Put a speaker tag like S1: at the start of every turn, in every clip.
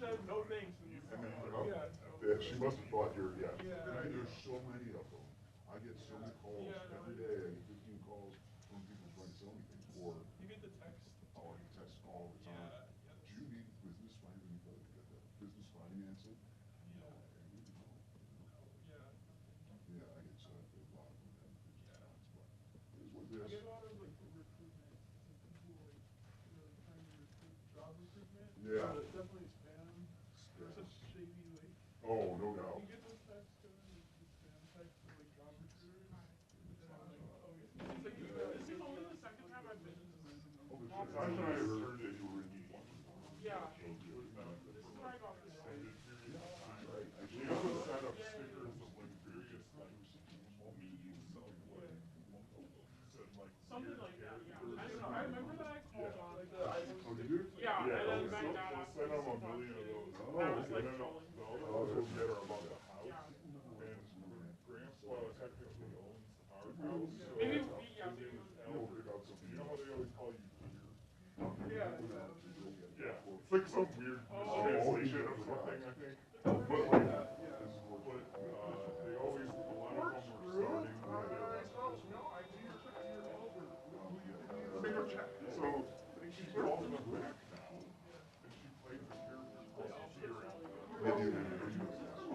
S1: said no thanks.
S2: And then,
S1: Yeah.
S2: yeah, she must have thought you're, yeah.
S1: Yeah.
S2: And there's so many of them. I get so many calls
S1: Yeah,
S2: every day. I get 15 calls from people trying to sell me things. Or,
S1: You get the text.
S2: oh, I get texts all the time. Do you need business financing? Business financing?
S1: Yeah.
S2: No.
S1: Yeah.
S2: Yeah, I get a lot of them.
S1: Yeah.
S2: But it is what it
S1: I
S2: is.
S1: get a lot of like recruitment, like people like trying to recruit job recruitment.
S2: Yeah.
S1: Definitely spam. There's such shady like.
S2: Oh, no doubt.
S1: You get those texts going, the spam texts from like job recruiters. And I'm like, oh, it's like this is only the second time I've been into this.
S2: Oh, the first time I heard that you were in New York.
S1: Yeah. This is where I got this.
S2: Right. She also set up stickers of like various like memes, something like
S1: Something like that, yeah. I don't know. I remember that I called on.
S2: Oh, did you?
S1: Yeah, and then back
S2: they'll
S1: down
S2: send them a million of those.
S1: I was like
S2: And then
S1: trolling.
S2: the other ones will get her about the house.
S1: Yeah.
S2: And Grandpa technically owns our house. So
S1: Maybe
S2: his name is Albert. So you know how they always call you Peter?
S1: Yeah.
S2: Yeah. It's like some weird translation of something, I think. But like, they always, a lot of them were starting with So she calls them back now, and she plays the character called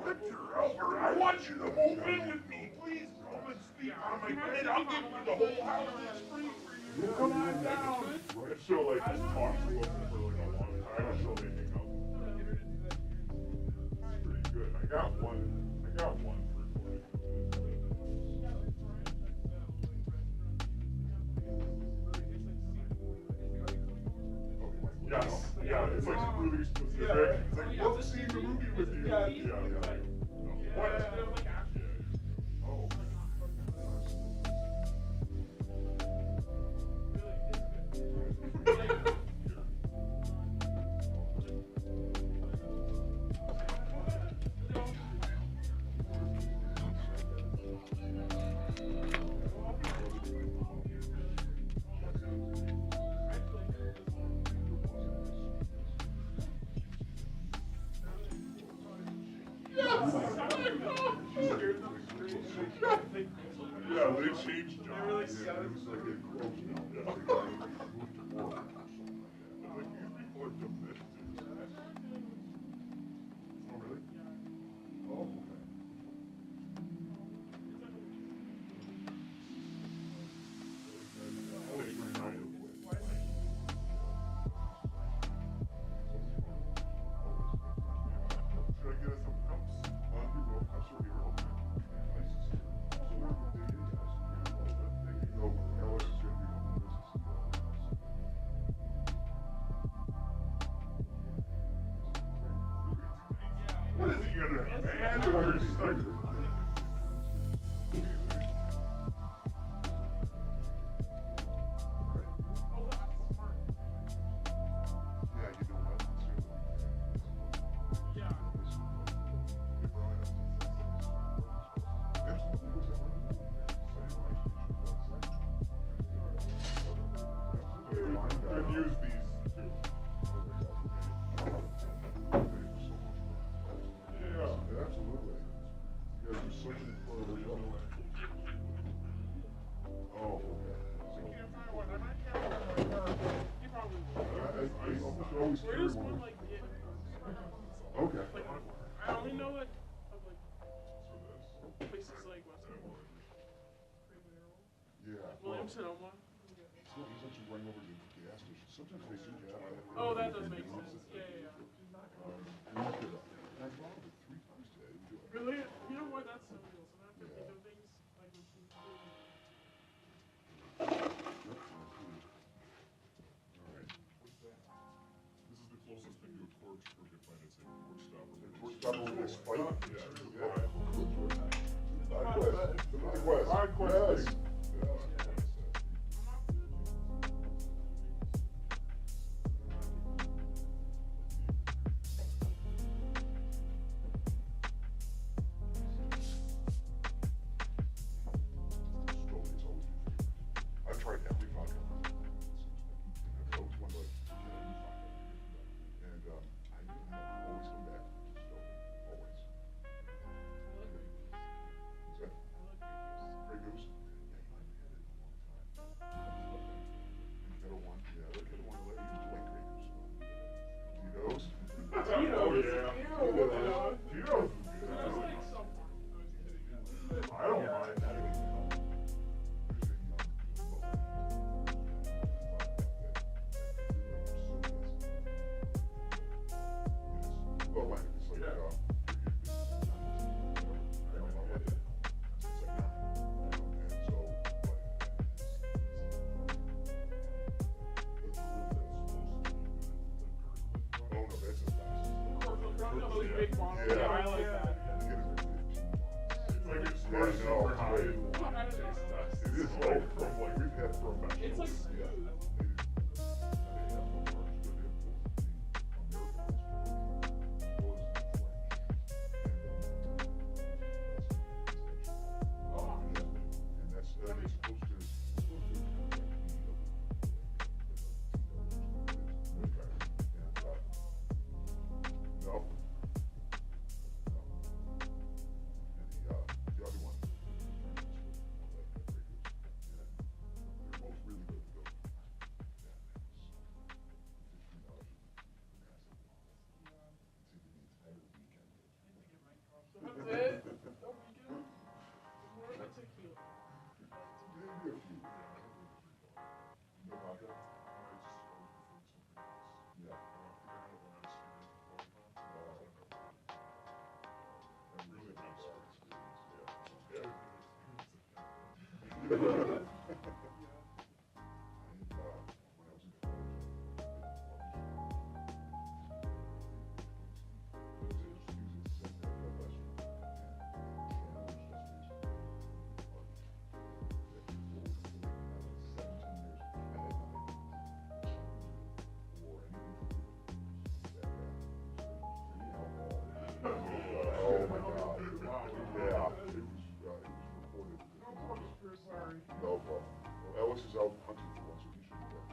S2: Victor Albert, I want you to move in with me. Please come and sleep on my bed. I'll give you the whole house. It's free for you. Come on down. And she'll like just talk to them for like a long time until they hang up. It's pretty good. I got one recording. Yes, yeah, it's like really specific. It's like, love seeing the movie with you. Yeah. What? Oh. Yeah, they changed jobs. It was like a quote. Like these people are demented. Oh, really? Oh, okay. Should I get us some cups? You will. I'm sure you will. What is he gonna man or stuck? Yeah, you know what?
S1: Yeah.
S2: I've used these too. Yeah, absolutely. You guys are such an incredible. Oh, okay.
S1: I can't find one. I might have one in my car. You probably will.
S2: I always
S1: Where
S2: carry
S1: does one
S2: one.
S1: like get?
S2: Okay.
S1: Like, I only know like of like places like Western.
S2: Yeah.
S1: Williamson on one.
S2: He's actually running over to the gas station. Sometimes they seem to have.
S1: Oh, that does make sense. Yeah.
S2: And I brought it 3 times today.
S1: Really? You know what? That's so real. So after think of things like when people do.
S2: Alright. What's that? This is the closest thing to a torch for good financing. Torch stopper. The torch stopper with a spike? Yeah. Side quest. Yes. I've tried every vodka. And I've always wanted like, and I always
S1: those big bottles.
S2: Yeah.
S1: I like that.
S2: It's like it's super high. It is like from like we've had from
S1: It's like smooth.
S2: Oh my God. Yeah. No problem. Well, Ellis is out hunting for one, so he should be back.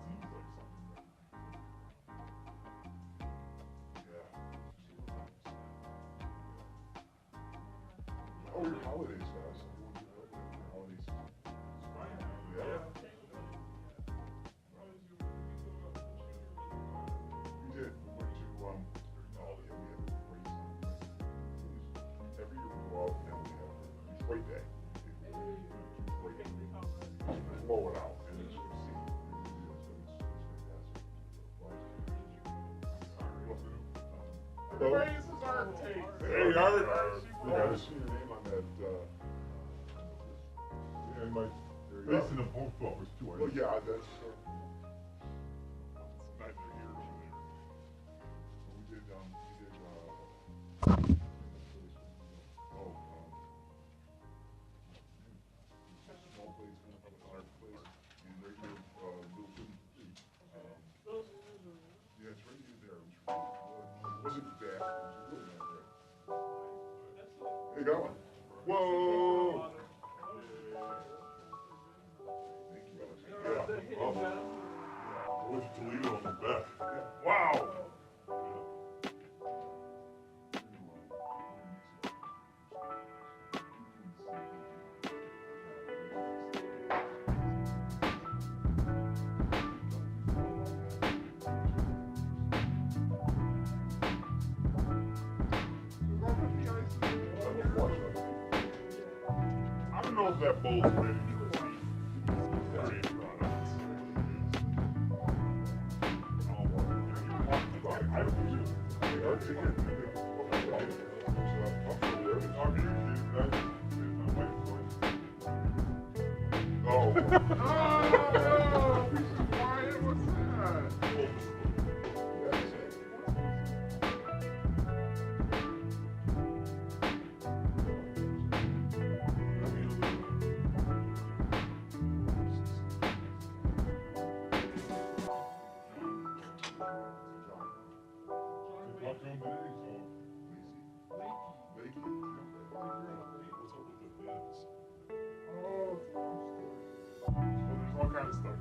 S2: Seems like something that yeah. How are your holidays, guys? Everyone good holiday season? Yeah. We did. We went to oh yeah, we had a great time. Every year we go out and we have Detroit Day. Detroit Day. Blow it out and it's just see.
S1: Everybody uses our tape.
S2: Hey, Art. Yeah, I see your name on that.
S3: And my face in the post office too.
S2: Well, yeah, that's. Neither here nor there. We did. Oh. Small place, kind of a large place, and right near Little City. Yeah, it's right near there. It wasn't bad. It was really not great. Hey, got one. Whoa. Thank you, Alex. Yeah. Oh.
S3: I went to Toledo on the back.
S2: Yeah. Wow.
S3: I don't know if that bowl's ready to receive.
S2: Oh.
S1: Brian, what's that?
S3: All kind of stuff.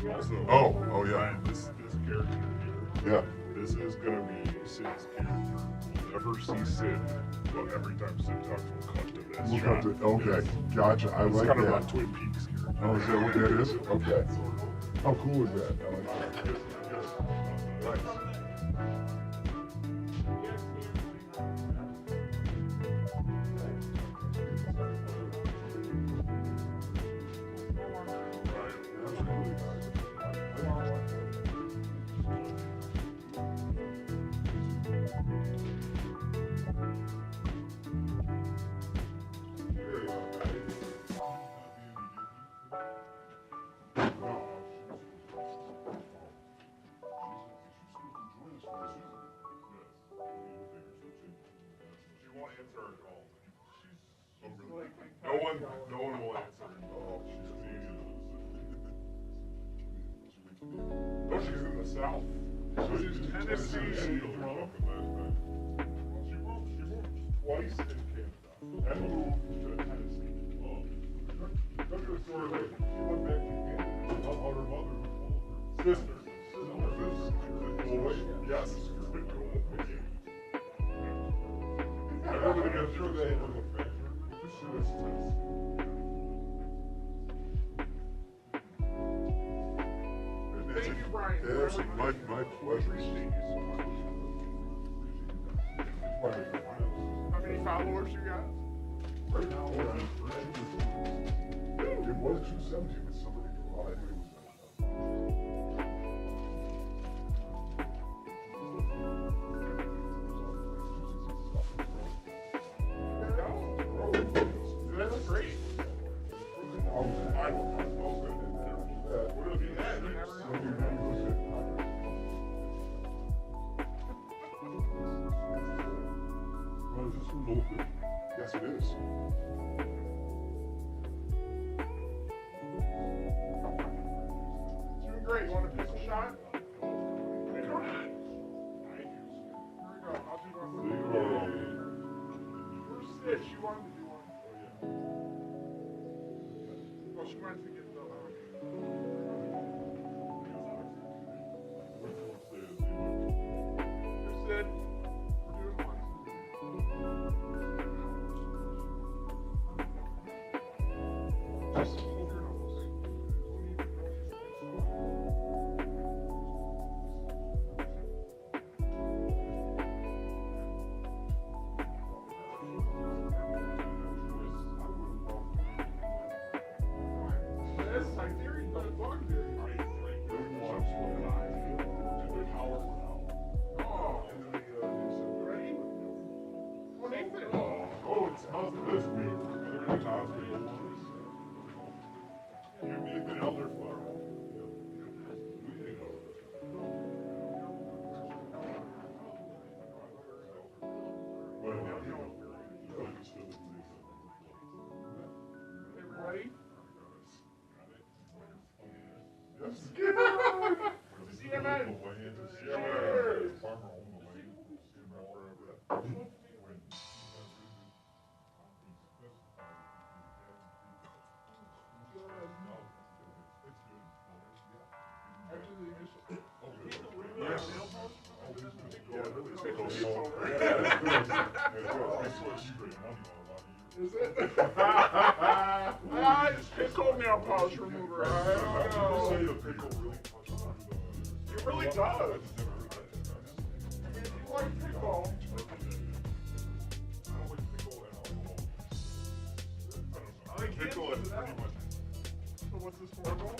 S3: Also,
S2: Oh, yeah.
S3: Ryan, this character here.
S2: Yeah.
S3: This is gonna be Sid's character. You never see Sid, but every time Sid talks, we'll cut to this
S2: We'll
S3: shot.
S2: come to, okay, gotcha. I
S3: It's
S2: like
S3: kind of
S2: that.
S3: a Twin Peaks character.
S2: Oh, is that what that is? Okay. How cool is that? I like that.
S3: Nice. one will answer. Oh,
S2: No, she's in the South.
S1: She's Tennessee.
S3: She moved
S2: Twice in Canada. And moved to Tennessee. Oh. Look at the story later. She went back to Canada. How about her mother? Sister. Well, wait, yes. Everybody got through that with a factor. Just show us Tennessee.
S1: Thank you, Bryan.
S3: My pleasure.
S1: How many followers you got?
S2: Right now, we're on 2. It was 270, but somebody knew all I knew was that.
S1: That's great.
S2: Yes, it is.
S1: Doing great. You want a pistol shot? Come on. Here we go. I'll do one. Where's Sid? She wanted to do one. Oh, she wanted to get the. Here's Sid. We're doing one. Just hold your nose. This, I theory, but it's long theory. Oh, ready? Well, Nathan.
S2: Oh, it's how's this week? They're in the hospital. You need the elderflower.
S1: Ready?
S2: Yes.
S1: See you, man. Is it? It's toenail polish remover. I don't know. It really does. I mean, if you like pickle. I like pickle and pretty much. So what's this for, Bill?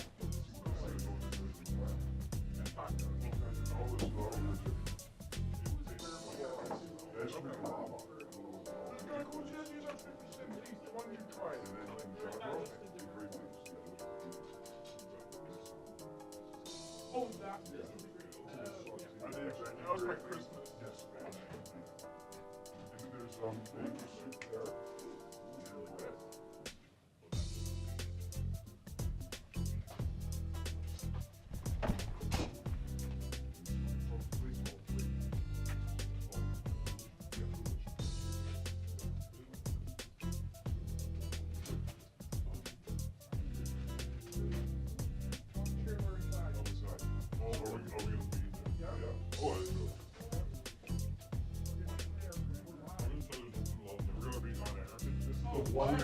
S1: Oh, that was my Christmas.
S2: Yes. There's baby soup there. One day,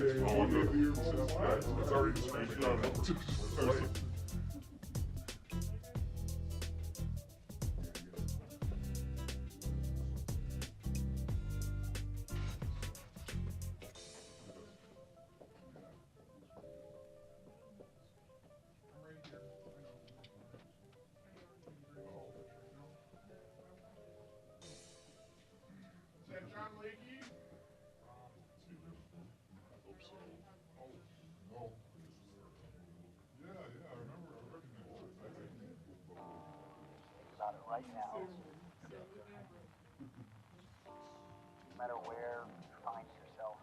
S2: it's already screenshot.
S1: Is that John Leakey?
S4: About it right now. No matter where you find yourself,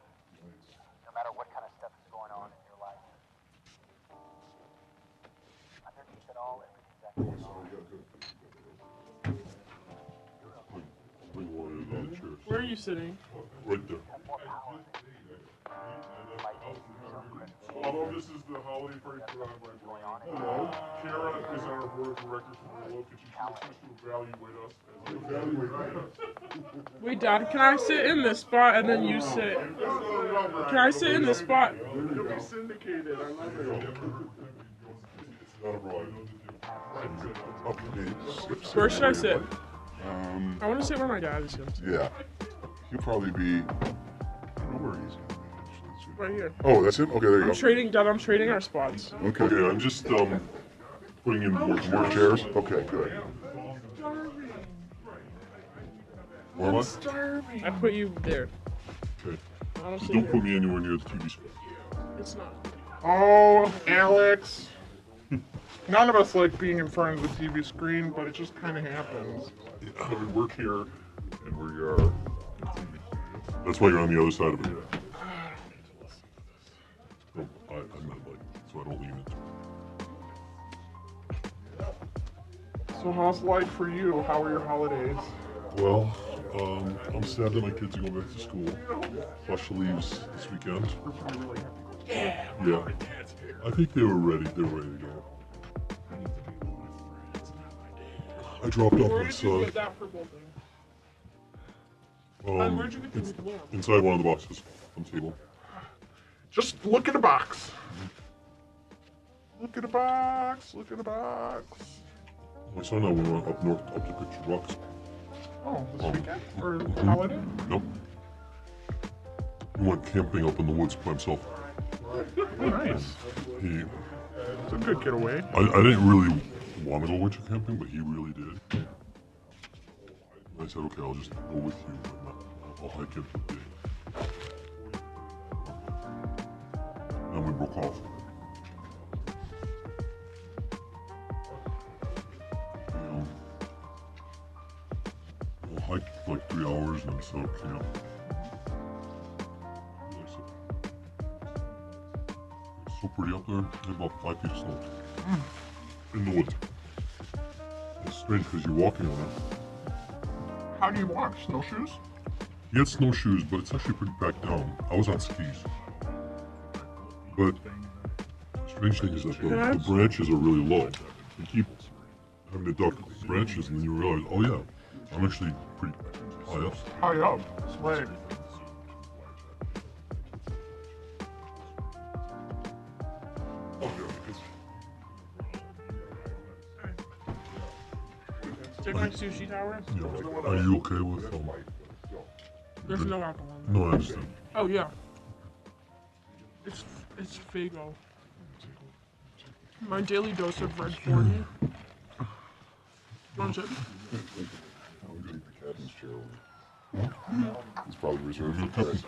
S4: no matter what kind of stuff is going you sitting?
S3: Right there. Although this is the holiday party put on by Bryan. Hello. Kara is our board of directors from Willow. Could you choose to evaluate us as evaluate us?
S4: Wait, Dad, can I sit in this spot and then you sit? Can I sit in this spot?
S1: You'll be syndicated. I love it.
S3: It's not a Bryan.
S1: Okay.
S4: Where should I sit? I want to sit where my dad is going to sit.
S1: Yeah. He'll probably be. I don't know where he's gonna be. Actually.
S4: Right here.
S1: Oh, that's him. Okay, there you go.
S4: Dad, I'm trading our spots.
S1: Okay.
S3: Okay, I'm just putting in more
S1: Chairs. Okay, good.
S3: Where am I?
S4: I put you there.
S3: Okay.
S4: I'll
S3: Just
S4: sit
S3: don't
S4: here.
S3: put me anywhere near the TV screen.
S4: It's not.
S2: Oh, Alex. None of us like being in front of the TV screen, but it just kind of happens.
S3: Yeah, we work here, and we are. That's why you're on the other side of it. No, I meant like, so I don't lean into it.
S2: So how's life for you? How are your holidays?
S3: Well, I'm sad that my kids are going back to school. Flusha leaves this weekend. Yeah. I think they were ready. They were ready to go. I dropped off
S4: Where
S3: my
S4: did you get
S3: son
S4: that purple thing? Where'd you get the lamp?
S3: inside one of the boxes on the table.
S2: Just look at the box. Look at the box. Look at the box.
S3: My son and I went up north up to Picture Rocks.
S2: Oh, this weekend or holiday?
S3: Nope. He went camping up in the woods by himself.
S2: Oh, nice.
S3: He,
S2: It's a good getaway.
S3: I didn't really want to go winter camping, but he really did. And I said, okay, I'll just go with you, but I'll hike it for the day. Then we broke off. We'll hike for like 3 hours and then set up camp. It's so pretty up there. There's about 5 feet of snow. In the woods. It's strange because you're walking on it.
S2: How do you walk? Snowshoes?
S3: You get snowshoes, but it's actually pretty back down. I was on skis. But the strange thing is that the branches are really low. You keep having to duck branches and then you realize, oh yeah, I'm actually pretty high up.
S2: High up. Right.
S4: Take my sushi tower?
S3: Yeah. Are you okay with
S4: There's no alcohol.
S3: No, I understand.
S4: Oh yeah. It's Fago. My daily dose of red for me. Want it?
S1: I'm gonna keep the captain's chair over. It's probably reserved for Chris.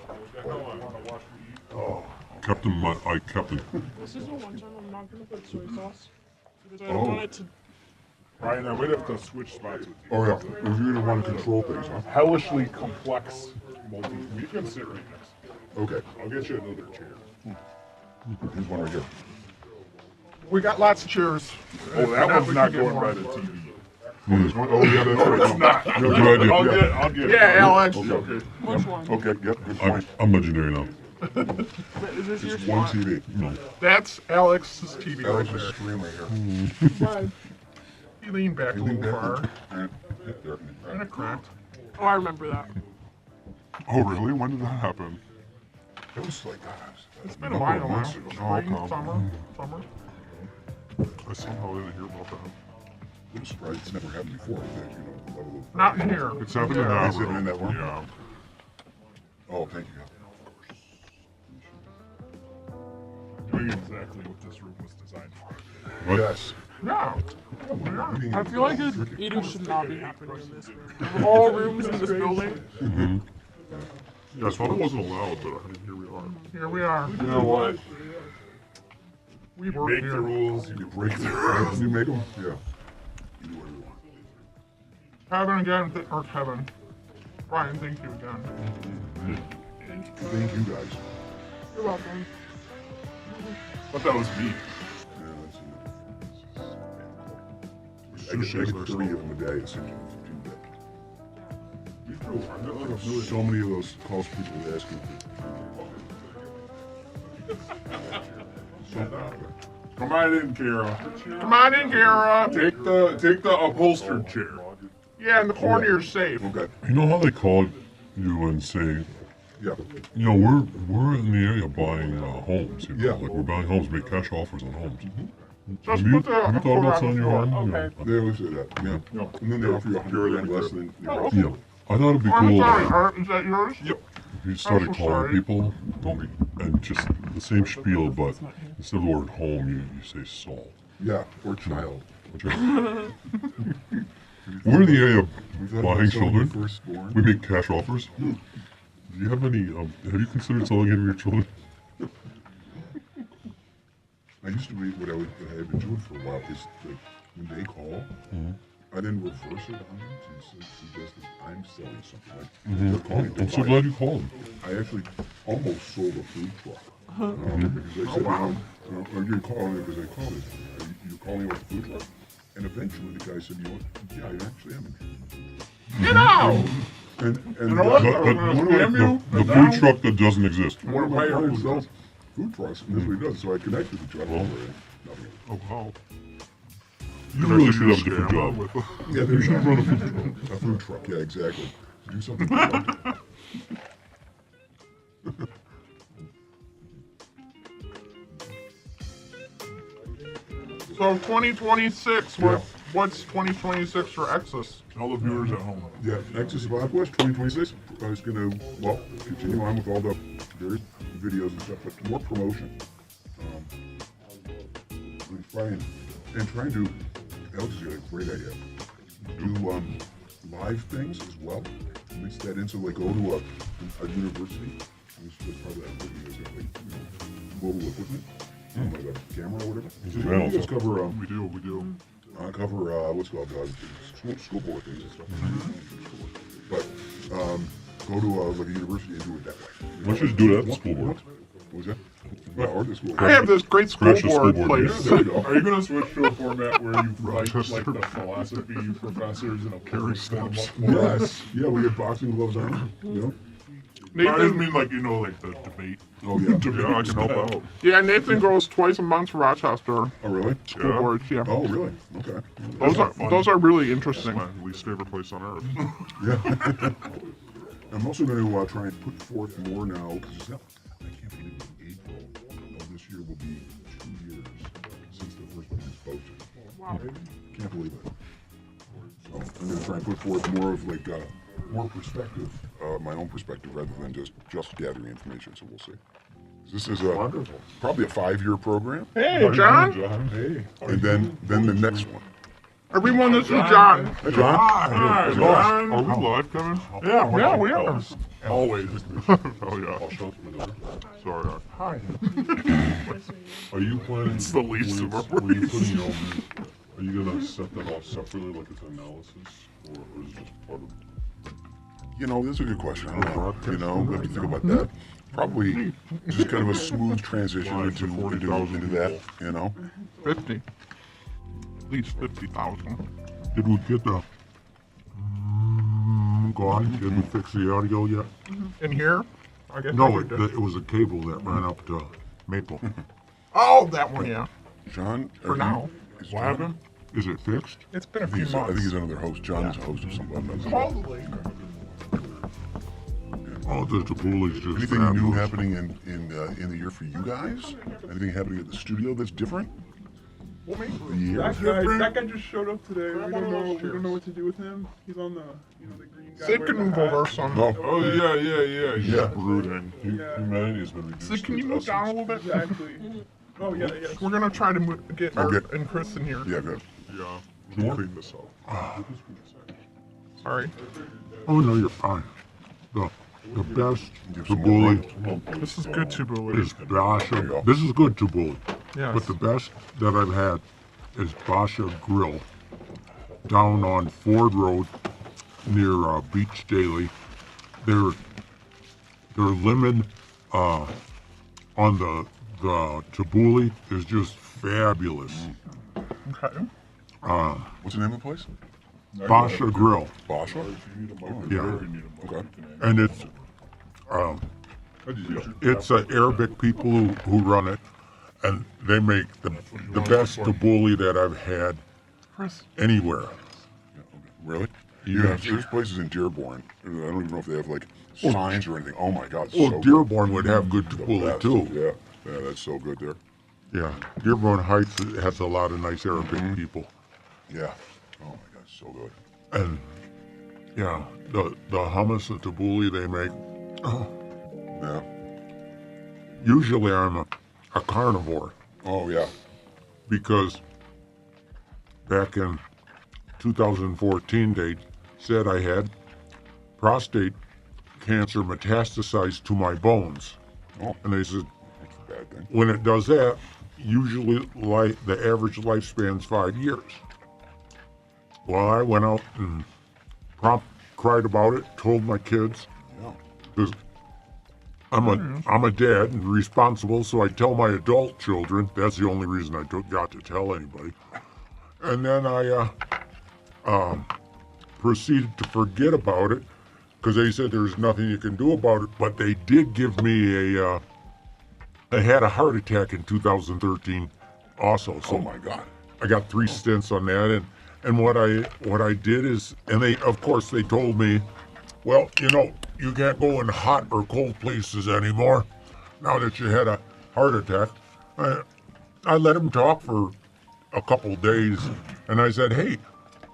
S3: Captain.
S4: This is the one time I'm not gonna put soy sauce because I don't want it to.
S1: Ryan, I might have to switch spots with you. Oh yeah, if you're gonna want to control things, huh?
S2: Hellishly complex.
S1: You can sit right next. Okay, I'll get you another chair. Here's one right here.
S2: We got lots of chairs.
S1: Oh, that one's not going by the TV. Oh, there's one. Oh yeah, that's right.
S3: Not. Good idea.
S1: I'll get it.
S2: Yeah, Alex.
S1: Okay.
S4: Which one?
S1: Okay, yep, good point.
S3: I'm legendary now.
S4: Is this your
S1: Just one
S4: spot?
S1: TV.
S3: No.
S2: That's Alex's TV right
S1: Alex's
S2: there.
S1: screen right here.
S4: Why?
S2: He leaned back a
S1: You lean
S2: little
S1: back
S2: far.
S1: and hit there.
S2: And it cracked.
S4: Oh, I remember that.
S3: Oh really? When did that happen?
S1: It was like
S2: It's been a while now.
S1: months ago.
S2: Spring, summer.
S3: I somehow didn't hear about that.
S1: I'm surprised it's never happened before. That, you know, the level of.
S2: Not in here.
S3: It's happened in
S2: Yeah.
S3: that
S1: Is it in that one?
S3: Yeah.
S1: Oh, thank you.
S3: Doing exactly what this room was designed for.
S1: Yes.
S2: Yeah.
S4: I feel like eating should not be happening in this room. Of all rooms in this building.
S3: Yeah, I thought it wasn't allowed, but I mean, here we are.
S2: Here we are.
S1: You know what?
S2: We work
S1: Make the
S2: here.
S1: rules. You break the rules. You make them. Yeah. You do what you want.
S2: Heaven again, or Kevin. Brian, thank you again.
S1: Thank you guys.
S4: You're welcome.
S3: But that was me.
S1: Yeah, let's see. I get 30 of them a day as soon as you do that.
S3: So many of those calls people asking
S1: Come on in, Kara. Come on in, Kara. Take the upholstered chair. Yeah, in the corner you're safe.
S3: Okay. You know how they call you and say,
S2: Yeah.
S3: you know, we're in the area buying homes. You know,
S2: Yeah.
S3: like we're buying homes, make cash offers on homes.
S1: Just
S3: Have you
S1: put the
S3: thought about selling your
S1: floor.
S3: home?
S1: Okay.
S3: Yeah.
S2: They always say that. Yeah. And then they offer you $100 less than.
S1: Oh,
S3: Yeah. I thought it'd be
S1: Oh, I'm
S3: cool
S1: sorry,
S3: if
S1: Art. Is that yours?
S2: Yep.
S3: you started
S1: I'm so
S3: calling
S1: sorry.
S3: people and just the same spiel, but instead of the word home, you say soul.
S2: Yeah. Or child.
S3: We're in the area of
S2: We thought
S3: buying
S2: about selling your
S3: children.
S2: firstborn.
S3: We make cash offers. Do you have any? Have you considered selling any of your children?
S2: I used to be what I had been doing for a while is like when they call, I then reverse it on them to suggest that I'm selling something. Like they're calling to
S3: I'm so
S2: buy.
S3: glad you called.
S2: I actually almost sold a food truck. Because they said, you're calling because they called it. You're calling about a food truck? And eventually the guy said, you know what? Yeah, I actually am interested.
S1: Get out!
S2: And
S1: You know what?
S3: But,
S1: I'm
S3: but
S1: gonna scam you.
S3: the
S1: and
S3: food
S1: now-
S3: truck that doesn't exist.
S2: one of my
S1: Pay your
S2: friends
S1: food
S2: sells food trucks, and that's what he does. So I connected the truck.
S3: Well.
S2: Nothing.
S1: Oh, wow.
S3: You really should have a different job.
S2: Yeah, you should run a food truck. A food truck, yeah, exactly. Do something productive.
S1: So 2026, what's 2026 for Exus?
S2: All the viewers at home. Yeah, Nexus Podcast 2026 is going to, well, continue on with all the various videos and stuff, but more promotion. And trying to, Alex has got a great idea. Do live things as well. Mix that in, so like go to a university. As part of that equipment, you guys got like, mobile equipment, like a camera or whatever.
S3: Yeah.
S2: You guys cover,
S1: We do.
S2: cover what's called school board things and stuff. But go to like a university and do it that way.
S3: Why don't you just do that at the school board?
S2: What was that? Well, or the school.
S1: I have this great school
S3: Scratch the school
S1: board
S3: board,
S1: place.
S2: There you go.
S1: Are you going to switch to a format where you write like the philosophy professors and a carry steps?
S2: Yes. Yeah, we get boxing gloves on. You know?
S1: Nathan,
S2: I just mean like the debate. Oh yeah.
S1: yeah, I can help out. Yeah, Nathan goes twice a month to Rochester
S2: Oh really?
S1: school boards. Yeah,
S2: Oh really? Okay.
S1: those are really interesting.
S5: My least favorite place on earth.
S2: Yeah. I'm also going to try and put forth more now because I can't believe it. April of this year will be 2 years since the first one was posted.
S1: Wow.
S2: Can't believe it. So I'm going to try and put forth more of like more perspective, my own perspective, rather than just gathering information. So we'll see. This is probably a 5-year program,
S1: Hey, John.
S2: hey, and then the next one.
S1: Everyone, this is John.
S2: Hey, John.
S1: Hi, John.
S5: Are we live, Kevin?
S1: Yeah, we are.
S5: Always. Oh yeah.
S3: I'll show it to my daughter.
S5: Sorry.
S1: Hi.
S3: Are you planning?
S5: It's the least of our
S3: Are you putting are you gonna set that off separately, like it's analysis, or is it just part of?
S2: You know, that's a good question. I don't know. You know, we have to think about that. Probably just kind of a smooth transition into that. You know.
S1: 50. At least 50,000.
S3: Did we get the? God, did we fix the audio yet?
S1: In here? I guess
S3: No,
S1: we did.
S3: it was a cable that ran up to Maple.
S1: Oh, that one, yeah.
S2: John.
S1: For now.
S2: Is
S5: What
S2: John-
S5: happened?
S3: Is it fixed?
S1: It's been a
S2: I
S1: few
S2: think
S1: months.
S2: he's another host. John is a host of something.
S1: Probably.
S3: Oh, the Tabouli's just
S2: Anything new
S3: fabulous.
S2: happening in the year for you guys? Anything happening at the studio that's different?
S1: We'll make
S2: The year?
S6: That guy just showed up today. We don't know what to do with him. He's on the the green guy.
S1: Say
S6: wearing the
S1: Canoe
S6: hat.
S1: over some.
S2: No.
S5: Oh yeah.
S2: Yeah.
S5: Brooding.
S6: Yeah.
S3: Humanity has been reduced.
S1: Say, can you
S3: to
S1: move down a
S3: essence.
S1: little bit?
S6: Exactly. Oh yeah.
S1: We're gonna try to get Art
S2: Okay.
S1: and Chris in here.
S2: Yeah, good.
S5: Yeah. We'll clean this up.
S1: Sorry.
S3: Oh no, you're fine. The best Tabbouleh
S1: This is good Tabbouleh.
S3: is Basha. This is good Tabbouleh.
S1: Yes.
S3: But the best that I've had is Basha Grill down on Ford Road near Beach Daily. Their lemon on the Tabbouleh is just fabulous.
S1: Okay.
S2: What's the name of the place?
S3: Basha Grill.
S5: Basha?
S3: Yeah.
S5: Okay.
S3: And it's Arabic people who run it, and they make the best tabbouleh that I've had anywhere.
S5: Really?
S3: Yeah.
S5: There's places in Dearborn. I don't even know if they have like signs or anything. Oh my God. It's
S3: Well,
S5: so
S3: Dearborn would have good
S5: good. The
S3: tabbouleh
S5: best.
S3: too.
S5: Yeah, that's so good there.
S3: Yeah, Dearborn Heights has a lot of nice Arabic people,
S5: Yeah. Oh my God, so good.
S3: and yeah, the hummus and tabbouleh they make.
S5: Yeah.
S3: Usually I'm a carnivore
S5: Oh yeah.
S3: because back in 2014 they said I had prostate cancer metastasized to my bones.
S5: Oh,
S3: And they said,
S5: that's a bad thing.
S3: when it does that, usually the average lifespan's 5 years. Well, I went out and cried about it, told my kids,
S5: Yeah.
S3: because I'm a dad and responsible, so I tell my adult children. That's the only reason I got to tell anybody. And then I proceeded to forget about it, because they said there's nothing you can do about it. But they did give me I had a heart attack in 2013 also. So
S5: Oh my God.
S3: I got 3 stents on that, and what I did is, and they of course they told me, well, you can't go in hot or cold places anymore now that you had a heart attack. I let him talk for a couple days, and I said, hey,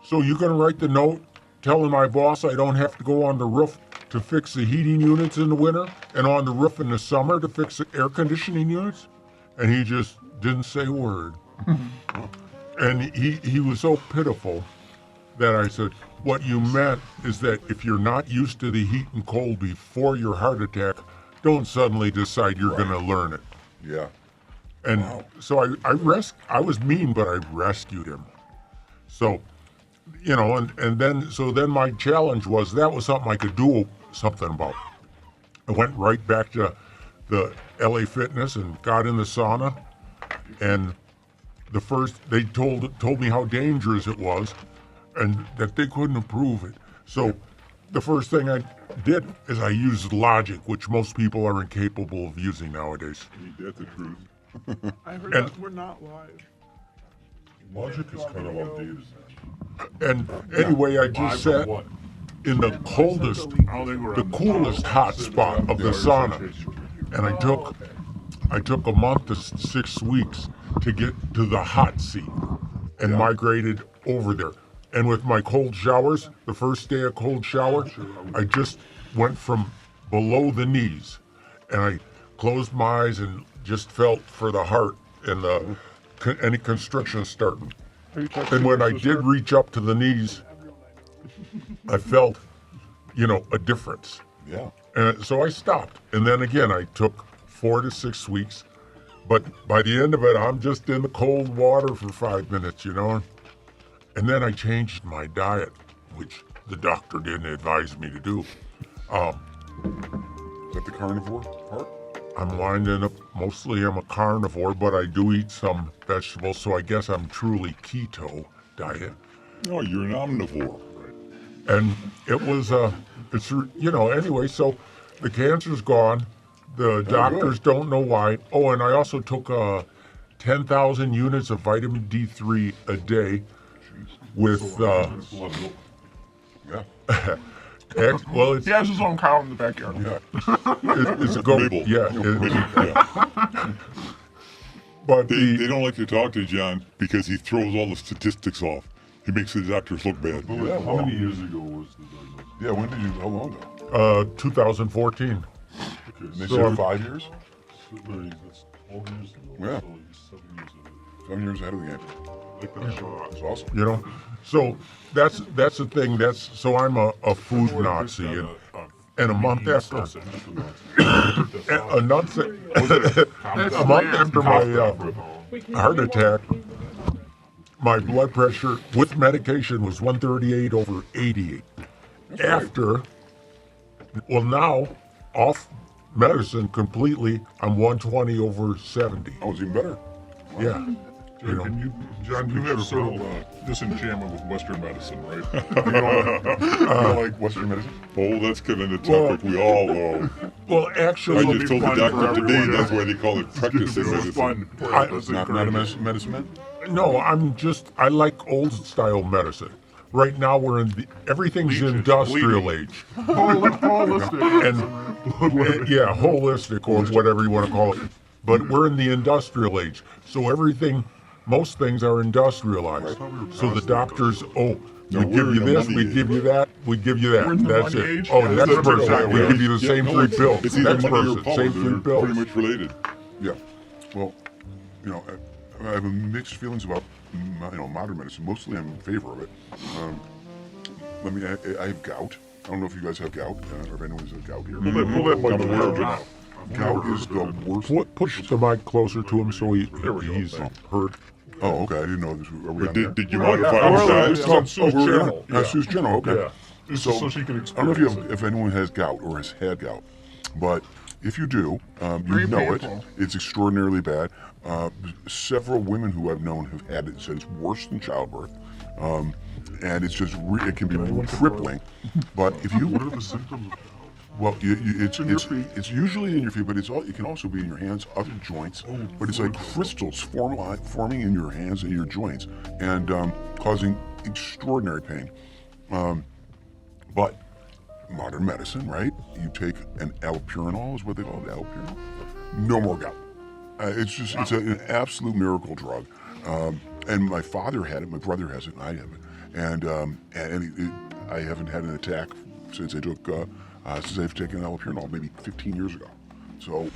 S3: so you gonna write the note telling my boss I don't have to go on the roof to fix the heating units in the winter and on the roof in the summer to fix the air conditioning units? And he just didn't say a word. And he was so pitiful that I said, what you meant is that if you're not used to the heat and cold before your heart attack, don't suddenly decide you're going to learn it.
S5: Yeah.
S3: And so I was mean, but I rescued him. So, and then my challenge was that was something I could do something about. I went right back to the LA Fitness and got in the sauna, and they told me how dangerous it was and that they couldn't approve it. So the first thing I did is I used logic, which most people are incapable of using nowadays.
S5: Ain't that the truth?
S6: I heard that we're not live.
S3: Logic is kind of outdated. And anyway, I just sat in the coolest hot spot of the sauna, and I took a month to 6 weeks to get to the hot seat and migrated over there. And with my cold showers, the first day of cold shower, I just went from below the knees, and I closed my eyes and just felt for the heart and any constriction starting. And when I did reach up to the knees, I felt, a difference.
S5: Yeah.
S3: And so I stopped. And then again, I took 4 to 6 weeks. But by the end of it, I'm just in the cold water for 5 minutes, And then I changed my diet, which the doctor didn't advise me to do.
S5: Is that the carnivore part?
S3: I'm winding up, mostly I'm a carnivore, but I do eat some vegetables, so I guess I'm truly keto diet.
S5: No, you're an omnivore.
S3: And it was, anyway, so the cancer's gone. The doctors don't know why. Oh, and I also took 10,000 units of vitamin D3 a day with,
S5: Yeah.
S3: well, it's,
S4: He has his own cow in the backyard.
S5: Yeah.
S3: it's a goat.
S5: Mabel.
S3: Yeah.
S5: Yeah.
S3: But
S5: They don't like to talk to John because he throws all the statistics off. He makes the doctors look bad.
S3: Yeah,
S5: How many
S3: years ago was the diagnosis?
S5: Yeah, when did you, how long ago?
S3: 2014.
S5: And they
S3: So
S5: said
S3: I'm-
S5: 5 years?
S3: That's 12 years ago.
S5: Yeah.
S3: So he's 7 years ago.
S5: 7 years ahead of the game. That's awesome.
S3: So that's the thing. So I'm a food Nazi, and a month after a month after my heart attack, my blood pressure with medication was 138 over 88. Now off medicine completely, I'm 120 over 70.
S5: Oh, it's even better.
S3: Yeah. You know,
S5: John, you have sort of disenchantment with Western medicine, right? You don't like Western medicine? Oh, that's kind of the topic we all know.
S3: well,
S5: I
S3: actually,
S5: just told the doctor today that's why they call it practicing medicine.
S3: I-
S5: Not a medicine man?
S3: no, I like old style medicine. Right now we're in everything's industrial age.
S6: Holistic.
S3: And yeah, holistic or whatever you want to call it. But we're in the industrial age, so most things are industrialized. So the doctors, we give you this, we give you that, we give you that.
S6: We're in the
S3: That's
S6: money
S3: it.
S6: age?
S3: Oh,
S6: Yeah,
S3: next
S6: that's
S3: person,
S6: exactly
S3: we
S6: right.
S3: give you the same
S5: no,
S3: 3
S5: it's-
S3: pills.
S5: It's either
S3: Next
S5: money or
S3: person,
S5: power.
S3: same
S5: They're
S3: 3 pills.
S5: pretty much related.
S2: Yeah. Well, you know, I have mixed feelings about modern medicine. Mostly, I'm in favor of it. I have gout. I don't know if you guys have gout, or if anyone has gout here.
S6: Pull that mic
S5: I'm aware of it.
S6: down.
S2: Gout is the worst.
S3: Push the mic closer to him so he's heard.
S2: Oh, okay. I didn't know this. Are we on there?
S5: Did you modify
S6: yeah.
S5: the size?
S6: This is on Sue's
S2: we're
S6: channel.
S2: on Sue's channel. Okay.
S6: Yeah. This is so she can
S2: I don't know
S6: experience
S2: if anyone has gout or has had gout, but if you do, you
S6: Very
S2: know it.
S6: painful.
S2: It's extraordinarily bad. Several women who I've known have had it, said it's worse than childbirth, and it's just it can be crippling. But if you
S3: What are the symptoms?
S2: well, it's
S3: in your feet.
S2: it's usually in your feet, but it can also be in your hands, other joints. But it's like crystals forming in your hands and your joints, and causing extraordinary pain. But modern medicine, right? You take an allopurinol, is what they call it, allopurinol. No more gout. It's an absolute miracle drug. And my father had it, my brother has it, and I have it. And I haven't had an attack since I've taken allopurinol, maybe 15 years ago. So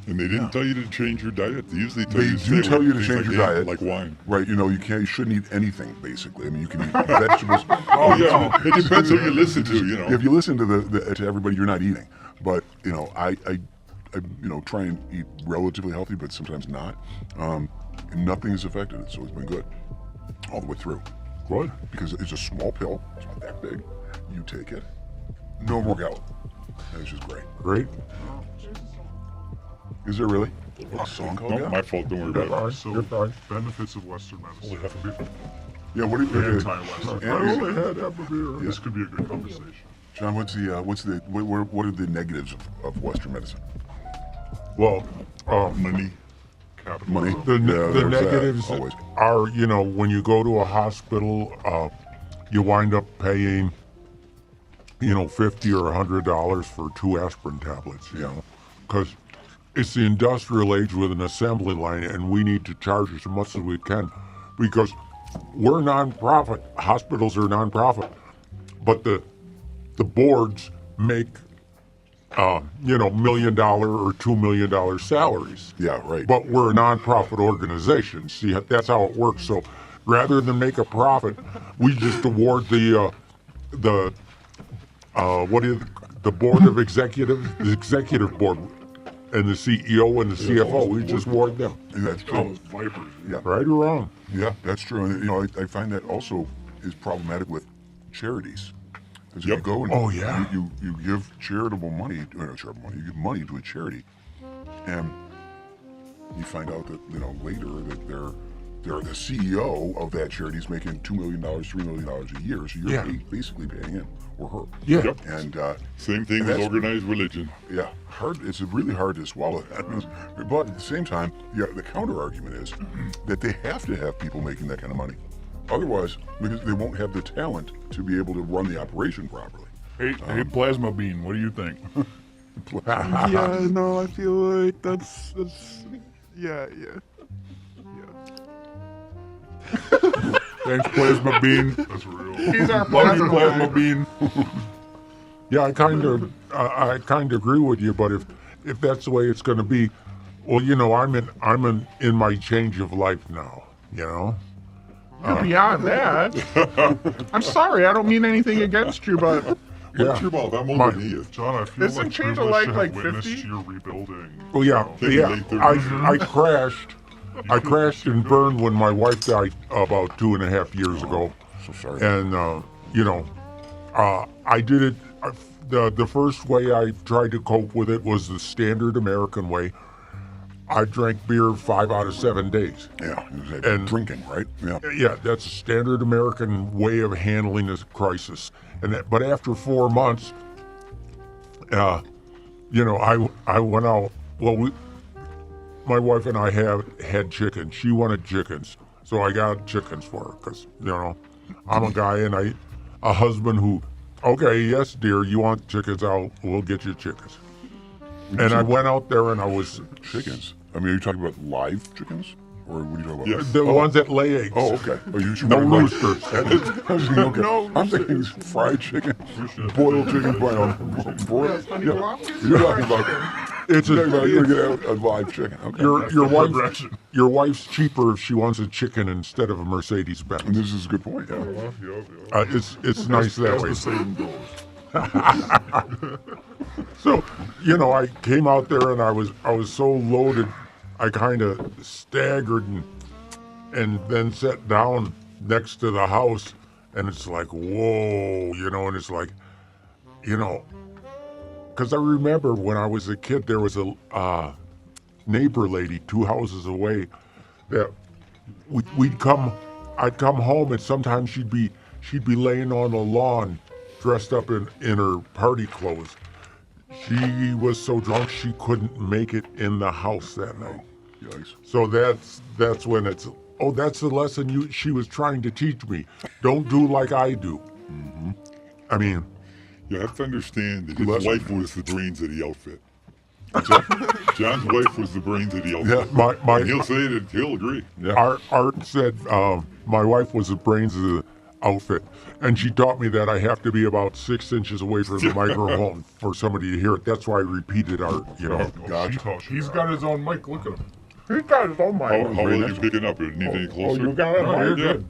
S5: And they didn't tell you to change your diet. They usually tell
S2: they
S5: you to
S2: do
S5: stay
S2: tell
S5: away
S2: you to
S5: from
S2: change
S5: things
S2: your
S5: like
S2: diet,
S5: like wine.
S2: right? You shouldn't eat anything basically. I mean, you can eat vegetables.
S5: Oh yeah, it depends who you listen to. You know.
S2: If you listen to to everybody, you're not eating. But I try and eat relatively healthy, but sometimes not. And nothing has affected it, so it's been good all the way through.
S3: Good.
S2: Because it's a small pill. It's not that big. You take it. No more gout. And it's just great.
S3: Great.
S2: Is there really a song called
S5: No,
S2: gout?
S5: my fault. Don't worry about it.
S3: You're fine.
S1: Benefits of Western medicine.
S2: Yeah. What do you?
S1: Anti-Western.
S2: I only
S3: had half a beer.
S1: This could be a good conversation.
S2: John, what are the negatives of Western medicine?
S3: Well,
S5: Money.
S2: Money.
S3: the
S2: Yeah, there's that,
S3: negatives
S2: always.
S3: are, when you go to a hospital, you wind up paying, $50 or $100 for 2 aspirin tablets, because it's the industrial age with an assembly line, and we need to charge as much as we can, because we're nonprofit. Hospitals are nonprofit, but the boards make $1 million or $2 million salaries.
S2: Yeah, right.
S3: But we're a nonprofit organization. See, that's how it works. So rather than make a profit, we just award the board of executives, the executive board, and the CEO and the CFO. We just award them.
S2: That's true. Yeah.
S3: Right or wrong?
S2: Yeah, that's true. And I find that also is problematic with charities. Because if you go and
S3: Oh, yeah.
S2: you give charitable money, or not charitable money, you give money to a charity, and you find out that later that they're the CEO of that charity is making $2 million, $3 million a year, so you're basically paying him or her.
S3: Yeah.
S5: Yep.
S2: And
S5: Same thing
S2: And
S5: with
S2: that's-
S5: organized religion.
S2: yeah, hard. It's really hard to swallow that. But at the same time, the counter argument is that they have to have people making that kind of money. Otherwise, because they won't have the talent to be able to run the operation properly.
S6: Hey, Plasma Bean, what do you think?
S1: Yeah, no, I feel like that's yeah.
S6: Thanks, Plasma Bean.
S1: That's real.
S6: He's our Plasma Bean.
S3: Yeah, I kind of agree with you. But if that's the way it's going to be, well, I'm in my change of life now.
S6: Beyond that, I'm sorry, I don't mean anything against you, but
S5: What's your mouth? I'm older than he is.
S1: John, I feel
S6: Isn't
S1: like
S6: Change
S1: privileged
S6: of
S1: to
S6: Life
S1: have
S6: like
S1: witnessed
S6: 50?
S1: your rebuilding.
S3: Oh yeah,
S5: Think
S3: yeah.
S5: late 30s.
S3: I crashed. I crashed and burned when my wife died about 2.5 years ago.
S2: So sorry.
S3: And I did it. The first way I tried to cope with it was the standard American way.
S7: I drank beer 5 out of 7 days.
S5: Yeah,
S7: And-
S5: drinking, right? Yeah.
S7: Yeah, that's a standard American way of handling this crisis. But after 4 months, I went out. Well, my wife and I had chickens. She wanted chickens, so I got chickens for her because I'm a guy and a husband who, okay, yes, dear, you want chickens? We'll get you chickens. And I went out there and I was
S5: Chickens. I mean, are you talking about live chickens? Or what are you talking about?
S3: Yes.
S7: the ones that lay eggs.
S5: Oh, okay. Oh, you should
S7: No
S5: probably-
S7: roosters.
S5: I was thinking, okay.
S6: No
S5: I'm thinking fried chicken, boiled chicken, broiled.
S6: Honey
S5: Yeah.
S6: Blocks?
S5: You're talking about
S7: It's
S5: you're gonna
S7: a,
S5: get a live chicken. Okay.
S7: your wife's cheaper if she wants a chicken instead of a Mercedes
S5: And
S7: Benz.
S5: this is a good point. Yeah.
S7: It's nice that way.
S3: The saying goes.
S7: So, I came out there and I was so loaded, I kind of staggered and then sat down next to the house, and it's like, whoa, and it's like, because I remember when I was a kid, there was a neighbor lady 2 houses away that I'd come home and sometimes she'd be laying on the lawn dressed up in her party clothes. She was so drunk she couldn't make it in the house that night.
S5: Yikes.
S7: So that's when it's, that's the lesson she was trying to teach me. Don't do like I do.
S5: Mm-hmm.
S7: I mean,
S3: You have to understand that his
S5: Lesson.
S3: wife was the brains of the outfit. John's wife was the brains of the outfit.
S7: my
S3: And he'll say that he'll agree.
S7: Art said my wife was the brains of the outfit, and she taught me that I have to be about 6 inches away from the microphone for somebody to hear it. That's why I repeated Art.
S5: Gotcha.
S3: He's got his own mic. Look at him.
S6: He got his own
S3: How
S6: mic.
S3: well are you picking up? It need any closer?
S6: you got it,
S3: Oh,
S6: Mike?
S3: you're good.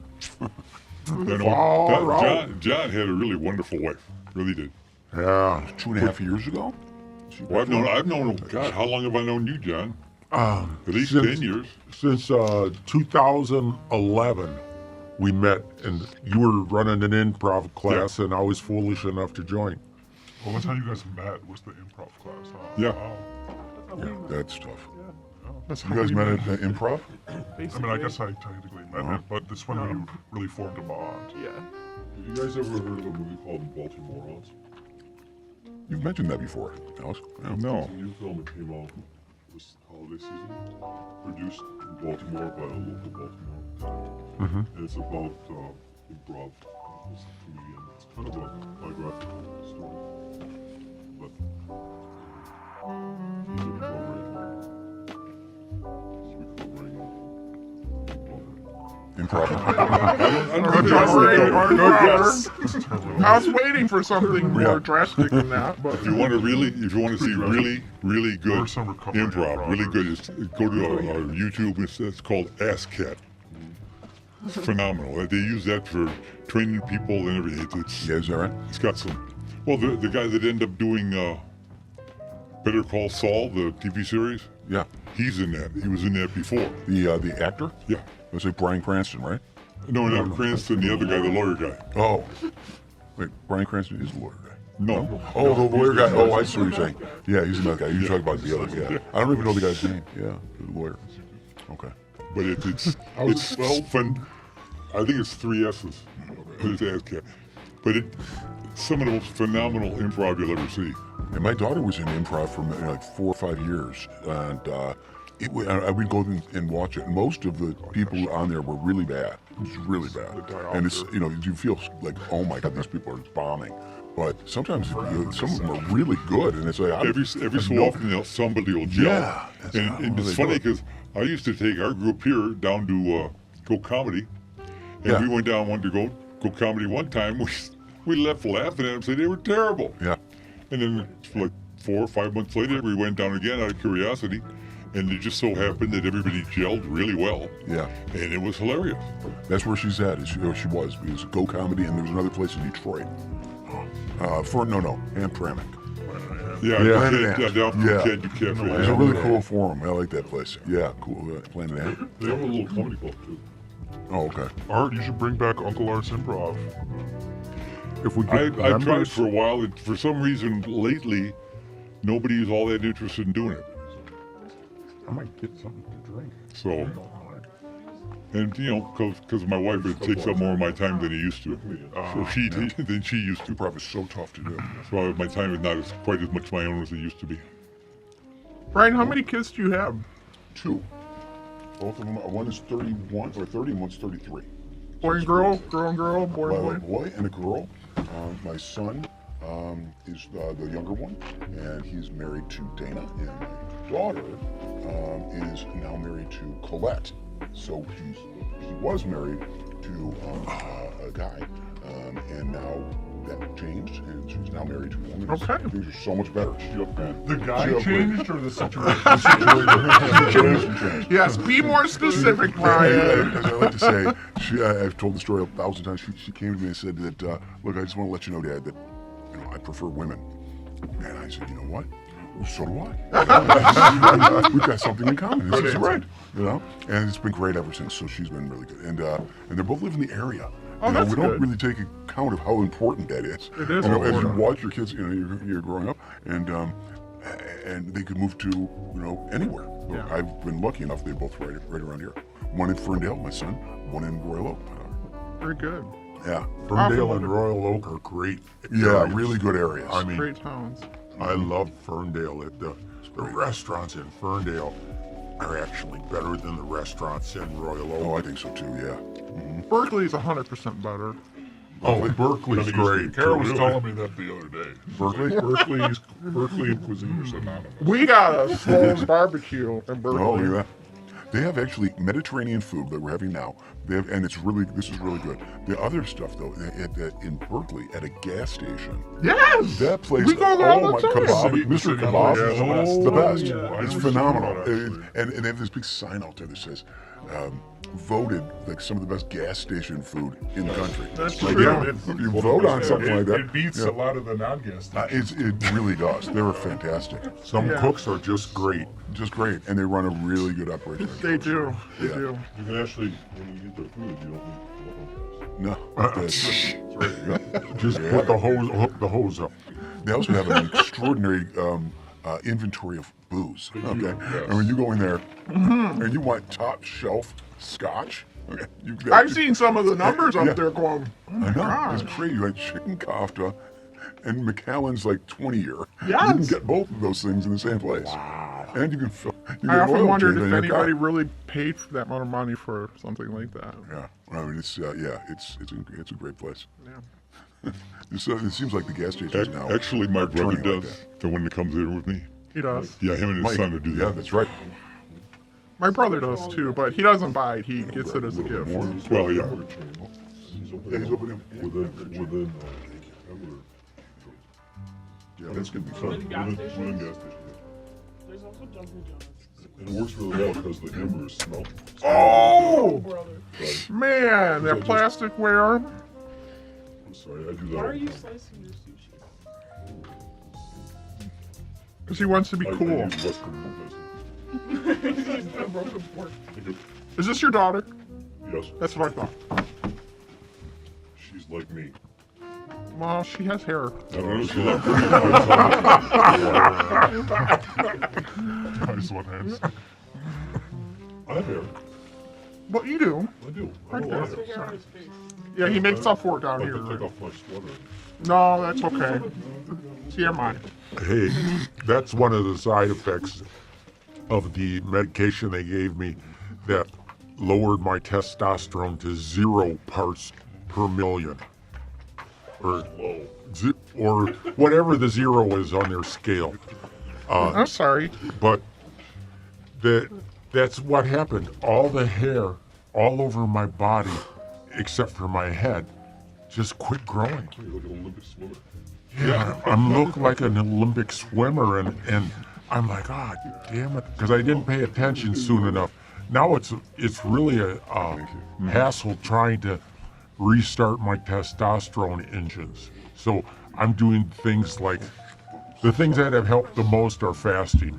S3: John had a really wonderful wife. Really did.
S7: Yeah.
S5: 2.5 years ago?
S3: Well, I've known. God, how long have I known you, John? At least
S7: since-
S3: 10 years.
S7: Since 2011, we met, and you were running an improv class, and I was foolish enough to join.
S3: Well, that's how you guys met. Was the improv class? Huh?
S5: Yeah.
S3: Wow.
S5: Yeah, that's tough.
S3: That's
S5: You guys met at improv?
S3: I mean, I guess I technically met him, but this one we really formed a bond.
S6: Yeah.
S3: You guys ever heard of a movie called Baltimoreans?
S5: You've mentioned that before, Alice. Yeah.
S3: No.
S2: It's a new film that came out this holiday season, produced in Baltimore by a local Baltimore guy. And it's about improv. This comedian. It's kind of a biographical story. But he's an improv right now. He's recovering
S5: Improv.
S6: I was waiting for something more drastic than that, but
S3: If you want to see really good
S2: Or some recovery
S3: improv, really good, just go to our YouTube. It's called Ass Cat. It's phenomenal. They use that for training people and everything.
S5: Yeah, is that right?
S3: It's got some. Well, the guy that ended up doing Better Call Saul, the TV series,
S5: Yeah.
S3: he's in that. He was in that before.
S5: The actor?
S3: Yeah.
S5: Let's say Bryan Cranston, right?
S3: No, not Cranston, the other guy, the lawyer guy.
S5: Oh. Wait, Bryan Cranston is the lawyer guy.
S3: No.
S5: Oh, the lawyer guy. Oh, I see what you're saying. Yeah, he's another guy. You're talking about the other guy. I don't even know the guy's name. Yeah, the lawyer. Okay.
S3: But it's fun. I think it's 3 S's. But it's Ass Cat. But it's some of the most phenomenal improv you'll ever see.
S5: And my daughter was in improv for like 4 or 5 years, and I would go and watch it. And most of the people on there were really bad. It's really bad. And it's you feel like, oh my God, these people are bombing. But sometimes some of them are really good, and it's like
S3: Every so often somebody will gel.
S5: Yeah,
S3: and it's funny because I used to take our group here down to go comedy, and
S5: Yeah.
S3: we went down wanted to go comedy one time. We left laughing at them, said they were terrible.
S5: Yeah.
S3: And then like 4 or 5 months later, we went down again out of curiosity, and it just so happened that everybody gelled really well,
S5: Yeah.
S3: and it was hilarious.
S5: That's where she's at. She was. It was Go Comedy, and there was another place in Detroit. Hamtramck.
S3: Yeah,
S7: Yeah.
S3: down from
S5: Yeah.
S3: Kid, you can't
S5: It's a
S3: forget.
S5: really cool forum. I like that place. Yeah, cool. Planet Amp.
S2: They have a little comedy club too.
S5: Oh, okay.
S2: Art, you should bring back Uncle Art's Improv.
S7: If we
S3: I
S7: get
S3: tried
S7: members,
S3: for a while, and for some reason lately, nobody is all that interested in doing it.
S7: I might get something to drink.
S3: So, and you know, because my wife, it takes up more of my time than it used to. Than she used to.
S5: Improv is so tough to do.
S3: So my time is not quite as much my own as it used to be.
S4: Brian, how many kids do you have?
S5: 2. Both of them. One is 31 or 30, and one's 33.
S4: Boy and girl, girl and girl, boy
S5: Well, a
S4: and boy.
S5: boy and a girl. My son is the younger one, and he's married to Dana, and my daughter is now married to Colette. So he was married to a guy, and now that changed, and she's now married to a woman.
S4: Okay.
S5: Things are so much better.
S3: The guy changed or the situation?
S5: The situation changed.
S4: Yes, be more specific, Brian.
S5: As I like to say, I've told the story 1,000 times. She came to me and said that, look, I just want to let you know, Dad, that I prefer women. And I said, you know what? So do I. We've got something in common. This is right. And it's been great ever since. So she's been really good. And they both live in the area.
S4: Oh, that's
S5: we don't
S4: good.
S5: really take account of how important that is.
S4: It is
S5: As you
S4: important.
S5: watch your kids, you're growing up, and they could move to anywhere.
S4: Yeah.
S5: I've been lucky enough; they both right around here. One in Ferndale, my son. One in Royal Oak.
S4: Very good.
S5: Yeah.
S7: Ferndale and Royal Oak are great.
S5: Yeah,
S7: areas.
S5: really good areas.
S7: I mean,
S4: Great towns.
S7: I love Ferndale. The restaurants in Ferndale are actually better than the restaurants in Royal Oak.
S5: Oh, I think so too. Yeah.
S4: Berkeley's 100% better.
S7: Oh, Berkeley's great.
S3: Carol was
S7: too.
S3: telling me that the other day.
S5: Berkeley.
S3: Berkeley cuisine is synonymous.
S4: We got a Sloan's barbecue in Berkeley.
S5: Oh, look at that. They have actually Mediterranean food that we're having now. They have, and this is really good. The other stuff though, in Berkeley at a gas station.
S4: Yes!
S5: That place,
S4: We go there all the time.
S5: Mr. Kebab,
S3: Yeah,
S5: the best.
S3: yeah.
S5: It's
S3: I
S5: phenomenal.
S3: know that,
S5: And they have this big sign out there that says, voted like some of the best gas station food in the country.
S4: That's
S5: like,
S4: true.
S5: yeah, you vote on something like that.
S3: It beats
S5: yeah.
S3: a lot of the non-gas stations.
S5: It really does. They were fantastic.
S7: Some
S4: Yeah.
S7: cooks are just great.
S5: Just great. And they run a really good operation.
S4: They do. They
S5: Yeah.
S4: do.
S3: You can actually, when you get their food, you don't need
S5: No.
S7: Just put the hose, hook the hose up.
S5: They also have an extraordinary inventory of booze. Okay, and when you go in there and you want top shelf scotch, okay,
S4: I've seen some of the numbers up
S5: Yeah.
S4: there going, oh my
S5: I know
S4: gosh.
S5: it's crazy. You had chicken kafta and Macallan's like 20-year. You
S4: Yes.
S5: can get both of those things in the same place. Wow. And you can fill. You
S4: I
S5: get
S4: often
S5: oil
S4: wondered
S5: change
S4: if
S5: on your car.
S4: anybody really paid for that amount of money for something like that.
S5: Yeah, I mean it's it's a great place.
S4: Yeah.
S5: It seems like the gas stations now.
S3: Actually, my
S5: are
S3: brother
S5: turning like
S3: does.
S5: that.
S3: The one that comes in with me.
S4: He does.
S3: Yeah, him and his
S5: Mike,
S3: son to do
S5: yeah,
S3: that.
S5: that's right.
S4: My brother does too, but he doesn't buy it. He gets it as a gift.
S3: Well, yeah.
S5: Yeah, he's opening.
S3: Within
S5: Yeah, that's gonna be
S3: So,
S5: fun.
S3: within gas station.
S8: There's also Dunkin' Donuts.
S3: And it works really well because the hamburgers smell.
S4: Oh!
S3: Right.
S4: Man, that plasticware.
S3: I'm sorry, I do that.
S8: Why
S3: all
S8: are
S3: the
S8: you
S3: time.
S8: slicing your sushi?
S4: Because he wants to be
S3: I
S4: cool.
S3: use Western Union.
S4: Is this your daughter?
S3: Yes,
S4: That's what I thought.
S3: she's like me.
S4: Well, she has hair.
S3: I don't know, she's like
S7: Nice one, Hans.
S3: I have hair.
S4: What you do?
S3: I do.
S4: Right
S3: I
S4: there.
S3: have
S8: The
S3: hair.
S8: hair on his face.
S4: Yeah, he makes up for it down
S3: I
S4: here.
S3: can take
S4: right?
S3: off my sweater.
S4: No, that's okay. TMI.
S7: Hey, that's one of the side effects of the medication they gave me that lowered my testosterone to 0 parts per million. Or whatever the 0 is on their scale.
S4: I'm sorry.
S7: But that's what happened. All the hair all over my body, except for my head, just quit growing.
S3: You look like an Olympic swimmer.
S7: Yeah, I'm look like an Olympic swimmer, and I'm like, ah, damn it, because I didn't pay attention soon enough. Now it's really a hassle trying to restart my testosterone engines. So I'm doing things like, the things that have helped the most are fasting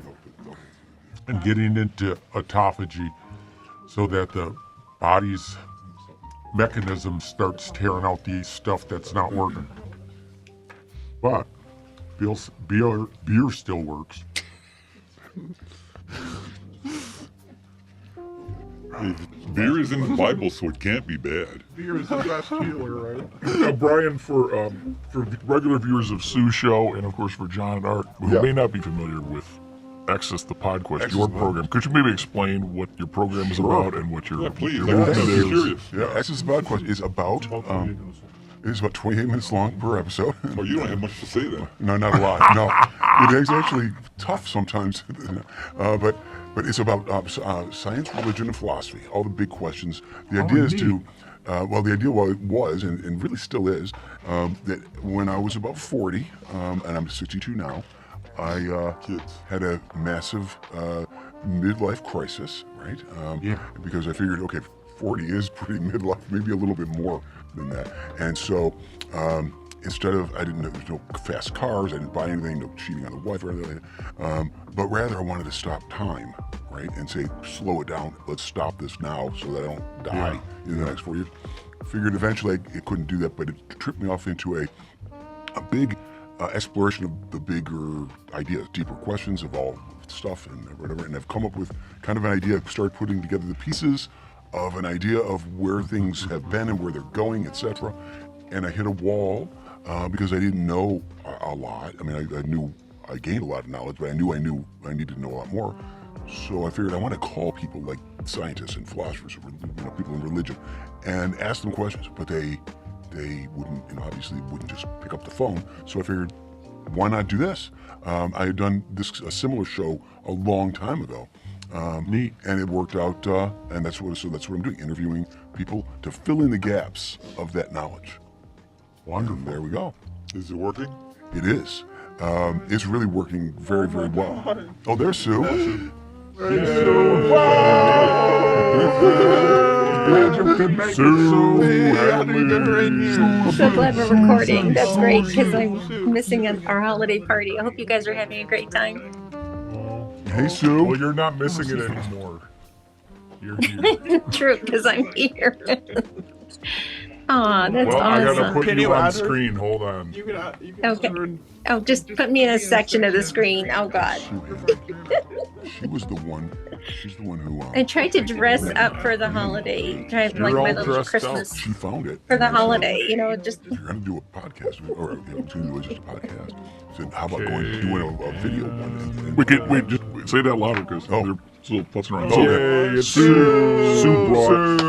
S7: and getting into autophagy so that the body's mechanism starts tearing out the stuff that's not working. But beer still works.
S2: Beer is in the Bible, so it can't be bad.
S6: Beer is the best healer, right?
S7: Now, Brian, for regular viewers of Sue's show, and of course for John and Art, who
S5: Yeah.
S7: may not be familiar with Access the Podcast,
S5: Access
S7: your
S5: the
S7: program, could you maybe explain what your program is about and what your
S2: Yeah, please.
S7: your
S2: I'm
S7: movement is?
S2: curious.
S5: Yeah, Access the Podcast is about, it is about 28 minutes long per episode.
S2: Oh, you don't have much to say then.
S5: No, not a lot. No, it is actually tough sometimes, but it's about science, religion, and philosophy. All the big questions. The idea is to, the idea it was and really still is that when I was about 40, and I'm 62 now, I had a massive midlife crisis, right? Because I figured, okay, 40 is pretty midlife, maybe a little bit more than that, and so. Instead of, I didn't know, there's no fast cars, I didn't buy anything, no cheating on the wife or anything, but rather I wanted to stop time, right? And say, slow it down, let's stop this now so that I don't die in the next 4 years. Figured eventually it couldn't do that, but it tripped me off into a big exploration of the bigger ideas, deeper questions of all stuff and whatever, and I've come up with kind of an idea, started putting together the pieces of an idea of where things have been and where they're going, etc. And I hit a wall because I didn't know a lot. I mean, I knew I gained a lot of knowledge, but I knew I needed to know a lot more. So I figured I want to call people like scientists and philosophers, people in religion, and ask them questions. But they wouldn't, obviously wouldn't just pick up the phone. So I figured, why not do this? I had done a similar show a long time ago.
S7: Neat.
S5: And it worked out, and that's what I'm doing, interviewing people to fill in the gaps of that knowledge.
S7: Wonderful.
S5: And there we go.
S2: Is it working?
S5: It is. It's really working very, very well. Oh, there's Sue.
S9: I'm so glad we're recording. That's great because I'm missing our holiday party. I hope you guys are having a great time.
S5: Hey, Sue.
S7: Well, you're not missing it anymore. You're here.
S9: True, because I'm here. Aw, that's
S7: Well, I gotta
S9: awesome.
S7: put
S6: Can
S7: you
S6: you
S7: on
S6: add her?
S7: screen. Hold on.
S6: You can
S9: Okay.
S6: turn.
S9: Oh, just put me in a section of the screen. Oh, God.
S5: She was the one. She's the one who.
S9: I tried to dress up for the holiday. Try like
S7: You're
S9: my
S7: all
S9: little
S7: dressed
S9: Christmas
S5: She found it.
S9: for the holiday. Just.
S5: If you're gonna do a podcast, or it's gonna do just a podcast. So how about doing a video one?
S3: We could just say that louder because
S5: Oh.
S3: they're still fussing around.
S5: Oh,
S7: Yay, it's
S5: Sue brought.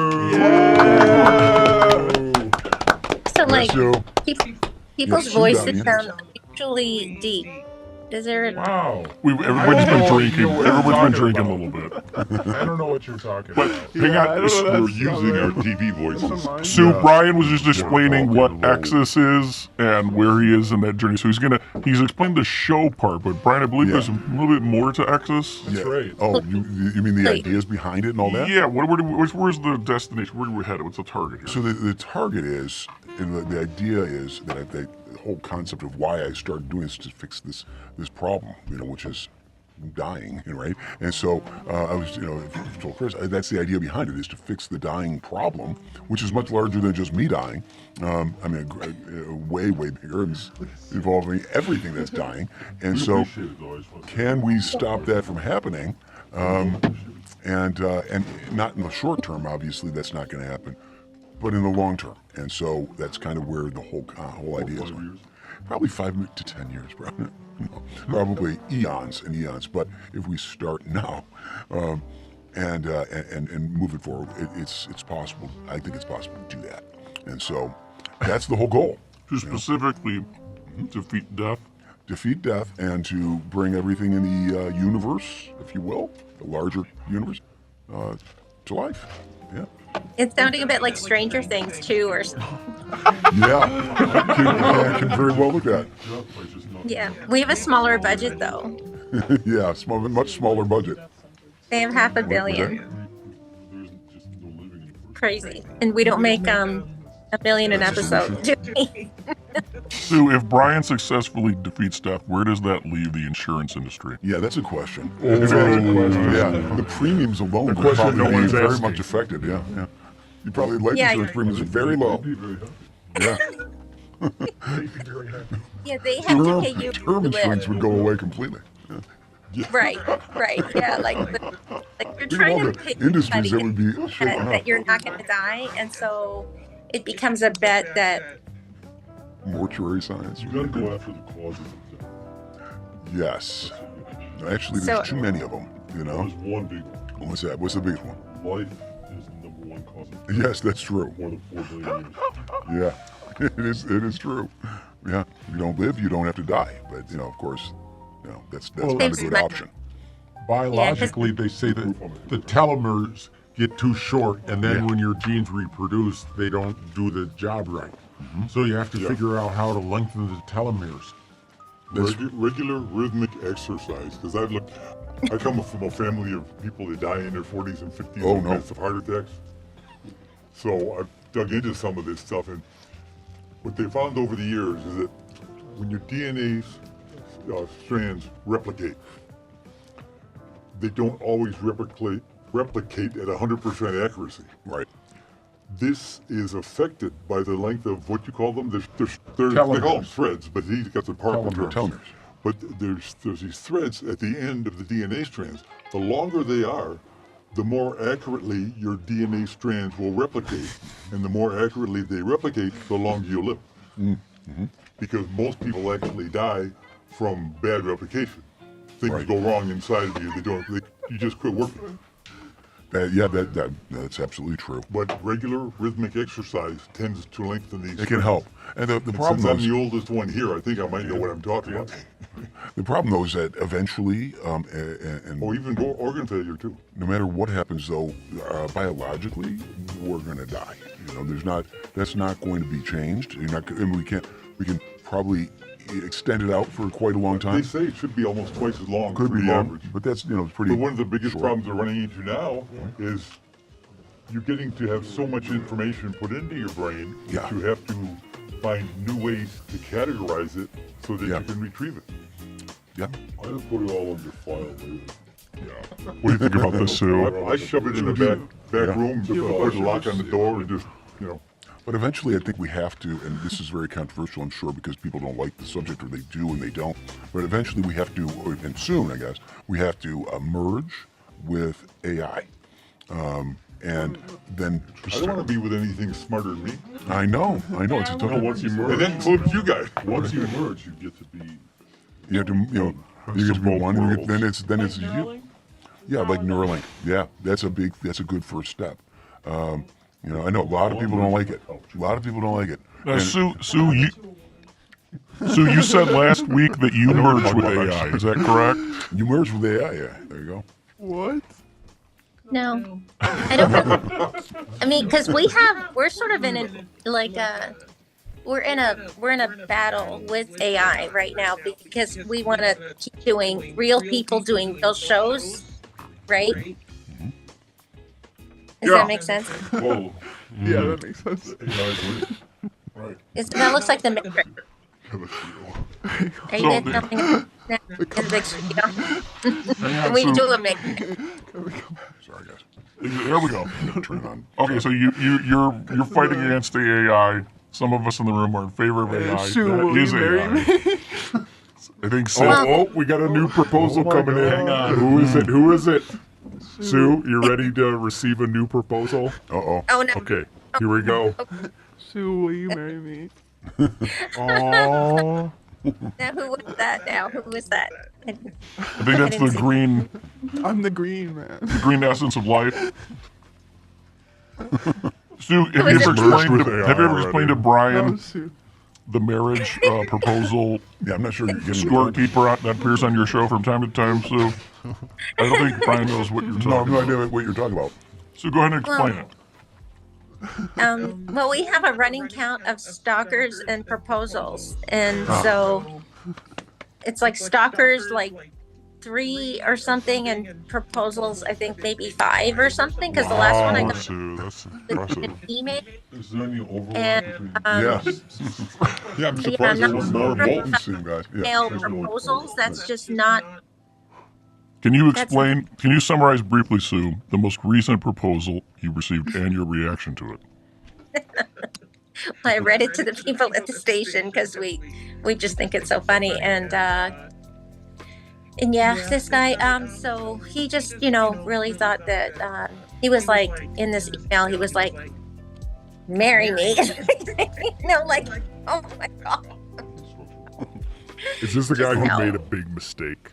S9: So like
S5: Sue.
S9: people's
S5: Yeah,
S9: voices
S5: Sue down
S9: sound unusually deep. Is there?
S7: Wow.
S3: Everybody's been drinking.
S7: what you're
S3: Everybody's been
S7: talking
S3: drinking a little bit.
S7: I don't know what you're talking
S3: But
S7: about.
S3: hang
S6: I
S3: on,
S6: don't know,
S2: We're
S6: that's
S2: using our
S6: something.
S2: TV voices.
S6: Mine.
S3: Sue,
S7: Yeah.
S3: Brian was just explaining what
S5: talking about-
S3: Access is and where he is in that journey. So he's explained the show part, but Brian, I believe
S5: Yeah.
S3: there's a little bit more to Access.
S7: That's right.
S5: Oh, you mean the ideas behind it and all that?
S3: Yeah, where's the destination? Where are we headed? What's the target here?
S5: So the target is, and the idea is that the whole concept of why I started doing this to fix this problem, which is dying, right? And so I was, told Chris, that's the idea behind it, is to fix the dying problem, which is much larger than just me dying. Way bigger, and it's involving everything that's dying. And so, can we stop that from happening? And not in the short term, obviously, that's not going to happen, but in the long term. And so that's kind of where the whole idea is going. Probably 5 to 10 years, bro. No, probably eons and eons. But if we start now, and move it forward, it's possible. I think it's possible to do that. And so that's the whole goal.
S3: To specifically defeat death.
S5: Defeat death and to bring everything in the universe, if you will, the larger universe, to life. Yeah.
S9: It's sounding a bit like Stranger Things too, or
S5: Yeah. Can very well look at.
S9: yeah. We have a smaller budget though.
S5: Yeah, much smaller budget.
S9: They have $500 million. Crazy, and we don't make $1 million an episode. do we?
S3: Sue, if Brian successfully defeats death, where does that leave the insurance industry?
S5: Yeah, that's a question.
S7: That's a question.
S5: Yeah, the premiums alone would
S7: question
S5: probably
S7: no
S5: be
S7: one's
S5: very
S7: asking.
S5: much affected. Yeah. You probably life
S9: Yeah,
S5: insurance premiums are very low. Yeah,
S9: Yeah, they have to pay you to
S5: term insurance
S9: live.
S5: would go away completely. Yeah.
S9: Right, right, yeah, like you're
S5: Think of
S9: trying
S5: all
S9: to
S5: the
S9: pay
S5: industries that
S9: somebody
S5: would be shaken
S9: that
S5: up.
S9: you're not going to die, and so it becomes a bet that
S5: Mortuary science.
S3: You gotta go after the causes of death.
S5: Yes. Actually,
S9: So-
S5: there's too many of them, you know?
S3: There's one big one.
S5: What's that? What's the biggest one?
S3: Life is the number one cause of death.
S5: Yes, that's true.
S3: More than 4 billion years.
S5: Yeah, it is true. Yeah, if you don't live, you don't have to die. But, of course, that's
S7: Well,
S5: not a good option.
S7: Biologically, they say that the telomeres get too short, and then when your genes reproduce, they don't do the job right. So you have to figure out how to lengthen the telomeres.
S3: Regular rhythmic exercise, because I come from a family of people that die in their 40s and 50s
S5: Oh,
S3: with
S5: no.
S3: massive heart attacks. So I've dug into some of this stuff, and what they found over the years is that when your DNA strands replicate, they don't always replicate at 100% accuracy.
S5: Right.
S3: This is affected by the length of what you call them. They call them
S7: Telomeres.
S3: threads, but he's got the proper terms.
S5: Telomeres.
S3: But there's these threads at the end of the DNA strands. The longer they are, the more accurately your DNA strands will replicate, and the more accurately they replicate, the longer you live.
S5: Mm-hmm.
S3: Because most people actually die from bad replication. Things go wrong inside of you. You just quit working.
S5: That's absolutely true.
S3: But regular rhythmic exercise tends to lengthen these.
S5: It can help. And the problem
S3: Since I'm
S5: is,
S3: the oldest one here, I think I might know what I'm talking about.
S5: the problem though is that eventually, and
S3: Or even organ failure too.
S5: no matter what happens though, biologically, we're gonna die. That's not going to be changed. And we can probably extend it out for quite a long time.
S3: They say it should be almost twice as long
S5: Could
S3: for
S5: be
S3: the
S5: long,
S3: average.
S5: but that's pretty.
S3: But one of the biggest
S5: short.
S3: problems they're running into now is you're getting to have so much information put into your brain that you have to find new ways to categorize it so that you can retrieve it.
S5: Yep.
S3: I just put it all under file later.
S2: Yeah. What do you think about this, Sue?
S3: I shoved it in the back room, put a lock on the door, and just.
S5: But eventually, I think we have to, and this is very controversial, I'm sure, because people don't like the subject, or they do and they don't. But eventually, we have to, and soon, I guess, we have to merge with AI, and then.
S3: I don't want to be with anything smarter than me.
S5: I know. It's a tough one.
S3: Once you merge, and that includes you guys.
S2: Once you merge, you get to be.
S5: You have to, you get to be one. Then it's you. Yeah, like Neuralink. Yeah, that's a good first step. I know a lot of people don't like it.
S2: Now, Sue, you said last week that you merged with AI. Is that correct?
S5: You merged with AI. Yeah, there you go.
S6: What?
S9: no, I don't know. I mean, because we're sort of we're in a battle with AI right now because we want to keep doing real people doing real shows, right? Does that make sense?
S3: Whoa.
S6: Yeah, that makes sense.
S3: Right.
S9: That looks like the Matrix. Are you guys filming now? Can we do a Matrix?
S5: Sorry, guys.
S2: There we go.
S5: Turn it on.
S2: Okay, so you're fighting against the AI. Some of us in the room are in favor of AI.
S6: Sue, will
S2: That is
S6: you marry
S2: AI.
S6: me?
S2: I think so.
S9: Well-
S2: We got a new proposal coming in. Hang on. Who is it? Sue, you ready to receive a new proposal?
S5: Uh-oh.
S9: Oh no.
S2: Okay, here we go.
S6: Sue, will you marry me?
S2: Oh,
S9: Now who was that? Who was that?
S2: I think that's the green
S6: I'm the green man.
S2: essence of life. Sue, have
S9: is
S2: you
S9: it?
S2: ever explained to
S6: No,
S2: Brian
S6: Sue.
S2: the marriage proposal
S5: Yeah, I'm not sure you're getting
S2: scorekeeper that appears on your show from time to time, Sue? I don't think Brian knows what you're
S5: No, I have
S2: talking
S5: no
S2: about.
S5: idea what you're talking about.
S2: So go ahead and explain it.
S9: Well, we have a running count of stalkers and proposals, and so it's like stalkers like 3 or something, and proposals I think maybe 5 or something. Because the last one I
S2: Wow,
S9: got
S2: Sue, that's
S9: was
S2: impressive.
S9: an email,
S3: Is there any overlap
S9: and
S3: between?
S5: Yeah.
S3: Yeah, I'm
S9: yeah,
S3: surprised there wasn't more
S9: not
S3: both.
S5: Same guys. Yeah.
S9: email proposals. That's just not.
S2: Can you summarize briefly, Sue, the most recent proposal you received and your reaction to it?
S9: I read it to the people at the station because we just think it's so funny, and And yeah, this guy, so he just, really thought that, he was like, in this email, he was like, marry me. Like, oh my God.
S2: Is this the guy
S9: Just
S2: who
S9: no.
S2: made a big mistake?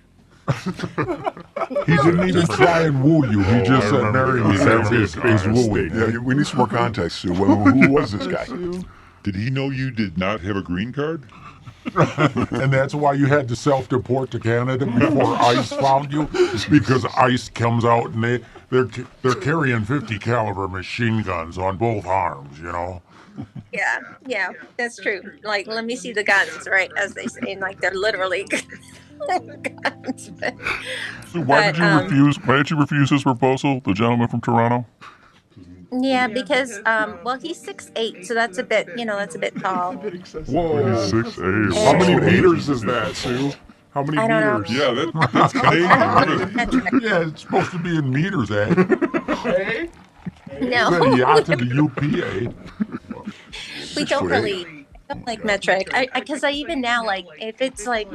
S7: He didn't even try and woo you. He just said, marry me. That's his wooing.
S5: Yeah, we need some more context, Sue. Who was this guy?
S3: Did he know you did not have a green card?
S7: And that's why you had to self-deport to Canada before ICE found you, because ICE comes out and they're carrying 50 caliber machine guns on both arms,
S9: Yeah, that's true. Like, let me see the guns, right? As they say, and, like, they're literally guns.
S3: So why
S9: But,
S3: did you refuse his proposal, the gentleman from Toronto?
S9: yeah, because, well, he's 6'8", so that's a bit, that's a bit tall.
S2: Whoa.
S3: 6'8".
S2: How many meters is that, Sue? How many
S9: I don't know.
S2: meters?
S3: Yeah, that's Canadian.
S7: Yeah, it's supposed to be in meters, eh?
S2: Hey?
S9: No,
S7: The yacht to the UPA.
S9: we don't really don't like metric. Because I even now, like, if it's like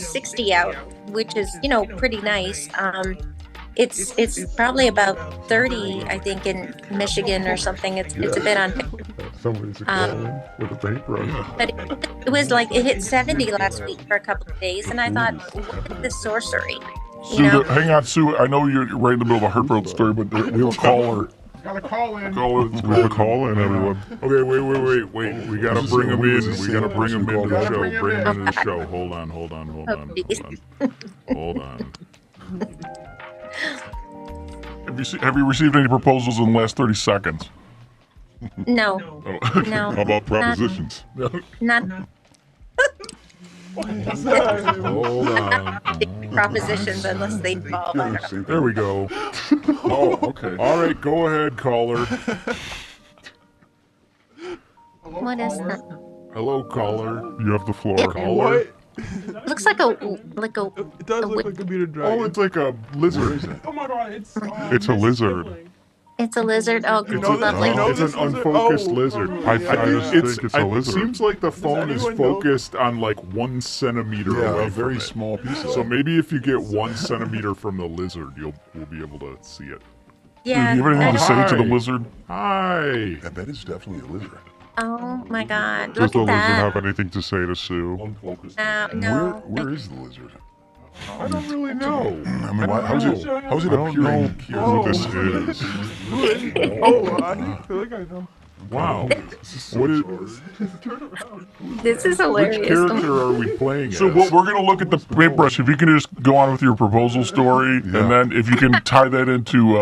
S9: 60 out, which is pretty nice. It's probably about 30, I think, in Michigan or something. It's a bit unfair.
S7: Somebody's calling with a paintbrush.
S9: But it was like it hit 70 last week for a couple of days, and I thought, what is this sorcery?
S3: Sue, hang on, Sue. I know you're right in the middle of a heartbreak story, but we have a caller.
S2: Got a call in.
S3: We have a call in, everyone.
S2: Okay, wait. We gotta bring him in. We gotta bring him into the show. Bring him into the show. Hold on.
S3: Have you received any proposals in the last 30 seconds?
S9: No,
S3: Oh.
S9: no,
S3: How about propositions?
S9: not
S2: Hold on.
S9: propositions unless they involve. I don't know.
S2: There we go. Oh, okay. All right, go ahead, caller.
S9: What is that?
S2: Hello, caller.
S3: You have the floor.
S2: Caller.
S9: Looks like a
S6: It does look like a bearded dragon.
S2: Oh, it's like a lizard.
S8: Oh my God, it's
S3: It's a
S8: his
S3: lizard.
S8: sibling.
S9: It's a lizard. Oh,
S2: It's,
S9: lovely.
S2: it's an unfocused lizard.
S3: I just think it's a
S2: It
S3: lizard.
S2: seems like the phone is
S6: anyone know?
S2: focused on like 1 centimeter
S5: Yeah,
S2: away
S5: a very
S2: from it.
S5: small piece of
S2: So
S5: it.
S2: maybe if you get 1 centimeter from the lizard, we'll be able to see it.
S9: Yeah.
S3: Do you have anything to say to the
S2: Hi.
S3: lizard?
S2: Hi.
S5: Yeah, that is definitely a lizard.
S9: Oh my God!
S3: Does
S9: Look
S3: the
S9: at
S3: lizard
S9: that.
S3: have anything to say to Sue?
S9: No.
S5: Where is the lizard?
S2: I don't really know.
S5: I mean, how's it
S3: I don't know
S5: appearing here?
S3: who this is.
S6: Oh, I feel like I know.
S2: Wow. What is?
S9: This is
S2: Which
S9: hilarious.
S2: character are we playing
S3: So
S2: as?
S3: we're going to look at the paintbrush. If you can just go on with your proposal story, and then if you can tie that into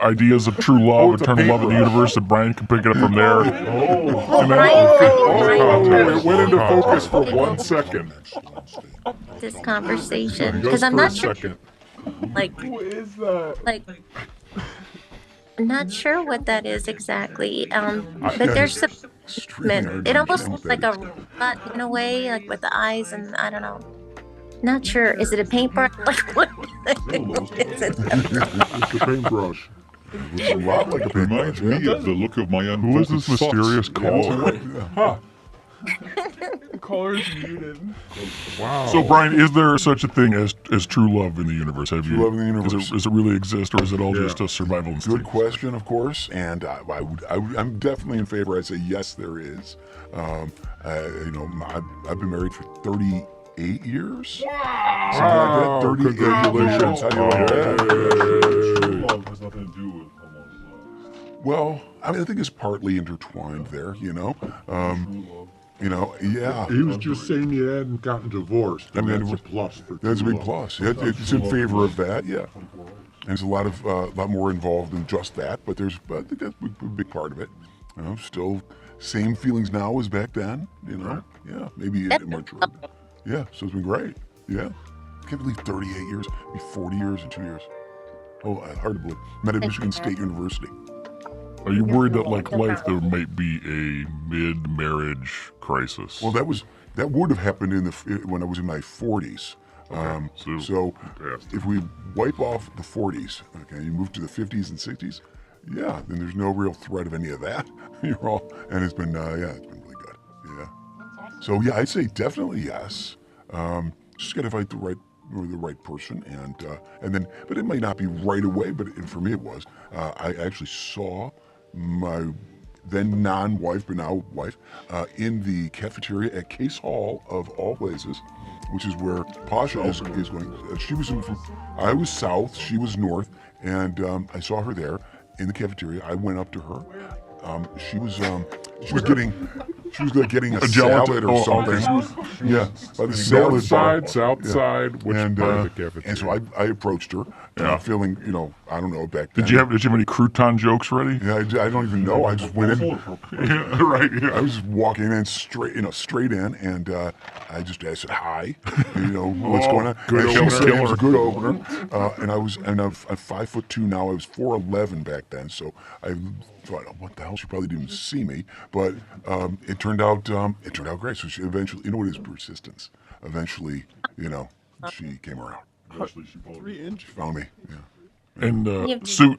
S3: ideas of true love,
S2: it's a
S3: eternal love in the
S2: paintbrush.
S3: universe, and Brian can pick it up from there.
S2: Oh,
S3: And then,
S2: oh, it went into focus for 1 second.
S9: This conversation,
S2: Just
S9: because I'm
S2: for a
S9: not sure,
S2: second.
S9: like,
S6: Who is that?
S9: I'm not sure what that is exactly. But there's some movement. It almost looks like a robot in a way, like with the eyes, and I don't know. Not sure. Is it a paintbrush? Like what? Is it?
S2: It's a paintbrush.
S5: It's a lot like a
S3: reminds
S5: paintbrush.
S3: me of the look of my unfocused Who is this mysterious caller?
S2: Huh.
S6: The caller is muted.
S2: Wow.
S3: So, Brian, is there such a thing as true love in the universe? Have you?
S5: True love in the universe.
S3: Does it really exist, or is it all
S2: Yeah.
S3: just a survival
S5: Good
S3: instinct?
S5: question, of course, and I'm definitely in favor. I'd say yes, there is. I've been married for 38 years.
S2: Wow.
S5: 38
S2: Congratulations.
S5: How do you like that?
S3: True love has nothing to do with
S5: Well, I mean, I think it's partly intertwined there. Yeah.
S7: He was just saying you hadn't gotten divorced.
S5: I mean,
S7: that's a plus for
S5: That's a
S7: true
S5: big
S7: love.
S5: plus. Yeah, it's in favor of that. Yeah. And there's a lot more involved than just that, but I think that's a big part of it. Still same feelings now as back then. Yeah, maybe immature. Yeah, so it's been great. Yeah, can't believe 38 years, be 40 years in 2 years. Oh, hard to believe. Met at Michigan State University.
S3: Are you worried that, like life, there might be a mid-marriage crisis?
S5: Well, that would have happened when I was in my 40s. So if we wipe off the 40s, okay, you move to the 50s and 60s, yeah, then there's no real threat of any of that. And it's been it's been really good. Yeah. So yeah, I'd say definitely yes. Just gotta find the right or the right person, and then, but it might not be right away. But for me, it was. I actually saw my then non-wife, but now wife, in the cafeteria at Case Hall of all places, which is where Pasha is going. She was I was south, she was north, and I saw her there in the cafeteria. I went up to her. She was like getting a salad or something. Yeah, by the salad
S3: North side, south side, which part of the cafeteria?
S5: And so I approached her, feeling, I don't know, back then.
S3: Did you have any crouton jokes ready?
S5: Yeah, I don't even know. I just went in.
S3: Yeah, right. Yeah.
S5: I was just walking in straight in, and I said hi. What's going on?
S3: Good
S5: and she
S3: opener.
S5: said it was a good opener. And I'm 5'2" now. I was 4'11" back then, so I thought, oh, what the hell? She probably didn't see me, but it turned out great. So she eventually, what is persistence? Eventually, she came around.
S3: Eventually she followed you.
S6: 3 inch.
S5: She found me. Yeah.
S3: And Sue,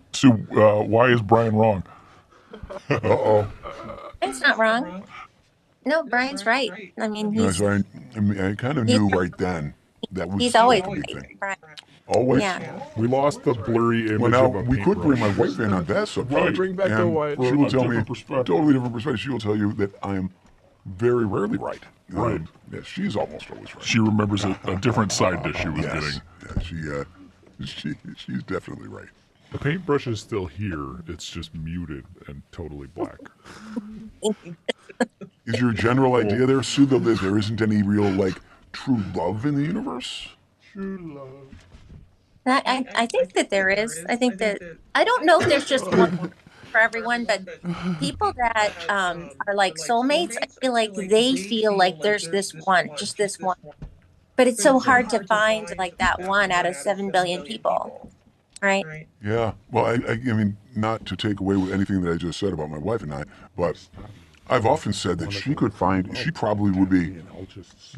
S3: why is Brian wrong?
S9: It's not wrong. No, Brian's right. I mean,
S5: So I kind of knew right then that was.
S9: he's always
S5: the
S9: right.
S5: thing.
S9: Brian.
S5: Always.
S9: Yeah.
S3: We lost the blurry image
S5: Well, now
S3: of a
S5: we could bring my
S3: paintbrush.
S5: wife in on that subject.
S3: Right.
S6: Bring back the
S5: and
S6: white.
S5: She will
S3: A
S5: tell me
S3: different perspective.
S5: totally different perspective. She will tell you that I am very rarely right.
S3: Right.
S5: Yeah, she's almost always right.
S3: She remembers a different side dish she was getting.
S5: Yeah, she's definitely right.
S3: The paintbrush is still here. It's just muted and totally black.
S5: Is your general idea there, Sue, though, that there isn't any real true love in the universe?
S6: True love.
S9: I think that there is. I think that I don't know if there's just one for everyone, but people that are like soulmates, I feel like they feel like there's this one, just this one. But it's so hard to find like that one out of 7 billion people, right?
S5: Yeah. Well, I mean, not to take away with anything that I just said about my wife and I, but I've often said that she probably would be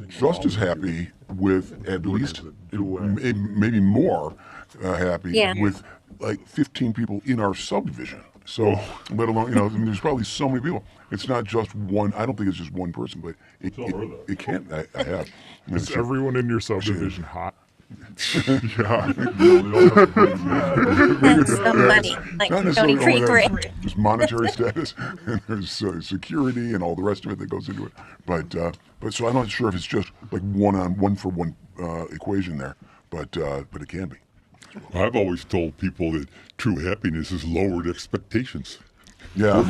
S5: just as happy with at least, maybe more happy with 15 people in our subdivision. So, let alone, there's probably so many people. It's not just one. I don't think it's just one person, but it can't. I have.
S3: Is everyone in your subdivision hot?
S5: Yeah.
S9: That's so funny. Like
S5: Not
S9: Tony
S5: necessarily
S9: Creek,
S5: only
S9: right?
S5: there's monetary status, and there's security and all the rest of it that goes into it. But so I'm not sure if it's just like one for one equation there, but it can be.
S3: I've always told people that true happiness is lowered expectations.
S5: Yeah,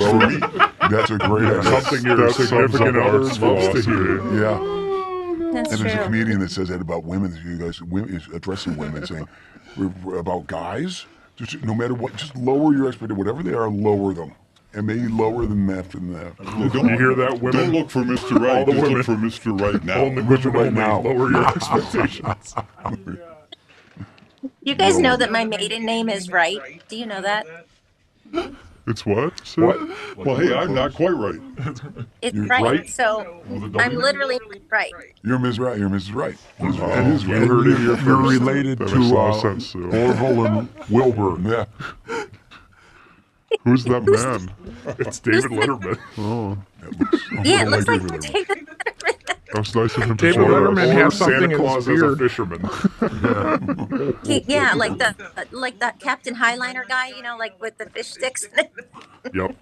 S5: that's a great idea.
S3: Something your significant other loves to hear.
S5: Yeah.
S9: That's
S5: And there's a
S9: true.
S5: comedian that says that about women. You guys, women is addressing women, saying about guys, just no matter what, just lower your expectations. Whatever they are, lower them, and maybe lower them after that.
S3: You hear that, women?
S2: Don't look for Mr. Right. Just look for Mr. Right now.
S3: Only women
S5: right
S3: only
S5: now.
S3: lower your expectations.
S9: You guys know that my maiden name is Wright. Do you know that?
S3: It's what? Sue?
S2: Well, hey, I'm not quite right.
S9: It's
S5: You're
S9: Wright.
S5: Wright?
S9: So
S3: W?
S9: I'm literally Wright.
S5: You're Ms. Right. You're Mrs. Right. That is
S3: You
S5: right.
S3: heard it here
S7: You're
S3: first.
S7: related
S3: That
S7: to
S3: makes a lot of sense, Sue.
S7: Orville and Wilbur.
S5: Yeah.
S3: Who's that man? It's David Letterman.
S5: Oh.
S9: Yeah, it looks like
S5: David.
S9: David Letterman.
S3: That was nice of him to
S4: David
S3: show
S4: Letterman
S3: us.
S4: has
S3: Or
S4: something
S3: Santa
S4: in his
S3: Claus as a
S4: beard.
S3: fisherman.
S9: Yeah, like that Captain Highliner guy, like with the fish sticks.
S3: Yep.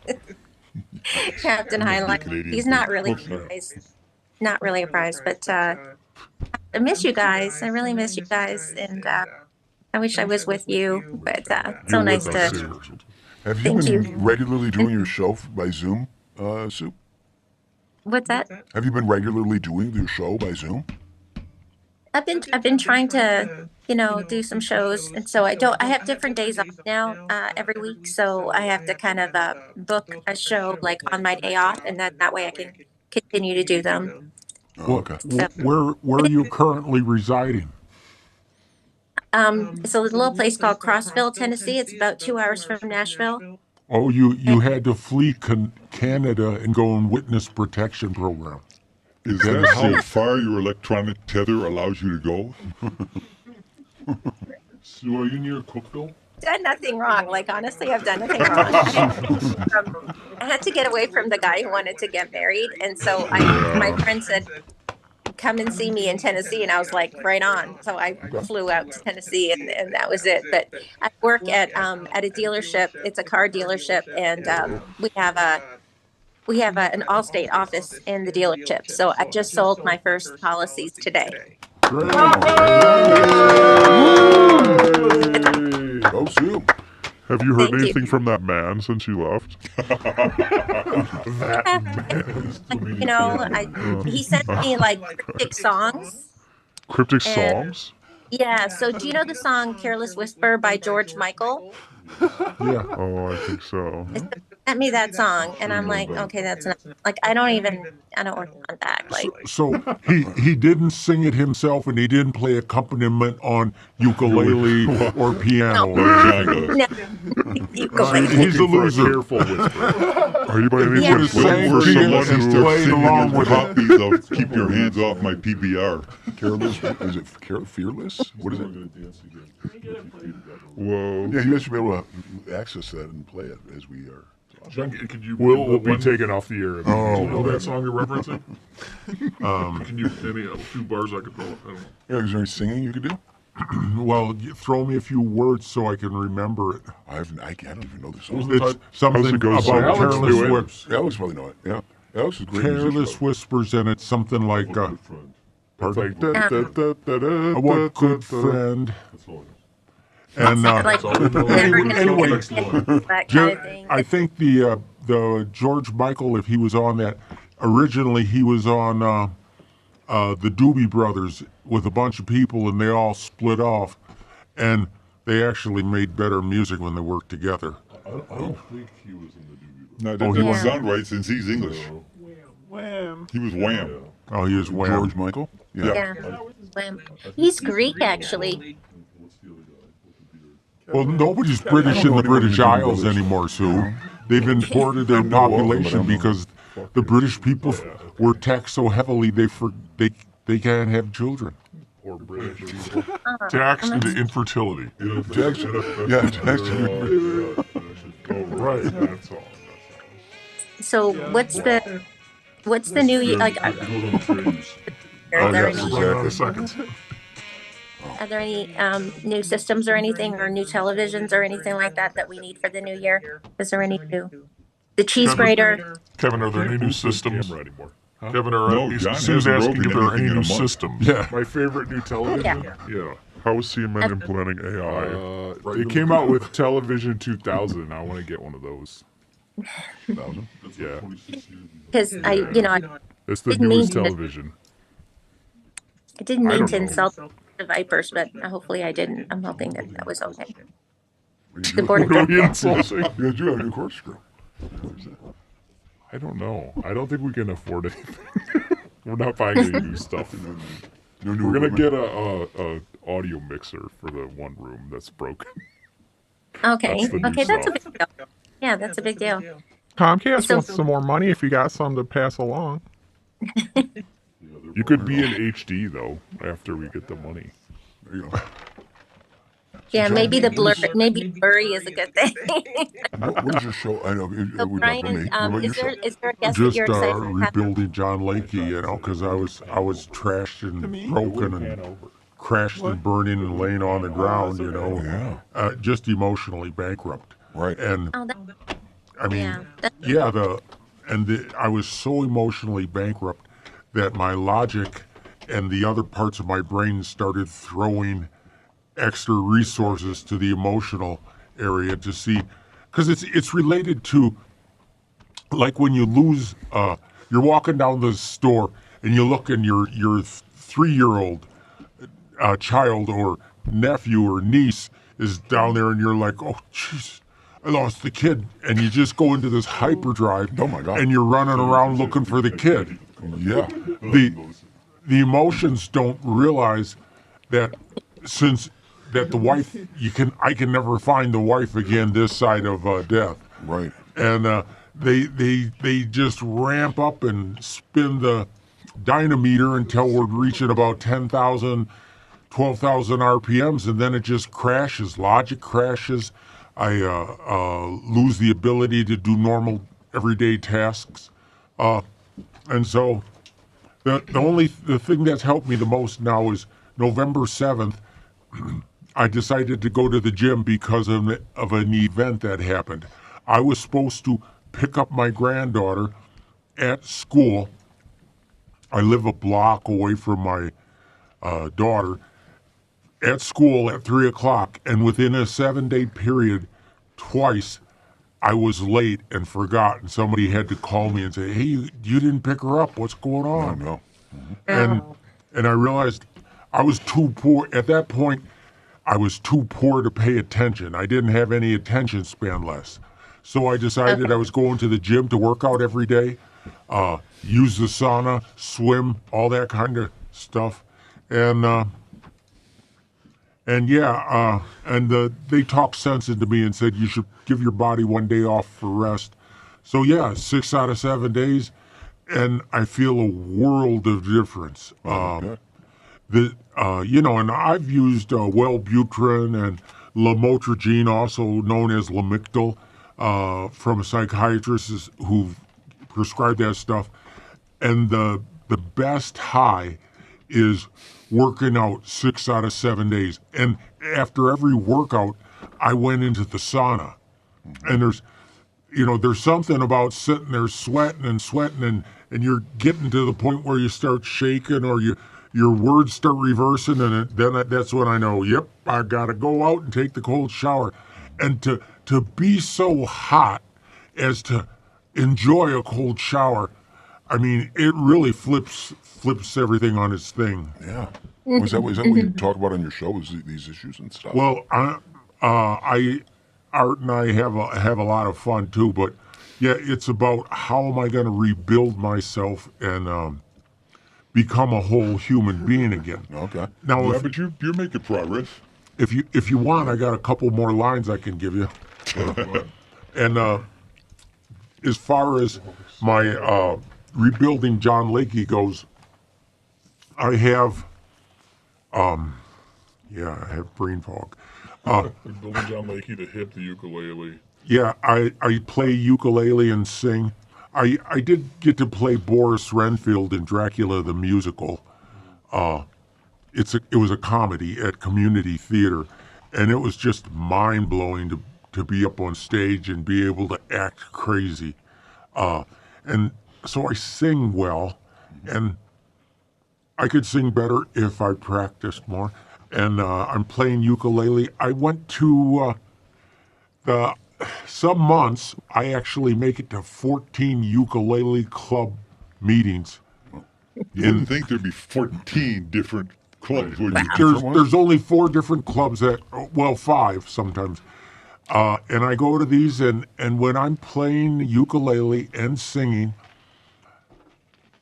S9: Captain Highliner.
S2: Canadian
S9: He's not
S2: thing.
S9: really a
S2: Oops, sorry.
S9: prize. Not really a prize, but I miss you guys. I really miss you guys, and I wish I was with you. But so
S3: You're
S9: nice
S3: with us,
S9: to.
S3: Sue.
S5: Have you
S9: Thank
S5: been
S9: you.
S5: regularly doing your show by Zoom, Sue?
S9: What's that?
S5: Have you been regularly doing your show by Zoom?
S9: I've been trying to do some shows, and so I have different days off now every week, so I have to kind of book a show like on my day off, and then that way I can continue to do them.
S5: Oh, okay.
S7: Where are you currently residing?
S9: It's a little place called Crossville, Tennessee. It's about 2 hours from Nashville.
S7: Oh, you had to flee Canada and go on witness protection program.
S2: Is that how far your electronic tether allows you to go?
S3: Sue, are you near Cookville?
S9: Done nothing wrong. Like honestly, I've done nothing wrong. I had to get away from the guy who wanted to get married, and so my friend said, come and see me in Tennessee. And I was like, right on. So I flew out to Tennessee and that was it. But I work at a dealership. It's a car dealership. And we have an Allstate office in the dealership. So I just sold my first policies today.
S7: Great.
S5: Go Sue.
S3: Have you heard
S9: Thank you.
S3: anything from that man since you left?
S9: You know, he sent me like cryptic songs.
S3: Cryptic
S9: And-
S3: songs?
S9: Yeah. So do you know the song "Careless Whisper" by George Michael?
S7: Yeah.
S3: Oh, I think so.
S9: Sent me that song, and I'm like, okay, that's not like I don't respond back. Like,
S7: So he didn't sing it himself, and he didn't play accompaniment on ukulele or piano.
S3: No, Janga.
S9: no, you go
S7: See,
S9: like,
S7: he's a
S3: Looking for
S7: loser.
S3: careful whisper. Are you by any
S9: Yeah.
S3: chance
S7: Sang
S3: looking for
S7: piano
S3: someone
S7: and
S3: who
S7: played
S3: singing
S7: along
S3: his
S7: with
S3: copies of "Keep Your Hands Off My PBR"?
S5: Careless, is it Fearless? What is it?
S3: Whoa.
S5: Yeah, you guys should be able to access that and play it as we are.
S3: Could you?
S10: We'll be taken off the air.
S3: Oh, know that song you're referencing? Can you any few bars I could throw? I don't know.
S5: Yeah, is there any singing you could do?
S7: Well, throw me a few words so I can remember it.
S5: I don't even know the
S3: What
S5: song.
S3: was the
S7: It's
S3: type-
S7: something
S3: how's it go,
S7: about
S3: Sam? Alex
S7: careless
S3: do it.
S7: whispers.
S5: Alex probably know it. Yeah, Alex is a great
S7: Careless
S5: musician.
S7: whispers, and it's something like,
S3: It's like
S7: pardon?
S3: da-da-da-da-da.
S7: What good friend.
S3: That's all I know.
S7: And
S9: like
S3: all I know.
S9: never gonna
S7: anyway,
S9: be that kind of thing.
S7: I think the George Michael, if he was on that, originally he was on the Doobie Brothers with a bunch of people, and they all split off, and they actually made better music when they worked together.
S3: I don't think he was in the Doobie
S2: No,
S3: Brothers.
S2: that
S3: Oh, he
S2: doesn't
S9: was-
S2: sound right since he's English.
S6: Wham.
S2: He was Wham.
S7: Oh, he was Wham.
S5: George Michael? Yeah.
S9: Yeah, he's Greek actually.
S3: What's the other guy? What's the beard?
S7: Well, nobody's British
S5: I don't
S7: in the
S5: know anyone
S7: British
S5: in the
S7: Isles
S5: Brothers.
S7: anymore, Sue. They've imported their
S5: I know of them, but I
S7: population
S5: don't know.
S7: because the British people were taxed so heavily they can't have children.
S3: Or British people.
S10: Taxed into infertility.
S5: Jackson. Yeah, Jackson.
S3: Oh, right. That's all.
S9: So what's the new year like?
S3: It goes on the trees.
S9: Are there
S7: yes,
S9: any
S10: Right on the seconds.
S9: Are there any new systems or anything, or new televisions or anything like that that we need for the new year? Is there any new? The cheese grater.
S10: Kevin, are there any new systems?
S3: Camera anymore.
S10: Kevin,
S2: No, John
S10: Sue's
S2: hasn't
S10: asking if
S2: broken
S10: there are any
S2: anything in
S10: new
S2: a month.
S10: systems.
S7: Yeah.
S3: My favorite new television?
S9: Yeah.
S3: How is CNN implementing AI?
S10: They came out with Television 2000. I want to get one of those. Yeah.
S9: Because I
S10: It's the
S9: Didn't mean
S10: newest
S9: to-
S10: television.
S9: didn't
S10: I
S9: mean
S10: don't
S9: to
S10: know.
S9: insult the vipers, but hopefully I didn't. I'm hoping that was okay.
S5: You
S9: The board of
S10: What are we
S9: directors.
S10: insulting?
S5: You do have a new corkscrew.
S10: I don't know. I don't think we can afford anything. We're not buying any new stuff.
S5: No new
S10: We're gonna
S5: equipment.
S10: get a audio mixer for the one room that's broken.
S9: Okay,
S10: That's the new
S9: okay, that's a
S10: stuff.
S9: big deal. Yeah, that's a big deal.
S6: Comcast
S9: So-
S6: wants some more money if you got some to pass along.
S10: You could be in HD though after we get the money.
S5: There you go.
S9: Yeah, maybe maybe blurry is a good thing.
S5: What is your show? I know.
S9: So
S5: We talk about
S9: Brian,
S5: me. What about your
S9: is there
S5: show?
S9: is there a guest that
S7: Just
S9: you're excited to have?
S7: rebuilding John Lakey, because I was trashed and broken and crashed and burning and laying on the ground,
S5: Yeah.
S7: just emotionally bankrupt.
S5: Right.
S7: And
S9: Oh, that,
S7: I mean,
S9: yeah,
S7: I was so emotionally bankrupt that my logic and the other parts of my brain started throwing extra resources to the emotional area to see, because it's related to, like when you lose, you're walking down the store and you look and your 3-year-old child or nephew or niece is down there and you're like, oh jeez, I lost the kid, and you just go into this hyperdrive.
S5: Oh, my God.
S7: And you're running around looking for the kid.
S5: Yeah.
S7: The emotions don't realize that that the wife I can never find the wife again this side of death.
S5: Right.
S7: And they just ramp up and spin the dynameter until we're reaching about 10,000, 12,000 RPMs, and then it just crashes. Logic crashes. I lose the ability to do normal everyday tasks, and so The thing that's helped me the most now is November 7th. I decided to go to the gym because of an event that happened. I was supposed to pick up my granddaughter at school. I live a block away from my daughter. At school at 3 o'clock, and within a 7-day period, twice I was late and forgot, and somebody had to call me and say, "Hey, you didn't pick her up. What's going on?"
S5: No.
S7: And I realized I was too poor at that point. I was too poor to pay attention. I didn't have any attention span left. So I decided I was going to the gym to work out every day, use the sauna, swim, all that kind of stuff. And they talked sense into me and said you should give your body 1 day off for rest. So 6 out of 7 days, and I feel a world of difference. And I've used Wellbutrin and lamotrigine, also known as Lamictal, from a psychiatrist who prescribed that stuff. And the best high is working out 6 out of 7 days. And after every workout, I went into the sauna. And there's something about sitting there sweating and you're getting to the point where you start shaking or your words start reversing, and then that's when I know, yep, I gotta go out and take the cold shower. And to be so hot as to enjoy a cold shower, I mean, it really flips everything on its thing.
S5: Yeah. Was that what you talk about on your show? Is these issues and stuff?
S7: Well, Art and I have a lot of fun too, but yeah, it's about how am I going to rebuild myself and become a whole human being again.
S5: Okay.
S7: Now,
S3: But you're making progress.
S7: If you want, I got a couple more lines I can give you. And as far as my rebuilding John Lakey goes, I have brain fog.
S3: Building John Lakey to hit the ukulele.
S7: Yeah, I play ukulele and sing. I did get to play Boris Renfield in Dracula the Musical. It was a comedy at Community Theater, and it was just mind-blowing to be up on stage and be able to act crazy. And so I sing well, and I could sing better if I practiced more. And I'm playing ukulele. I went to some months, I actually make it to 14 ukulele club meetings.
S3: You wouldn't think there'd be 14 different clubs, would you?
S7: There's only 4 different clubs 5 sometimes. And I go to these, and when I'm playing ukulele and singing,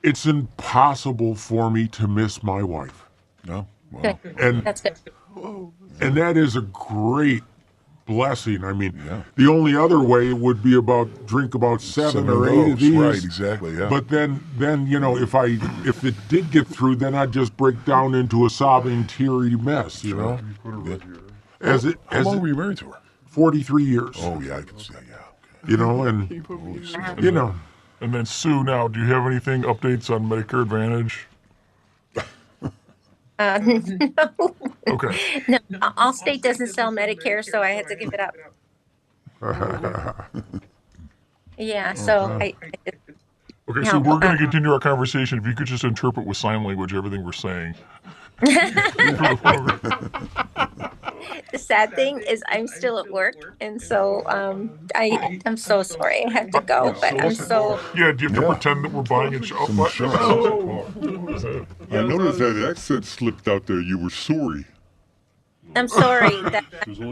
S7: it's impossible for me to miss my wife.
S5: No. Wow.
S9: Good.
S7: And
S9: That's good.
S7: And that is a great blessing. I mean, the only other way would be drink about 7 or 8 of these.
S5: Right, exactly, yeah.
S7: But then if it did get through, then I'd just break down into a sobbing, teary mess, you know?
S5: How long were you married to her?
S7: 43 years.
S5: Oh, yeah, I can see, yeah. Okay.
S7: You know, and, you know.
S3: And then, Sue, now, do you have anything, updates on Medicare Advantage?
S9: No.
S3: Okay.
S9: No, Allstate doesn't sell Medicare, so I had to give it up. Yeah, so I
S3: Okay, so we're going to continue our conversation. If you could just interpret with sign language everything we're saying.
S9: The sad thing is I'm still at work, and so I'm so sorry I have to go, but I'm so...
S3: Yeah, do you have to pretend that we're buying it?
S2: I noticed that accent slipped out there. You were sorry.
S9: I'm sorry that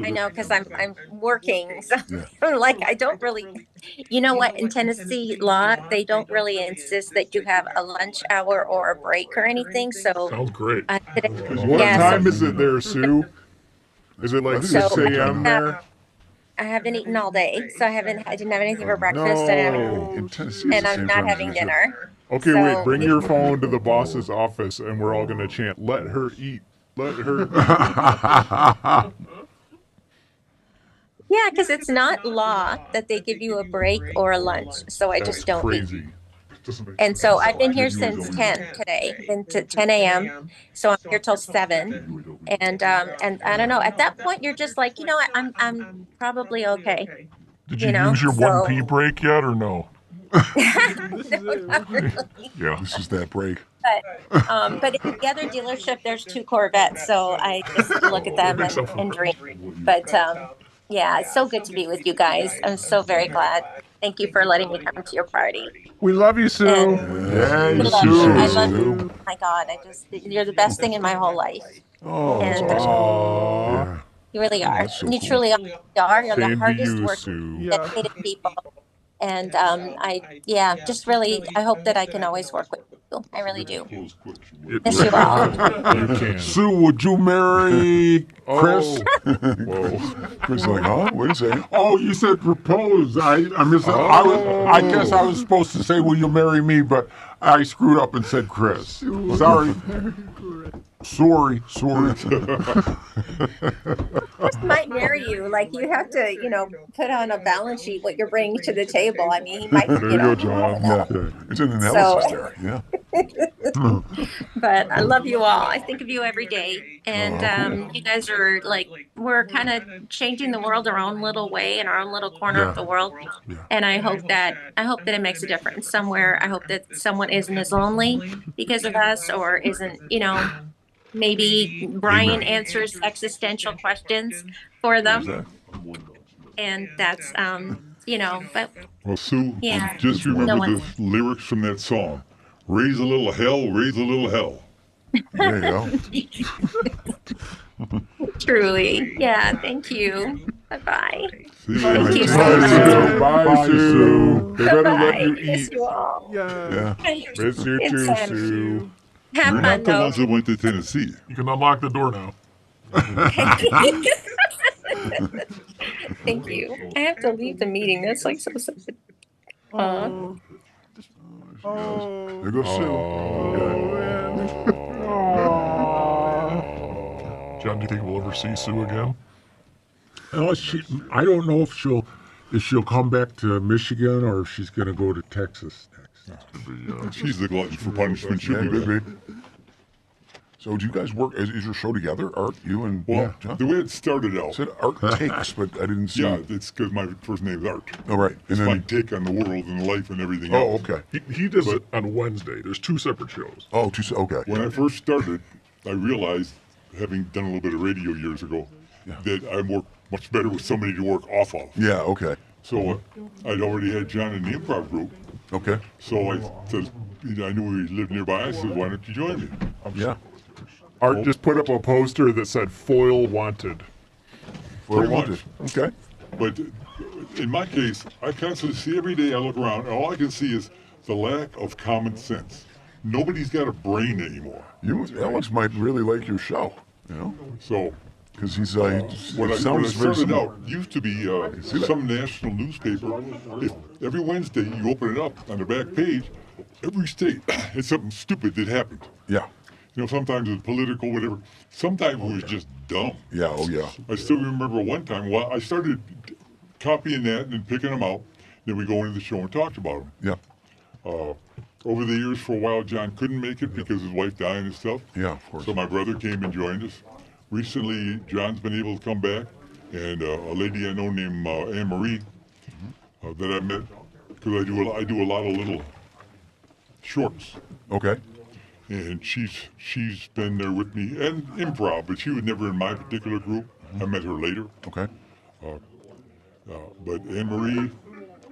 S9: I know because I'm working. So like I don't really, you know what? In Tennessee law, they don't really insist that you have a lunch hour or a break or anything. So
S3: sounds great.
S2: What time is it there, Sue? Is it like 6 a.m. there?
S9: I haven't eaten all day, so I didn't have anything for breakfast, and I'm not having dinner.
S2: Okay, wait. Bring your phone to the boss's office, and we're all gonna chant, "Let her eat." Let her.
S9: Yeah, because it's not law that they give you a break or a lunch, so I just don't eat.
S2: Crazy.
S9: And so I've been here since 10 today, been to 10 a.m. So I'm here till 7. And I don't know, at that point you're just like, you know what, I'm probably okay.
S7: Did
S9: You
S7: you
S9: know,
S7: use your
S9: so
S7: 1P break yet or no?
S9: no, not really.
S7: Yeah.
S5: This is that break.
S9: But in the other dealership, there's 2 Corvettes, so I just look at them and dream. But yeah, it's so good to be with you guys. I'm so very glad. Thank you for letting me come to your party.
S4: We love you, Sue.
S9: And
S7: Yeah,
S9: I
S7: you
S9: love you. I love
S7: Sue.
S9: you. Oh my God, you're the best thing in my whole life.
S5: Oh, that's
S9: And
S5: awesome.
S7: Yeah.
S9: you really are.
S5: That's so
S9: You
S5: cool.
S9: truly are. You're the
S10: Same to
S9: hardest
S10: you,
S9: working,
S10: Sue.
S4: Yeah.
S9: dedicated people. And just really, I hope that I can always work with you. I really do. Miss you all.
S10: You can.
S7: Sue, would you marry Chris?
S10: Whoa.
S5: Chris is like, huh? Wait a second.
S7: Oh, you said propose. I guess I was supposed to say, will you marry me? But I screwed up and said Chris. Sorry. Sorry.
S9: Chris might marry you. Like you have to, put on a balance sheet what you're bringing to the table. I mean, he might,
S10: There you go, John.
S5: Yeah, it's an analysis there. Yeah.
S9: But I love you all. I think of you every day. And you guys are like, we're kind of changing the world our own little way in our own little corner of the world. And I hope that it makes a difference somewhere. I hope that someone isn't as lonely because of us or isn't, maybe Bryan answers existential questions for them. And that's, but
S2: Well, Sue,
S9: yeah,
S2: just
S9: no
S2: remember
S9: one.
S2: the lyrics from that song. Raise a little hell, raise a little hell.
S5: There you go.
S9: Truly. Yeah, thank you. Bye-bye.
S2: See you
S9: Thank
S2: later.
S9: you so
S7: Bye,
S9: much.
S7: Sue. Bye, Sue.
S10: They better let
S9: Bye-bye.
S10: you
S9: Miss
S10: eat.
S9: you all.
S4: Yeah.
S10: Miss you too,
S9: Insanity.
S10: Sue.
S9: Have
S2: We're
S9: fun,
S2: not the
S9: though.
S2: ones that went to Tennessee.
S7: You can unlock the door now.
S9: Thank you. I have to leave the meeting. That's like so sad.
S4: Oh.
S5: There goes Sue.
S7: John, do you think we'll ever see Sue again? Oh, I don't know if she'll come back to Michigan or if she's going to go to Texas next.
S2: She's the glutton for punishment.
S5: Yeah,
S2: She'll be
S5: good,
S2: back.
S5: babe. So do you guys work? Is your show together, Art? You and
S2: Well,
S5: John?
S2: the way it started out.
S5: It said Art Takes, but I didn't see.
S2: Yeah, it's because my first name is Art.
S5: Oh, right.
S2: It's
S5: And
S2: my
S5: then,
S2: take on the world and life and everything
S5: oh,
S2: else.
S5: okay.
S7: He does it on Wednesday. There's 2 separate shows.
S5: Oh, okay.
S2: When I first started, I realized, having done a little bit of radio years ago, that I work much better with somebody to work off of.
S5: Yeah, okay.
S2: So I'd already had John in the improv group.
S5: Okay.
S2: So I said, I knew he lived nearby. I said, why don't you join me?
S5: Yeah.
S10: Art just put up a poster that said "Foil Wanted."
S5: Well,
S2: Pretty
S5: wanted. Okay.
S2: But in my case, I constantly see every day I look around, and all I can see is the lack of common sense. Nobody's got a brain anymore.
S5: Alex might really like your show,
S2: So
S5: because he's
S2: when I
S5: sounds very
S2: started
S5: similar.
S2: out, used to be some national newspaper. If every Wednesday you open it up on the back page, every state had something stupid that happened.
S5: Yeah.
S2: Sometimes it was political, whatever. Sometimes it was just dumb.
S5: Yeah. Oh, yeah.
S2: I still remember one time, I started copying that and picking them out. Then we go into the show and talked about them.
S5: Yeah.
S2: Over the years, for a while, John couldn't make it because his wife died and stuff.
S5: Yeah, of course.
S2: So my brother came and joined us. Recently, John's been able to come back, and a lady I know named Anne Marie that I met because I do a lot of little shorts.
S5: Okay.
S2: And she's been there with me and improv, but she was never in my particular group. I met her later.
S5: Okay.
S2: But Anne Marie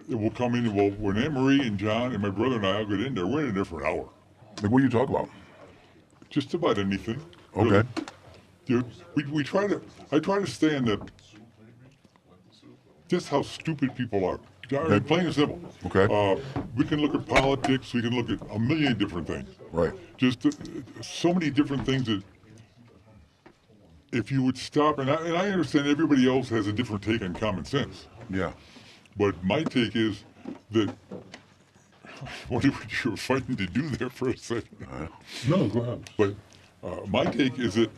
S2: will come in. Well, when Anne Marie and John and my brother and I all get in there, we're in there for an hour.
S5: Like, what do you talk about?
S2: Just about anything.
S5: Okay.
S2: Really. We try to. I try to stay on the. Just how stupid people are. Plain and simple.
S5: Okay.
S2: We can look at politics. We can look at a million different things.
S5: Right.
S2: Just so many different things that if you would stop, and I understand everybody else has a different take on common sense,
S5: Yeah.
S2: but my take is that what you were fighting to do there for a second.
S7: No, go ahead.
S2: But my take is that,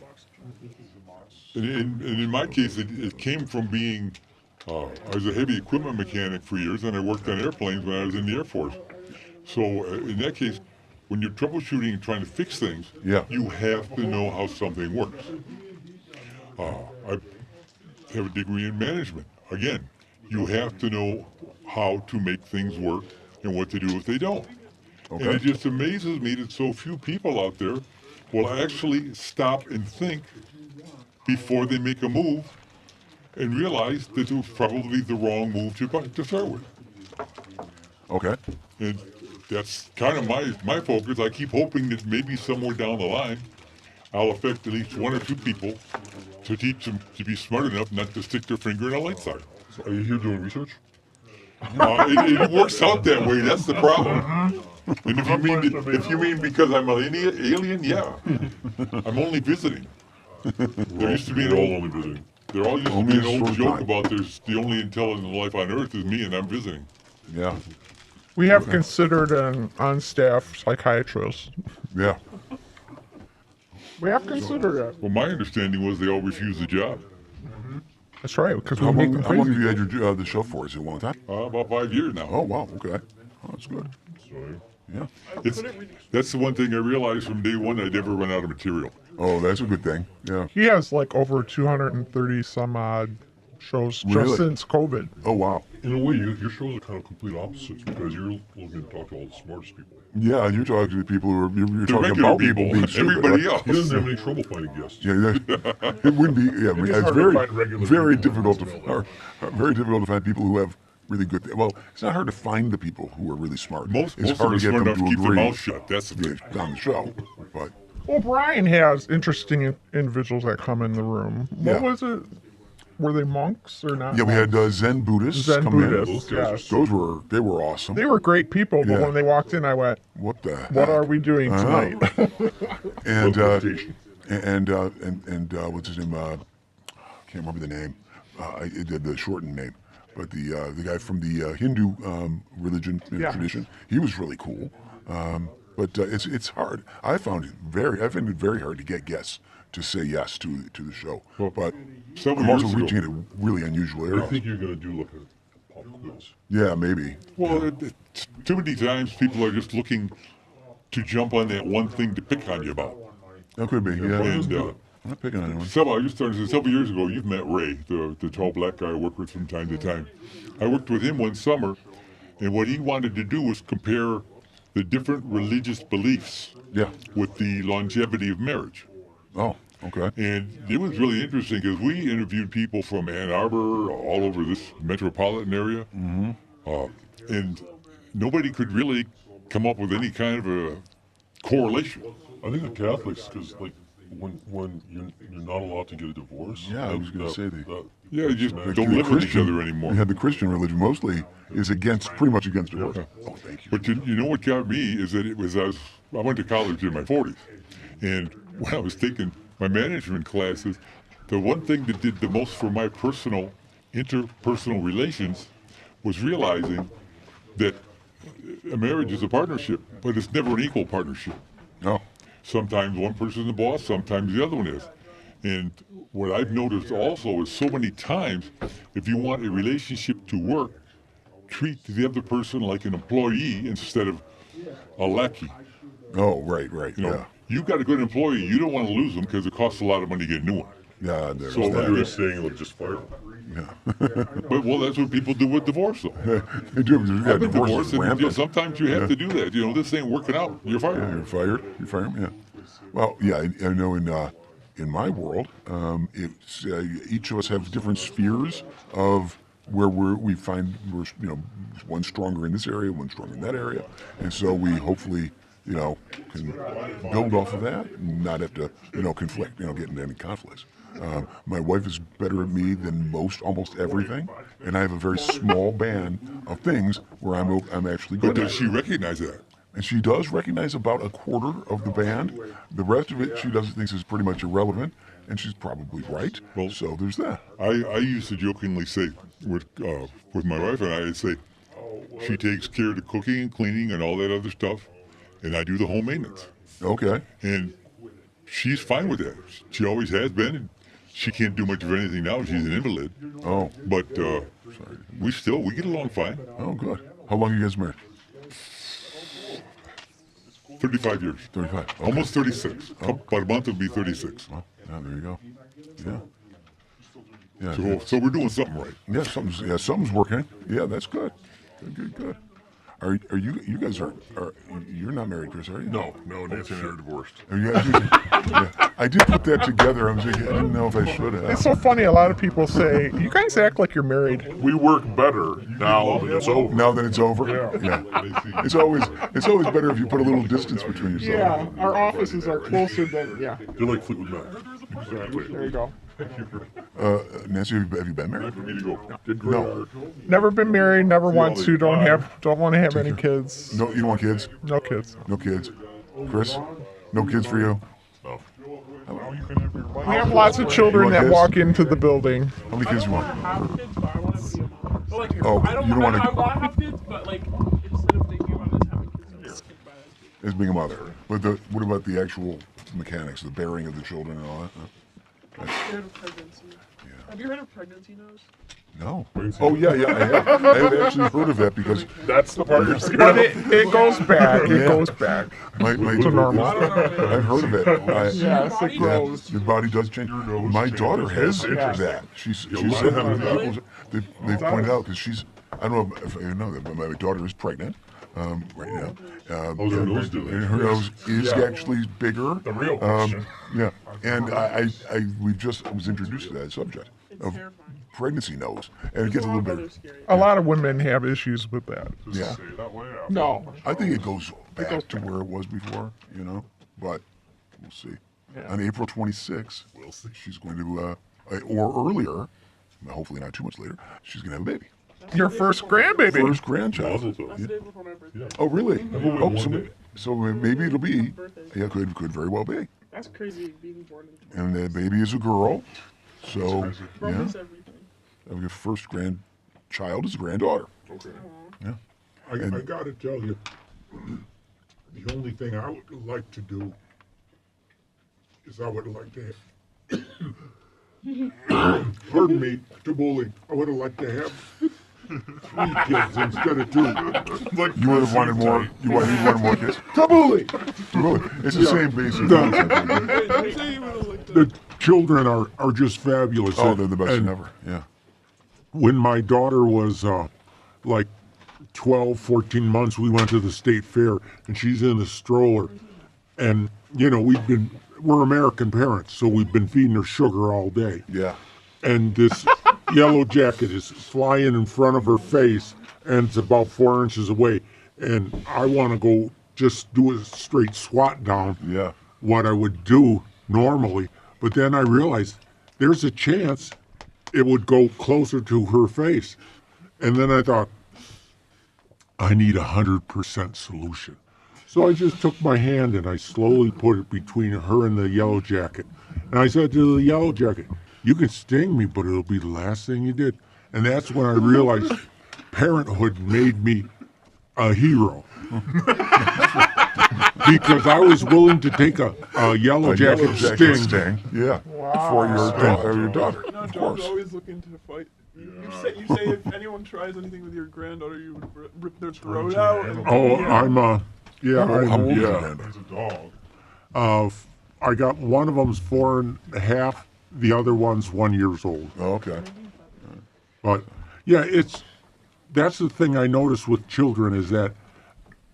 S2: and in my case, it came from being, I was a heavy equipment mechanic for years, and I worked on airplanes when I was in the Air Force.
S3: So in that case, when you're troubleshooting and trying to fix things,
S5: Yeah.
S3: you have to know how something works. I have a degree in management. Again, you have to know how to make things work and what to do if they don't. And
S5: Okay.
S3: it just amazes me that so few people out there will actually stop and think before they make a move and realize that it was probably the wrong move to start with.
S5: Okay.
S3: And that's kind of my focus. I keep hoping that maybe somewhere down the line, I'll affect at least one or two people to teach them to be smart enough not to stick their finger in a light socket.
S10: So are you here doing research?
S3: It works out that way. That's the problem. And if you mean because I'm an alien, yeah, I'm only visiting. There used to be
S10: We're all only visiting.
S3: there all used to
S5: Only
S3: be an
S5: a
S3: old
S5: short
S3: joke
S5: time.
S3: about there's the only intelligent life on Earth is me, and I'm visiting.
S5: Yeah.
S4: We have considered an on-staff psychiatrist.
S5: Yeah.
S4: We have considered it.
S3: Well, my understanding was they all refused the job.
S4: That's right, because
S5: How
S4: we make
S5: long,
S4: them
S5: how long
S4: crazy.
S5: have you had your the show for? Is it a long time?
S3: About 5 years now.
S5: Oh wow. Okay. Oh, that's good. Yeah.
S3: That's the one thing I realized from day one. I never run out of material.
S5: Oh, that's a good thing. Yeah.
S4: He has like over 230 some odd shows
S5: Really?
S4: just since COVID.
S5: Oh wow.
S10: In a way, your shows are kind of complete opposites because you're looking to talk to all the smartest people.
S5: Yeah, and you're talking to people who are you're
S3: The
S5: talking
S3: regular
S5: about people being stupid.
S3: everybody
S5: right?
S3: else.
S10: He doesn't have any trouble finding guests.
S5: Yeah, it wouldn't be. Yeah, I mean,
S10: is
S5: it's
S10: hard to
S5: very,
S10: find regular
S5: very
S10: people.
S5: difficult very difficult to find people who have really good. Well, it's not hard to find the people who are really smart.
S3: Most
S5: it's
S3: of
S5: hard
S3: them are
S5: to get
S3: smart
S5: them
S3: enough to
S5: to
S3: keep their
S5: agree
S3: mouth shut. That's the thing.
S5: on the show. But
S4: Well, Brian has interesting individuals that come in the room. What
S5: Yeah.
S4: was it? Were they monks or not?
S5: yeah, we had
S4: monks?
S5: Zen Buddhists
S4: Zen
S5: come
S4: Buddhists,
S5: in.
S4: yes.
S5: Those were awesome.
S4: They were great people, but
S5: Yeah.
S4: when they walked in, I went,
S5: What the?
S4: "What
S5: heck?
S4: are we doing tonight?"
S5: And
S10: Representation.
S5: and what's his name? Can't remember the name. I did the shortened name, but the guy from the Hindu religion
S4: Yeah.
S5: tradition, he was really cool. But it's hard. I find it very hard to get guests to say yes to the show. But
S3: Several
S5: I'm also
S3: years ago-
S5: reaching into really unusual
S10: I
S5: areas.
S10: think you're going to do like a pop quiz.
S5: Yeah, maybe.
S3: Well, too many times people are just looking to jump on that one thing to pick on you about.
S5: That could be. Yeah.
S3: And
S5: I'm not picking on anyone.
S3: several years ago, you've met Ray, the tall black guy I work with from time to time. I worked with him one summer, and what he wanted to do was compare the different religious beliefs
S5: Yeah.
S3: with the longevity of marriage.
S5: Oh, okay.
S3: And it was really interesting because we interviewed people from Ann Arbor, all over this metropolitan area, and nobody could really come up with any kind of a correlation.
S10: I think the Catholics, because like when you're not allowed to get a divorce.
S5: Yeah, I was gonna say that.
S3: Yeah, you just
S10: The
S3: don't live with each other anymore.
S5: Yeah, the Christian religion mostly is pretty much against divorce. Oh, thank you.
S3: But you know what got me is that I went to college in my 40s, and when I was taking my management classes, the one thing that did the most for my interpersonal relations was realizing that a marriage is a partnership, but it's never an equal partnership.
S5: No.
S3: Sometimes one person's the boss, sometimes the other one is. And what I've noticed also is so many times, if you want a relationship to work, treat the other person like an employee instead of a lackey.
S5: Oh, right.
S3: You know,
S5: Yeah.
S3: you've got a good employee, you don't want to lose them because it costs a lot of money to get a new one.
S5: Yeah, there's
S3: So
S10: You're
S5: that.
S10: saying like just fire them.
S3: But well, that's what people do with divorce, though.
S5: They do. Yeah,
S3: I've been
S5: divorce
S3: divorced,
S5: is
S3: and
S5: rampant.
S3: sometimes you have to do that. You know, this ain't working out. You're fired.
S5: Yeah, you're fired. You fire them. Yeah. Well, yeah, I know in my world, it's each of us have different spheres of where we find we're one stronger in this area, one stronger in that area, and so we hopefully can build off of that and not have to conflict, get into any conflicts. My wife is better at me than almost everything, and I have a very small band of things where I'm actually good
S3: But
S5: at.
S3: does she recognize that?
S5: And she does recognize about a quarter of the band. The rest of it, she doesn't think is pretty much irrelevant, and she's probably right.
S3: Well,
S5: so there's that.
S3: I used to jokingly say with my wife and I'd say she takes care of the cooking and cleaning and all that other stuff, and I do the home maintenance.
S5: Okay.
S3: And she's fine with that. She always has been. And she can't do much of anything now. She's an invalid.
S5: Oh.
S3: But we get along fine.
S5: Oh, good. How long are you guys married?
S3: 35 years.
S5: 35. Okay.
S3: Almost 36. About a month it'll be 36.
S5: Well, yeah, there you go. Yeah. Yeah.
S3: So we're doing something right.
S5: Yeah, something's working. Yeah, that's good. Good. Are you guys are you're not married, Chris, are you?
S3: No, Nancy and I are divorced.
S5: Yeah, I did put that together. I didn't know if I should have.
S4: It's so funny. A lot of people say, you guys act like you're married.
S3: We work better now that it's over.
S5: Now that it's over? Yeah. It's always better if you put a little distance between yourself.
S4: Yeah, our offices are closer than, yeah.
S3: They're like Fleetwood Mac. Exactly.
S4: There you go.
S5: Nancy, have you been married?
S3: For me to go.
S5: No.
S4: Never been married, never want to, don't want to have any kids.
S5: No, you don't want kids?
S4: No kids.
S5: No kids. Chris? No kids for you?
S3: No.
S4: We have lots of children that
S5: kids?
S4: walk into the building.
S5: How many kids do you want?
S8: have kids, but I want to be a mom. But like,
S5: Oh,
S8: I don't
S5: you don't
S8: want
S5: wanna-
S8: to have kids, but like, instead of thinking about just having kids, I'm just thinking about it.
S5: As being a mother. But what about the actual mechanics, the bearing of the children and all that?
S8: Have you heard of pregnancy? Have you heard of pregnancy nose?
S5: No. Oh, yeah, I have. I have actually heard of that because
S3: That's the part you're scared
S4: But
S3: of.
S4: it goes back. It
S5: Yeah.
S4: goes back.
S5: my
S4: To normal.
S5: I've heard of it.
S4: Yes, it
S5: Yeah,
S4: grows.
S5: your body does change. My daughter has that. She's said that. They pointed out because I don't know if you know that, but my daughter is pregnant right now.
S3: Her nose do that.
S5: And her nose is actually bigger.
S3: The real question.
S5: Yeah, and I was introduced to that subject of pregnancy nose, and it gets a little bit.
S4: A lot of women have issues with that.
S5: Yeah,
S3: Say it that way.
S4: No.
S5: I think it goes back to where it was before, but we'll see.
S4: Yeah.
S5: On April 26th,
S3: We'll see.
S5: she's going to, or earlier, hopefully not too much later, she's going to have a baby.
S4: Your first grandbaby.
S5: First grandchild.
S3: Mazel tov.
S8: That's the day before my birthday.
S5: Oh, really?
S3: Everyone
S5: Oh,
S3: one
S5: so,
S3: day.
S5: so maybe it'll be,
S8: Birthday.
S5: yeah, could very well be.
S8: That's crazy being born in
S5: And the baby is a girl, so, yeah,
S8: Romans everything.
S5: your first grandchild is a granddaughter.
S3: Okay.
S5: Yeah.
S7: I gotta tell you, the only thing I would like to do is I would like to have, pardon me, Tabuli, I would have liked to have 3 kids instead of 2.
S5: You would have wanted more. You wanted more kids. Tabuli. It's the same basic concept.
S7: The children are just fabulous.
S5: Oh, they're the best
S7: And
S5: thing ever. Yeah.
S7: when my daughter was like 12, 14 months, we went to the state fair and she's in a stroller. And, we're American parents, so we've been feeding her sugar all day.
S5: Yeah.
S7: And this yellow jacket is flying in front of her face and it's about 4 inches away. And I want to go just do a straight squat down,
S5: Yeah.
S7: what I would do normally. But then I realized there's a chance it would go closer to her face. And then I thought, I need 100% solution. So I just took my hand and I slowly put it between her and the yellow jacket. And I said to the yellow jacket, you can sting me, but it'll be the last thing you did. And that's when I realized parenthood made me a hero. Because I was willing to take a yellow jacket sting.
S5: Yeah. For your daughter.
S6: No,
S5: Of
S6: John's
S5: course.
S6: always looking to fight. You say if anyone tries anything with your granddaughter, you would rip their throat out. And,
S7: Oh, I'm
S5: How old is your
S7: yeah.
S5: granddaughter?
S3: It's a dog.
S7: I got one of them's 4.5, the other one's 1 year old.
S5: Oh, okay.
S7: But yeah, that's the thing I noticed with children is that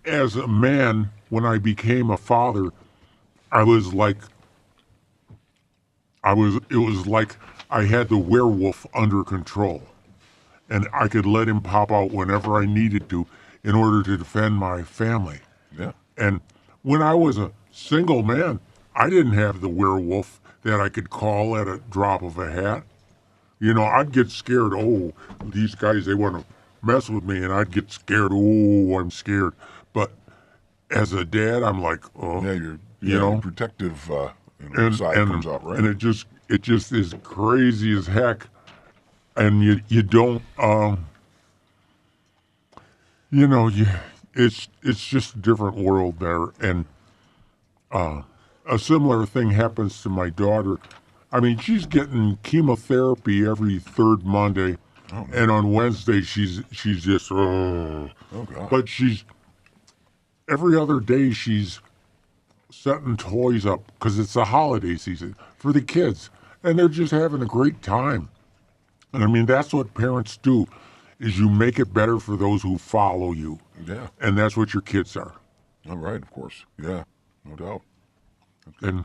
S7: as a man, when I became a father, it was like I had the werewolf under control. And I could let him pop out whenever I needed to in order to defend my family.
S5: Yeah.
S7: And when I was a single man, I didn't have the werewolf that I could call at a drop of a hat. I'd get scared. Oh, these guys, they want to mess with me. And I'd get scared. Oh, I'm scared. But as a dad, I'm like, oh,
S5: Yeah, your protective side comes out, right?
S7: And it just is crazy as heck. And you don't, it's just a different world there. And a similar thing happens to my daughter. I mean, she's getting chemotherapy every 3rd Monday, and on Wednesday she's just
S5: Oh, God.
S7: But every other day she's setting toys up because it's the holiday season for the kids, and they're just having a great time. And I mean, that's what parents do, is you make it better for those who follow you.
S5: Yeah.
S7: And that's what your kids are.
S5: All right, of course. Yeah, no doubt.
S7: And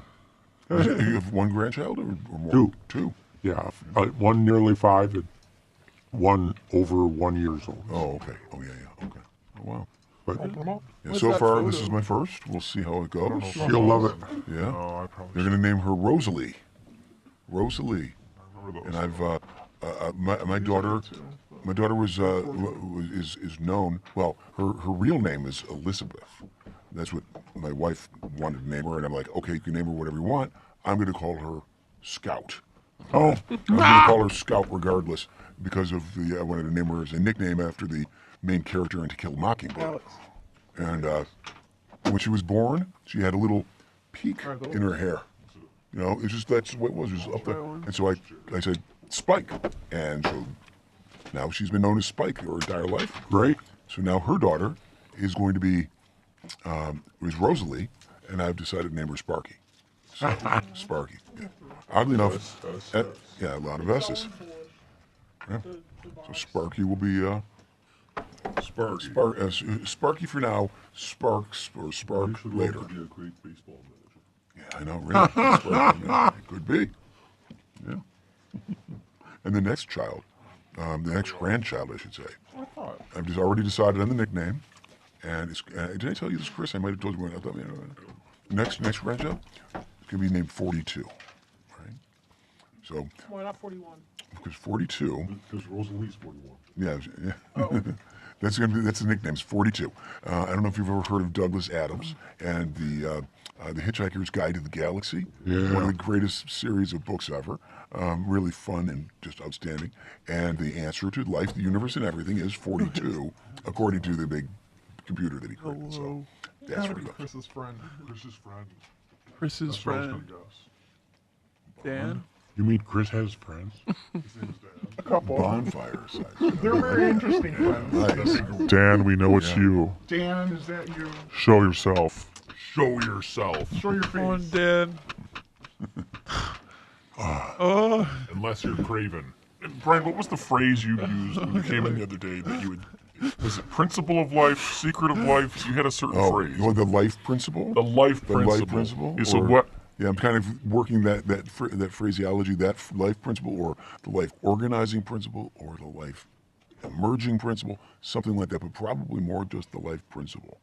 S5: You have one grandchild or more?
S7: Two.
S5: Two.
S7: yeah, one nearly 5 and one over 1 years old.
S5: Oh, okay. Oh, yeah. Okay. Oh, wow.
S7: But
S5: Yeah,
S6: What's
S5: so
S6: that
S5: far,
S6: photo?
S5: this is my first. We'll see how it goes.
S7: she'll love it.
S5: Yeah.
S10: Oh, I probably
S5: They're going to name her Rosalie. Rosalie.
S10: remember those.
S5: And I've my daughter. My daughter is known. Well, her real name is Elizabeth. That's what my wife wanted to name her, and I'm like, okay, you can name her whatever you want. I'm going to call her Scout.
S7: Oh,
S5: I'm going to call her Scout regardless because of the. I wanted to name her as a nickname after the main character in To Kill a Mockingbird.
S6: Alex.
S5: And when she was born, she had a little peak in her hair. You know, it's just that's what it was. It was up there. And so I said Spike, and so now she's been known as Spike her entire life.
S7: great.
S5: So now her daughter is going to be is Rosalie, and I've decided to name her Sparky. So, Sparky. Yeah. Oddly enough, yeah, a lot of S's. Yeah. So Sparky will be Sparky for now. Sparks or Spark later.
S3: Be a great baseball manager.
S5: Yeah, I know, really. Sparky, yeah, it could be. Yeah. And the next child, the next grandchild, I should say. I've just already decided on the nickname. And it's, did I tell you this, Chris? I might have told you when I thought. Next grandchild is going to be named 42. Right? So.
S8: Why not 41?
S5: Because 42.
S3: Because Rosalie's 41.
S5: Yeah.
S8: Oh.
S5: That's the nickname. It's 42. I don't know if you've ever heard of Douglas Adams and the Hitchhiker's Guide to the Galaxy.
S7: Yeah.
S5: One of the greatest series of books ever. Really fun and just outstanding. And the answer to life, the universe, and everything is 42, according to the big computer that he created. So that's
S6: Gotta
S5: where
S6: be
S5: it goes.
S6: Chris's friend.
S3: Chris's friend.
S6: Chris's
S3: That's what I was
S6: friend.
S3: gonna guess.
S6: Dan.
S7: You mean Chris has friends?
S3: His name is Dan.
S6: A couple.
S5: Bonfire size.
S6: They're very interesting friends.
S5: Nice.
S10: Dan, we know it's
S5: Yeah.
S10: you.
S6: Dan, is that you?
S10: Show yourself. Show yourself.
S6: Show your
S8: Come on,
S6: face.
S8: Dan.
S10: Unless you're craven. And Brian, what was the phrase you used when you came in the other day that you would... Was it principle of life, secret of life? You had a certain
S5: Oh,
S10: phrase.
S5: you want the life principle?
S10: The life
S5: The
S10: principle.
S5: life principle?
S10: Yeah, so
S5: Or-
S10: what...
S5: Yeah, I'm kind of working that phraseology, that life principle, or the life organizing principle, or the life emerging principle, something like that, but probably more just the life principle.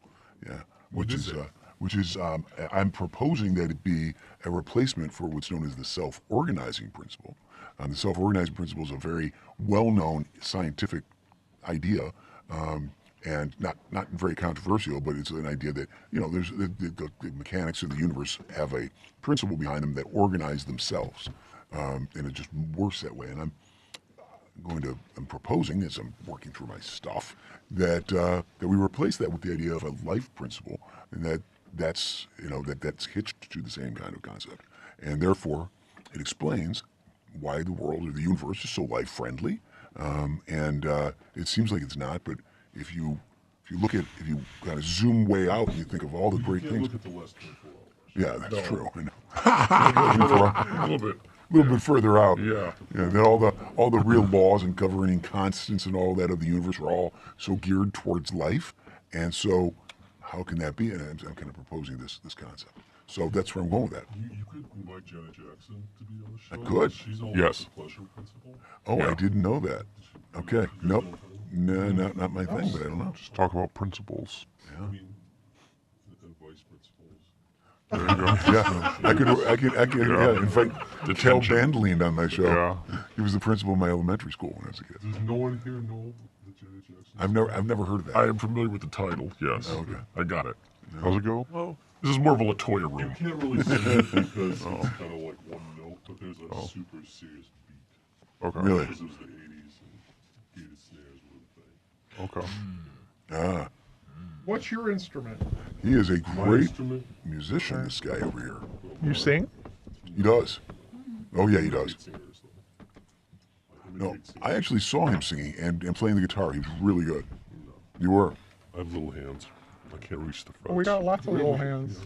S5: Yeah, which is I'm proposing that it be a replacement for what's known as the self-organizing principle. The self-organizing principle is a very well-known scientific idea. And not very controversial, but it's an idea that, you know, there's the mechanics of the universe have a principle behind them that organize themselves, and it just works that way. And I'm proposing, as I'm working through my stuff, that we replace that with the idea of a life principle, and that's hitched to the same kind of concept, and therefore it explains why the world or the universe is so life friendly, and it seems like it's not, but if you kind of zoom way out and you think of all the great
S3: Can't
S5: things.
S3: look at the last 24 hours.
S5: Yeah, that's true. I know.
S10: A little bit.
S5: A little bit further out.
S10: Yeah.
S5: Then all the real laws and governing constants and all that of the universe are all so geared towards life. And so how can that be? And I'm kind of proposing this concept. So that's where I'm going with that.
S3: You could invite Janet Jackson to be on the show.
S5: I could.
S3: She's all
S10: Yes.
S3: about the pleasure principle.
S5: Oh,
S10: Yeah.
S5: I didn't know that. Okay. Nope. No, not my thing, but I don't know.
S10: Just talk about principles.
S3: I mean, advice principles.
S10: There you go.
S5: Yeah, I could invite Cal
S10: Detention.
S5: Bandlean on my show.
S10: Yeah.
S5: He was the principal of my elementary school when I was a kid.
S3: Does no one here know that Janet Jackson?
S5: I've never heard of that.
S10: I am familiar with the title, yes.
S5: Okay.
S10: I got it. How's it go?
S8: Oh.
S10: This is more of a Latoya
S3: You
S10: room.
S3: can't really see it because it's kind of like one note, but there's a super serious beat.
S10: Okay.
S5: Really?
S3: Because it was the 80s and gated snares were the thing.
S10: Okay.
S5: Ah,
S6: What's your instrument?
S5: he is a
S3: My
S5: great
S3: instrument,
S5: musician. This guy over here.
S6: You sing?
S5: He does. Oh yeah, he does.
S3: singers, though. I
S5: No,
S3: imitate singers.
S5: I actually saw him singing and playing the guitar. He was really good. You were.
S3: I have little hands. I can't reach the front.
S6: Oh, we got lots of little hands.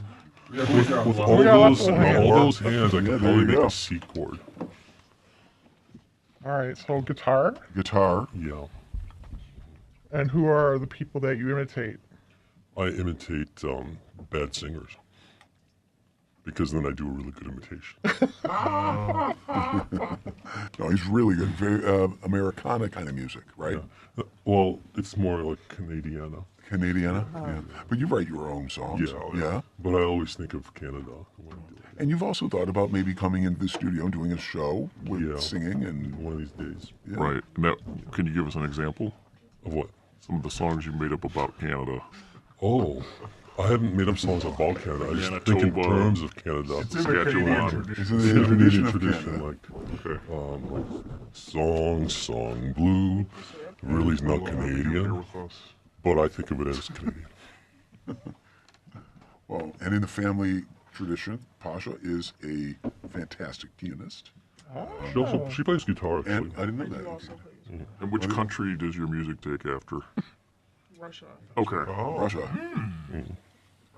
S3: With all
S4: We got lots
S3: those,
S4: of hands.
S3: all those hands, I
S5: Yeah,
S3: could
S5: there
S3: probably
S5: you
S3: make
S5: go.
S3: a C chord.
S4: All right, so guitar.
S5: Guitar.
S3: Yeah.
S4: And who are the people that you imitate?
S3: I imitate bad singers. Because then I do a really good imitation.
S5: No, he's really good. Very Americana kind of music, right?
S3: Well, it's more like Canadiana.
S5: Canadiana. Yeah. But you write your own songs. Yeah.
S3: But I always think of Canada when I do it.
S5: And you've also thought about maybe coming into the studio and doing a show with singing and
S3: one of these days.
S5: Yeah.
S10: Right. And that, can you give us an example
S3: Of what?
S10: some of the songs you made up about Canada?
S3: Oh, I haven't made up songs about Canada. I just think in
S10: Manitoba.
S3: terms of Canada.
S10: It's in the Saskatchewan.
S5: It's in the tradition of
S3: tradition,
S5: Canada.
S3: like song blue. Really is not Canadian, but I think of it as Canadian.
S5: Well, and in the family tradition, Pasha is a fantastic pianist.
S3: She plays guitar actually.
S5: And I didn't know that.
S10: And which country does your music take after?
S8: Russia.
S10: Okay.
S5: Russia.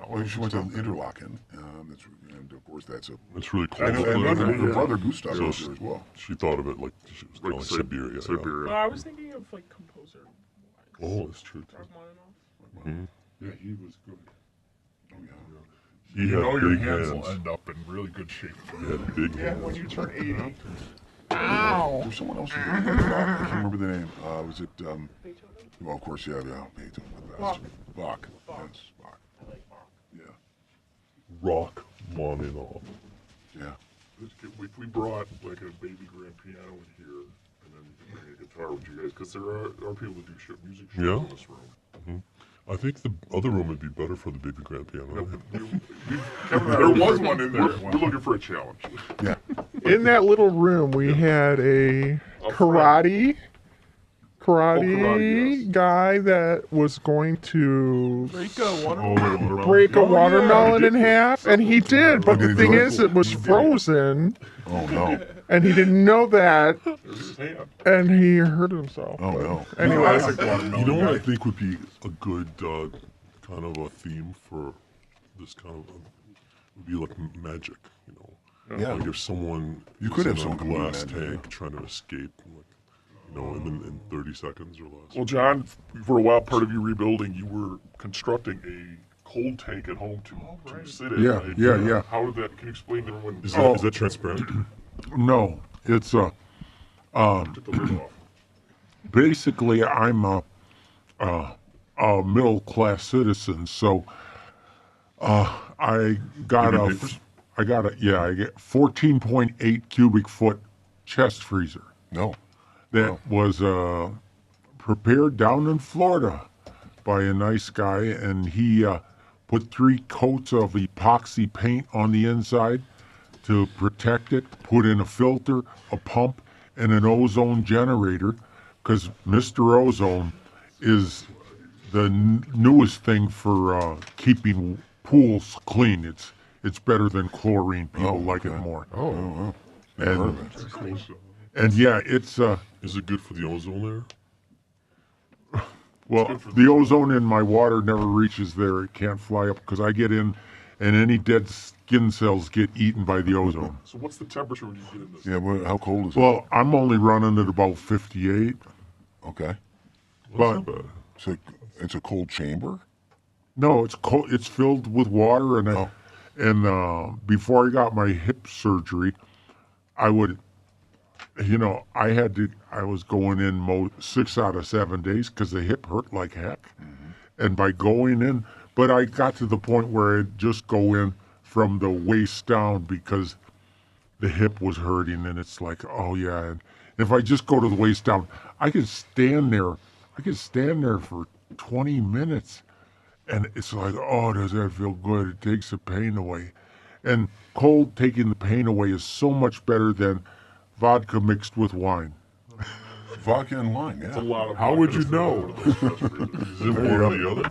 S5: Well, she went to Interlaken. And of course, that's a.
S3: It's really cool.
S5: And her brother Gustav
S3: So
S5: was there as well.
S3: She thought of it like she was
S10: Like
S3: like Siberia.
S10: Siberia.
S8: I was thinking of like composer.
S3: Yeah. Oh, that's true too.
S8: Rachmaninoff.
S2: Yeah, he was good.
S5: Oh, yeah.
S3: He
S2: You
S3: had
S2: know your
S3: big
S2: hands
S3: hands.
S2: will end up in really good shape.
S3: He had big
S4: Yeah,
S3: hands.
S4: when you turn 80.
S5: There's someone else. I can't remember the name. Was it? Well, of course, yeah, Beethoven, the best. Bach. Yes, Bach. Yeah,
S3: Rock on and off.
S5: yeah.
S10: We brought like a baby grand piano in here, and then you can bring a guitar with you guys, because there are people that do music shows
S3: Yeah.
S10: in this room.
S3: I think the other room would be better for the baby grand piano.
S10: There was one in there. We're looking for a challenge.
S5: Yeah.
S4: In that little room, we had a karate
S10: yes.
S4: guy that was going to
S8: Break a water.
S4: break a watermelon in half, and he did. But
S5: did
S4: the
S5: he
S4: thing
S5: do it?
S4: is, it was frozen,
S5: Oh no.
S4: and he didn't know that,
S10: There's his hand.
S4: and he hurt himself.
S5: Oh no.
S4: Anyway,
S3: You know what I think would be a good kind of a theme for this kind of would be like magic, you know.
S5: Yeah.
S3: Like if someone
S5: You
S3: is
S5: could have
S3: in a
S5: someone come in
S3: glass
S5: magic,
S3: tank trying to escape, like, you know, in 30 seconds or less.
S10: Well, John, for a while, part of your rebuilding, you were constructing a cold tank at home to sit in.
S7: Yeah,
S10: right?
S7: yeah, yeah.
S10: How did that? Can you explain to everyone?
S3: Is that transparent?
S7: No, it's
S10: Took the lid off.
S7: basically I'm a middle class citizen, so I got
S3: Give me
S7: a
S3: papers?
S7: I get 14.8 cubic foot chest freezer
S5: No.
S7: that was prepared down in Florida by a nice guy, and he put 3 coats of epoxy paint on the inside to protect it, put in a filter, a pump, and an ozone generator, because Mr. Ozone is the newest thing for keeping pools clean. It's better than chlorine. People like it more.
S5: Oh. Never heard
S7: And,
S5: of it.
S7: and yeah, it's
S3: Is it good for the ozone layer?
S7: well, the ozone in my water never reaches there. It can't fly up because I get in, and any dead skin cells get eaten by the ozone.
S10: So what's the temperature when you get in this?
S5: Yeah. Well, how cold is it?
S7: Well, I'm only running at about 58,
S5: Okay.
S7: but
S5: So it's a cold chamber.
S7: no, it's cold. It's filled with water, and before I got my hip surgery, I would, I was going in 6 out of 7 days because the hip hurt like heck, and by going in, but I got to the point where I'd just go in from the waist down because the hip was hurting, and it's like, oh yeah, and if I just go to the waist down, I could stand there. I could stand there for 20 minutes. And it's like, oh, does that feel good? It takes the pain away. And cold taking the pain away is so much better than vodka mixed with wine.
S5: vodka and lime,
S10: It's a
S5: yeah.
S10: lot of
S3: How would you know?
S10: Is it one or the other?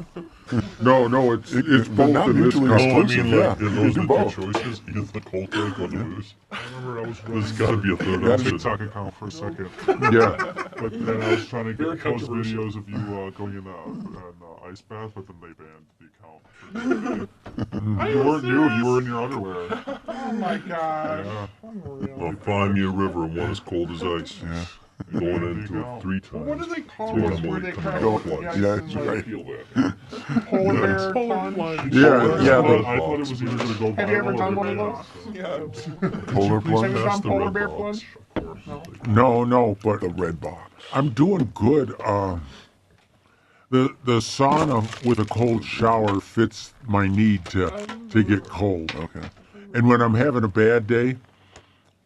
S3: No, it's
S5: They're
S3: both
S5: not
S3: in this
S5: mutually
S3: cup.
S10: No, I
S5: exclusive,
S10: mean,
S5: yeah.
S10: like, in
S5: You
S10: those
S5: do
S10: are
S5: both.
S10: two choices, either the cold take or the booze.
S1: I remember I was
S10: There's gotta be a third
S5: Gotta
S10: option.
S5: be-
S1: TikTok account for a second,
S3: Yeah.
S1: but then I was trying to
S10: Very
S1: get post
S10: controversial.
S1: videos of you going in an ice bath, but then they banned the account. You weren't nude, you were in your underwear.
S4: Oh my gosh.
S1: Yeah.
S4: Unreal.
S3: Well, find me a river and one as cold as ice.
S5: Yeah.
S3: Going into it 3 times.
S4: What do they call
S3: That's
S4: this
S3: what
S4: where
S3: I'm
S4: they
S3: coming
S4: crack
S3: out
S4: the
S3: like.
S4: ice
S5: Yeah,
S4: and,
S5: that's
S4: like,
S5: right.
S10: Feel that.
S4: polar bear
S10: Polar
S4: punch?
S10: plunge.
S3: Yeah,
S1: I
S3: the-
S1: thought it was either going to go viral
S4: Have you ever
S1: or
S4: done one
S1: they
S4: of
S1: banned
S4: those?
S1: it.
S4: Yeah.
S5: Polar
S4: Have you
S5: plunge?
S4: done
S3: That's the
S4: polar
S3: red
S4: bear
S3: box.
S4: plunge?
S3: No, but
S5: The red box.
S3: I'm doing good. The sauna with a cold shower fits my need to get cold.
S5: Okay.
S3: And when I'm having a bad day,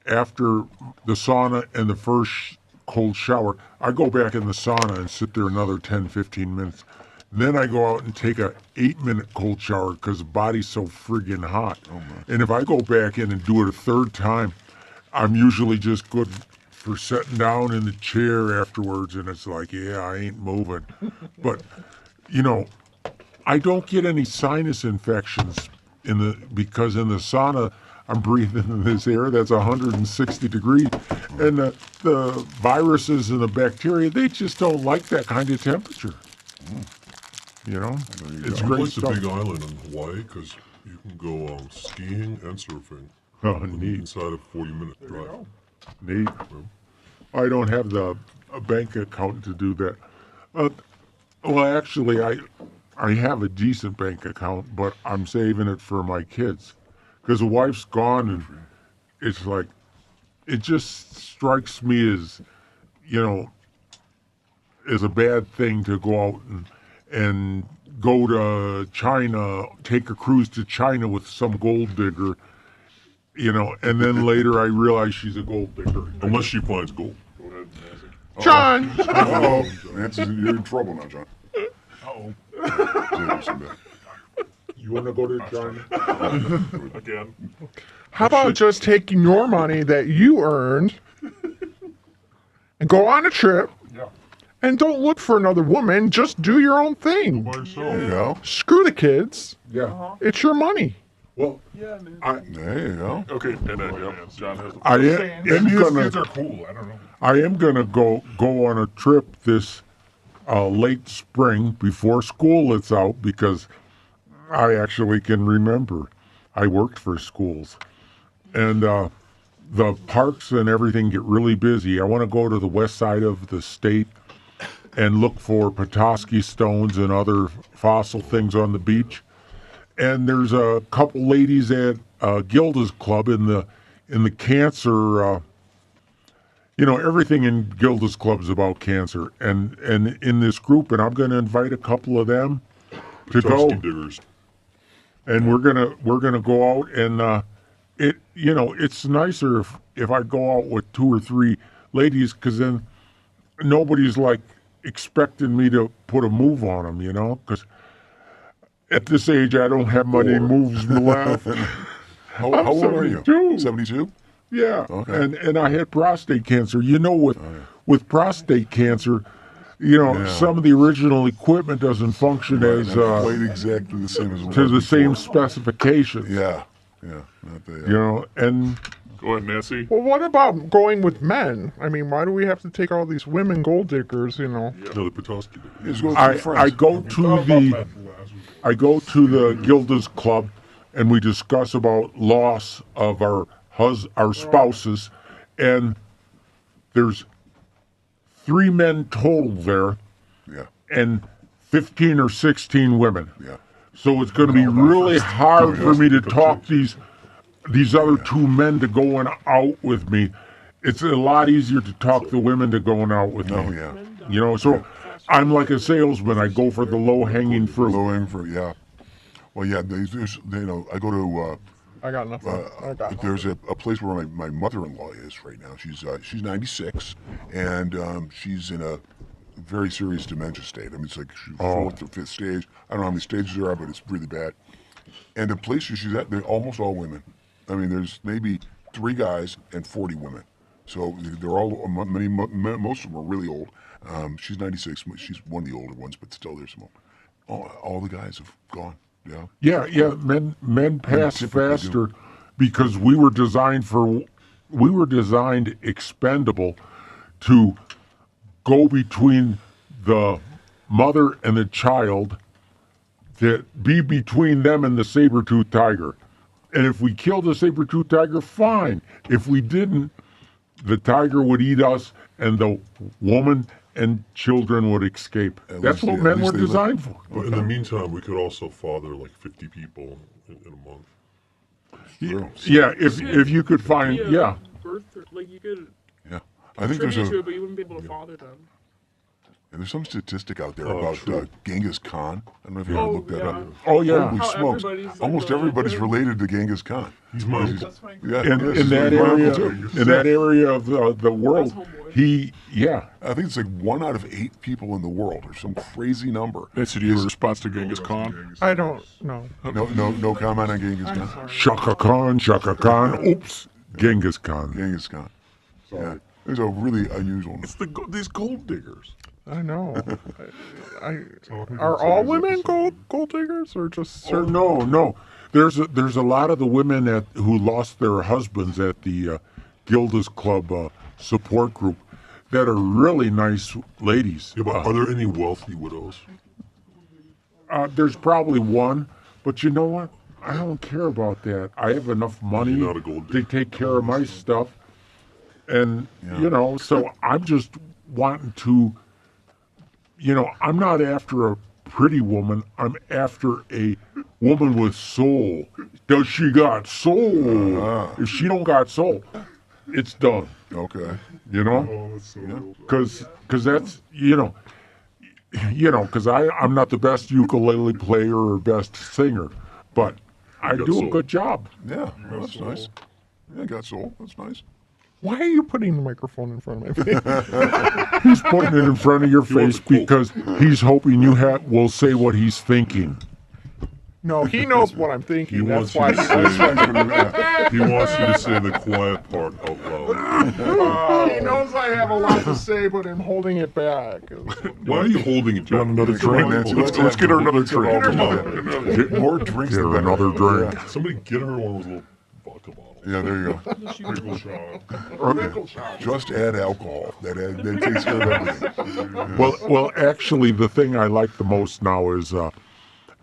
S3: after the sauna and the first cold shower, I go back in the sauna and sit there another 10, 15 minutes. Then I go out and take a 8-minute cold shower because the body's so friggin' hot. And if I go back in and do it a third time, I'm usually just good for sitting down in the chair afterwards, and it's like, yeah, I ain't moving. But, you know, I don't get any sinus infections because in the sauna I'm breathing in this air that's 160 degrees, and the viruses and the bacteria, they just don't like that kind of temperature. You know, it's
S5: go.
S3: great It's stuff. a big island in Hawaii because you can go skiing and surfing Oh, neat, inside a 40-minute drive. neat. I don't have a bank account to do that. Well, actually, I have a decent bank account, but I'm saving it for my kids because the wife's gone, and it's like it just strikes me as, you know, as a bad thing to go out and go to China, take a cruise to China with some gold digger, you know, and then later I realize she's a gold digger.
S10: Unless she finds gold.
S1: Go ahead, Nancy.
S4: John!
S5: Uh-oh. You're in trouble now, John.
S10: Uh-oh.
S3: You want to go to China?
S10: Again.
S4: How about just taking your money that you earned and go on a trip
S1: Yeah.
S4: and don't look for another woman, just do your own thing.
S1: By yourself.
S5: There you go.
S4: Screw the kids.
S3: Yeah.
S4: It's your money.
S3: Well,
S4: Yeah, man.
S5: There you go.
S10: Okay, and then John has the
S3: I
S4: saying.
S3: am
S10: His
S3: gonna.
S10: kids are cool. I don't know.
S3: I am gonna go on a trip this late spring before school lets out because I actually can remember I worked for schools, and the parks and everything get really busy. I want to go to the west side of the state and look for Petoskey stones and other fossil things on the beach. And there's a couple ladies at Gilda's Club in the cancer. You know, everything in Gilda's Club is about cancer, and in this group, and I'm going to invite a couple of them to go,
S10: Tusky diggers.
S3: and we're gonna go out, and it's nicer if I go out with 2 or 3 ladies, because then nobody's like expecting me to put a move on them, you know, because at this age I don't have many moves left.
S5: How old are you?
S3: 72.
S5: 72?
S3: Yeah,
S5: Okay.
S3: and I had prostate cancer. You know, with prostate cancer, you know,
S5: Yeah.
S3: some of the original equipment doesn't function as
S5: Played exactly the same as it
S3: to
S5: was
S3: the same
S5: before.
S3: specifications.
S5: Yeah. Not the,
S3: You know, and
S10: Go ahead, Nancy.
S4: Well, what about going with men? I mean, why do we have to take all these women gold diggers, you know?
S3: Oh,
S10: No, the Petoskey diggers.
S5: Just go with
S3: I
S5: your friends.
S3: I go to the Gilda's Club, and we discuss about loss of our spouses, and there's 3 men total there,
S5: Yeah.
S3: and 15 or 16 women.
S5: Yeah.
S3: So it's going to be really hard for me to talk these other 2 men to going out with me. It's a lot easier to talk the women to going out with
S5: Oh,
S3: me.
S5: yeah.
S3: You know, so I'm like a salesman. I go for the low-hanging fruit.
S5: Low end for, yeah. Well, yeah, I go to,
S4: I got nothing. I got
S5: there's a place where my mother-in-law is right now. She's 96, and she's in a very serious dementia state. I mean, it's like she's 4th or 5th stage. I don't know how many stages there are, but it's really bad. And the place she's at, they're almost all women. I mean, there's maybe 3 guys and 40 women. So they're all most of them are really old. She's 96. She's one of the older ones, but still there's some. All the guys have gone. Yeah.
S7: Yeah. Men pass
S5: typically do.
S7: faster because we were designed expendable to go between the mother and the child, to be between them and the saber-toothed tiger. And if we killed the saber-toothed tiger, fine. If we didn't, the tiger would eat us and the woman and children would escape. That's what men were designed for.
S3: But in the meantime, we could also father like 50 people in a month.
S7: Yeah, if you could find, yeah.
S8: Birth, like you could.
S5: Yeah, I think there's
S8: To it, but you wouldn't be able to father them.
S5: there's some statistic out there about Genghis Khan. I don't know if you ever looked that up.
S7: Oh yeah.
S5: Holy smokes! Almost everybody's related to Genghis Khan.
S3: He's my
S7: In that area of the world,
S5: I think it's like 1 out of 8 people in the world, or some crazy number.
S10: That's it. Your response to Genghis Khan?
S4: I don't know.
S5: No comment on Genghis Khan.
S7: Shaka Khan. Oops, Genghis Khan.
S5: Genghis Khan. Yeah, it's a really unusual one.
S3: It's these gold diggers.
S4: I know. Are all women gold diggers or just certain?
S7: No. There's a lot of the women who lost their husbands at the Gilda's Club support group that are really nice ladies.
S3: Yeah, but are there any wealthy widows?
S7: There's probably one, but you know what? I don't care about that. I have enough money
S3: You're not a gold
S7: to take care of my stuff, and so I'm just wanting to. I'm not after a pretty woman. I'm after a woman with soul. Does she got soul? If she don't got soul, it's done.
S5: Okay.
S7: Because that's because I'm not the best ukulele player or best singer, but I do a good job.
S5: Yeah, that's nice. Yeah, got soul. That's nice.
S4: Why are you putting the microphone in front of my face?
S7: He's putting it in front of your face because he's hoping you will say what he's thinking.
S4: No, he knows what I'm thinking. That's
S3: wants
S4: why
S3: you to he wants you to say the quiet part out loud.
S4: he knows I have a lot to say, but I'm holding it back.
S3: Why are you holding it back?
S10: Another drink? Let's get her another drink.
S5: Get more drinks.
S7: Get her another drink.
S3: Somebody get her one of those little vodka bottles.
S5: Yeah, there you go. Just add alcohol. That takes care of everything.
S7: Well, actually, the thing I like the most now is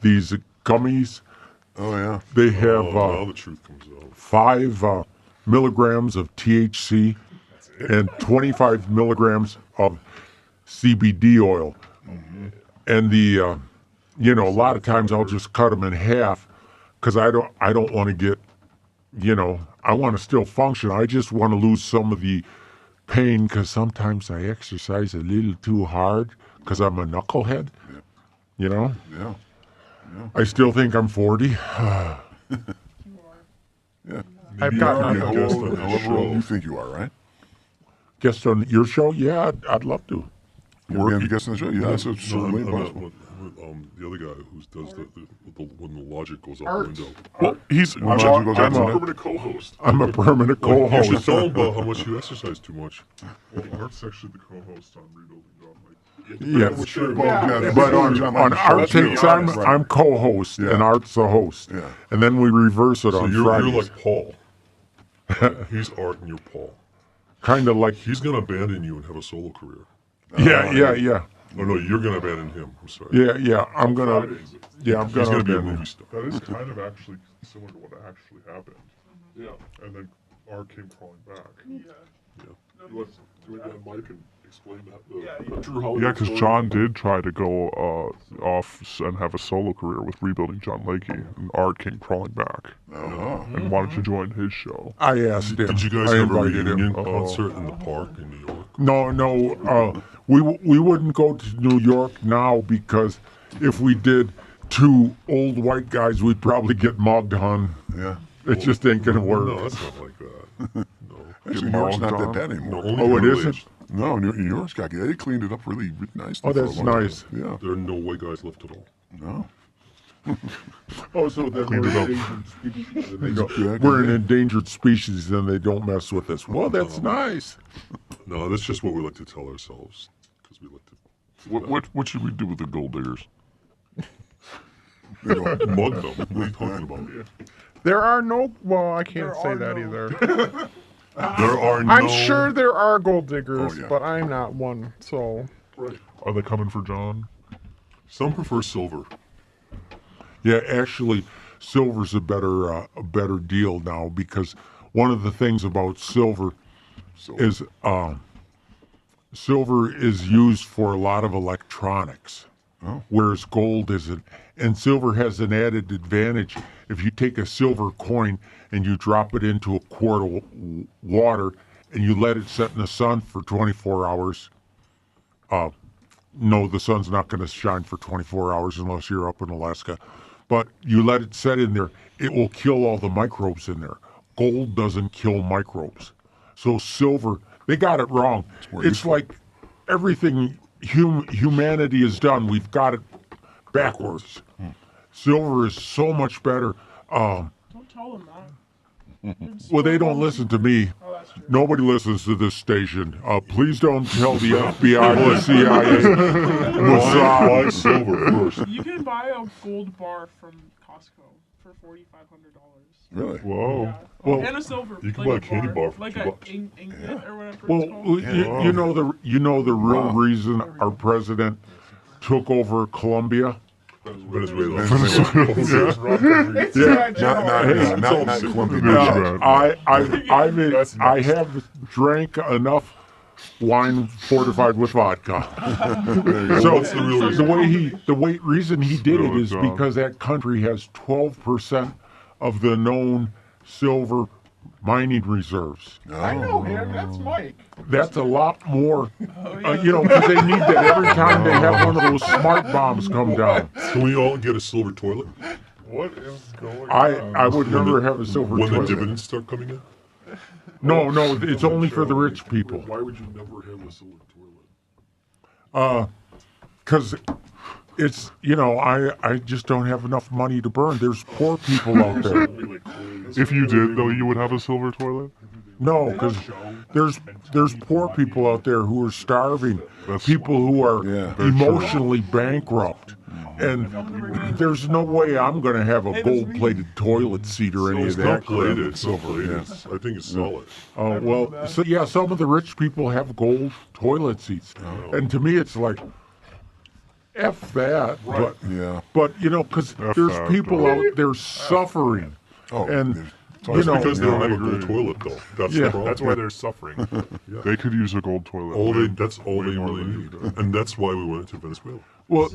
S7: these gummies.
S5: Oh yeah.
S7: They have
S3: now the truth comes out.
S7: 5 milligrams of THC and 25 milligrams of CBD oil. Mm-hmm. And a lot of times I'll just cut them in half because I don't want to get, I want to still function. I just want to lose some of the pain because sometimes I exercise a little too hard because I'm a knucklehead.
S5: Yeah.
S7: I still think I'm 40.
S5: Yeah.
S4: I've gotten
S5: however old you think you are, right?
S7: Guest on your show? Yeah, I'd love to.
S5: You're a guest on the show? Yeah, that's certainly possible.
S3: The other guy who does when the logic goes out
S4: Art.
S3: the window.
S10: Well, I'm a permanent co-host.
S7: I'm a permanent
S3: You should
S7: co-host.
S3: tell him about how much you exercise too much.
S10: Well, Art's actually the co-host on Rebuilding John Lake.
S7: Yeah, but on Art Takes, I'm co-host and Art's the host.
S5: Yeah.
S7: And then we reverse it
S3: So
S7: on
S3: you're
S7: Fridays.
S3: like Paul. He's Art and you're Paul.
S7: Kind of like,
S3: He's gonna abandon you and have a solo career.
S7: yeah.
S3: Oh no, you're gonna abandon him. I'm sorry.
S7: Yeah, I'm gonna
S3: He's gonna be a movie star.
S10: That is kind of actually similar to what actually happened. Yeah. And then Art came crawling back.
S3: Yeah.
S10: Do it on Mike and explain that. The true Hollywood because John did try to go off and have a solo career with Rebuilding John Lakey, and Art came crawling back and wanted to join his show.
S7: I asked him.
S3: Did you guys
S7: I
S3: have a
S7: invited him.
S3: reunion concert in the park in New York?
S7: No. We wouldn't go to New York now because if we did, 2 old white guys, we'd probably get mugged, hon.
S5: Yeah.
S7: It just ain't gonna work.
S3: No, that's not like that. No.
S5: Actually, New York's not that bad anymore.
S3: No, only
S7: Oh, it
S3: middle-aged.
S7: isn't?
S5: No, New York's got it. They cleaned it up really nicely.
S7: Oh, that's nice.
S5: Yeah.
S3: There are no white guys left at all.
S5: No.
S7: Oh, so then
S10: Cleaned
S7: we're
S10: it
S7: an
S10: up.
S7: endangered species. And they go, we're an endangered species, and they don't mess with us. Well, that's nice.
S3: No, that's just what we like to tell ourselves. Because we like to
S10: What should we do with the gold diggers?
S3: mug them. What are you talking about?
S4: There are no. Well, I can't say that either.
S3: There are no...
S4: I'm sure there are gold diggers,
S3: Oh, yeah.
S4: but I'm not one. So
S3: Right.
S10: Are they coming for John?
S3: Some prefer silver.
S7: Yeah, actually, silver's a better deal now because one of the things about silver is silver is used for a lot of electronics, whereas gold isn't. And silver has an added advantage. If you take a silver coin and you drop it into a quart of water and you let it set in the sun for 24 hours, no, the sun's not going to shine for 24 hours unless you're up in Alaska. But you let it set in there, it will kill all the microbes in there. Gold doesn't kill microbes. So silver, they got it wrong. It's like everything humanity has done, we've got it backwards. Silver is so much better.
S8: Don't tell them that.
S7: Well, they don't listen to me.
S8: Oh, that's true.
S7: Nobody listens to this station. Please don't tell the FBI, the CIA,
S3: Why silver first?
S8: You can buy a gold bar from Costco for $4,500.
S3: Really?
S10: Whoa.
S8: Yeah.
S7: Well,
S8: And a silver.
S3: you can
S8: like
S3: buy a candy bar for
S8: like
S3: $2.
S8: a ingot or whatever
S7: well,
S8: it's called.
S7: you know the real reason our president took over Colombia.
S3: Venezuela.
S5: Not Colombia.
S7: I have drank enough wine fortified with vodka. So
S3: What's the real reason?
S7: the reason he did it is
S10: John.
S7: because that country has 12% of the known silver mining reserves.
S4: I know him. That's Mike.
S7: That's a lot more, because they need that every time they have one of those smart bombs come down.
S3: Can we all get a silver toilet
S10: What is going
S7: I would never have a silver
S3: when the
S7: toilet.
S3: dividends start coming in?
S7: No, it's only for the rich people.
S3: Why would you never have a silver toilet?
S7: Because it's, I just don't have enough money to burn. There's poor people out there.
S10: If you did, though, you would have a silver toilet?
S7: No, because there's poor people out there who are starving, people who are emotionally bankrupt. And there's no way I'm going to have a gold-plated toilet seat or any of
S3: It's
S7: that.
S3: not
S7: crap.
S3: plated, it's not plated. I think it's solid.
S7: Oh, well, so yeah, some of the rich people have gold toilet seats. And to me, it's like, F that. But,
S5: Yeah.
S7: because there's
S10: that,
S7: people out there suffering.
S5: Oh,
S7: And,
S5: there's-
S3: It's because they don't
S10: I
S3: have a gold
S10: agree.
S3: toilet, though. That's
S7: Yeah.
S3: the problem.
S10: That's why they're suffering. They could use a gold toilet.
S3: That's all
S10: way
S3: they
S10: more
S3: really
S10: than
S3: need.
S10: you do.
S3: And that's why we went to Venezuela.
S7: Well,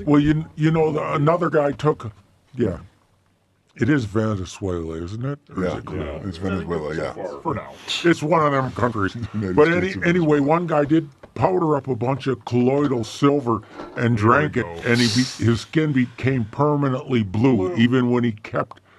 S7: another guy took, it is Venezuela, isn't it? Or is
S5: Yeah,
S7: it Cuba?
S5: it's Venezuela, yeah.
S10: For now.
S7: It's one of them countries.
S5: United
S7: But
S5: States of
S7: anyway, one guy did powder up a bunch of colloidal silver and drank it, and his skin became permanently blue, even when he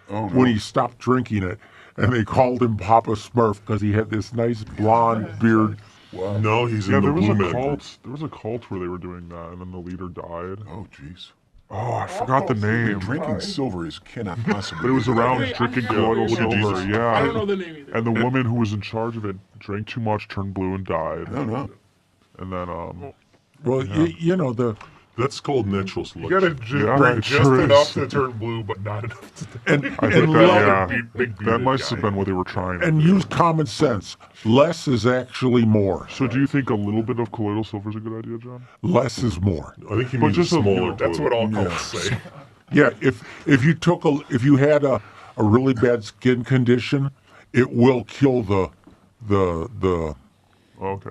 S7: when he stopped drinking it. And they called him Papa Smurf because he had this nice blonde beard.
S3: Now he's
S10: Yeah,
S3: in the
S10: there was
S3: Blue
S10: a
S3: Man Group.
S10: cult. There was a cult where they were doing that, and then the leader died.
S5: Oh, jeez.
S10: Oh, I forgot the name.
S5: Drinking silver cannot possibly.
S10: But it was
S5: be
S10: around
S8: Wait,
S10: drinking
S8: I'm
S10: colloidal
S8: not
S10: silver.
S3: Jesus.
S8: I don't know
S10: Yeah.
S8: the name either.
S10: And the woman who was in charge of it drank too much, turned blue, and died.
S5: No, no.
S10: And then,
S7: Well,
S3: That's called natural
S10: you
S3: selection.
S10: gotta drink just enough to
S6: turn blue, but not enough to
S7: and
S10: I think
S7: love-
S10: that must have been what they were trying.
S7: and use common sense. Less is actually more.
S10: So do you think a little bit of colloidal silver is a good idea, John?
S7: Less is more.
S3: I think he
S10: But
S3: means a
S10: just a-
S3: smaller
S6: That's
S3: toilet.
S6: what all cults say.
S7: Yeah, if you had a really bad skin condition, it will kill the
S10: Okay.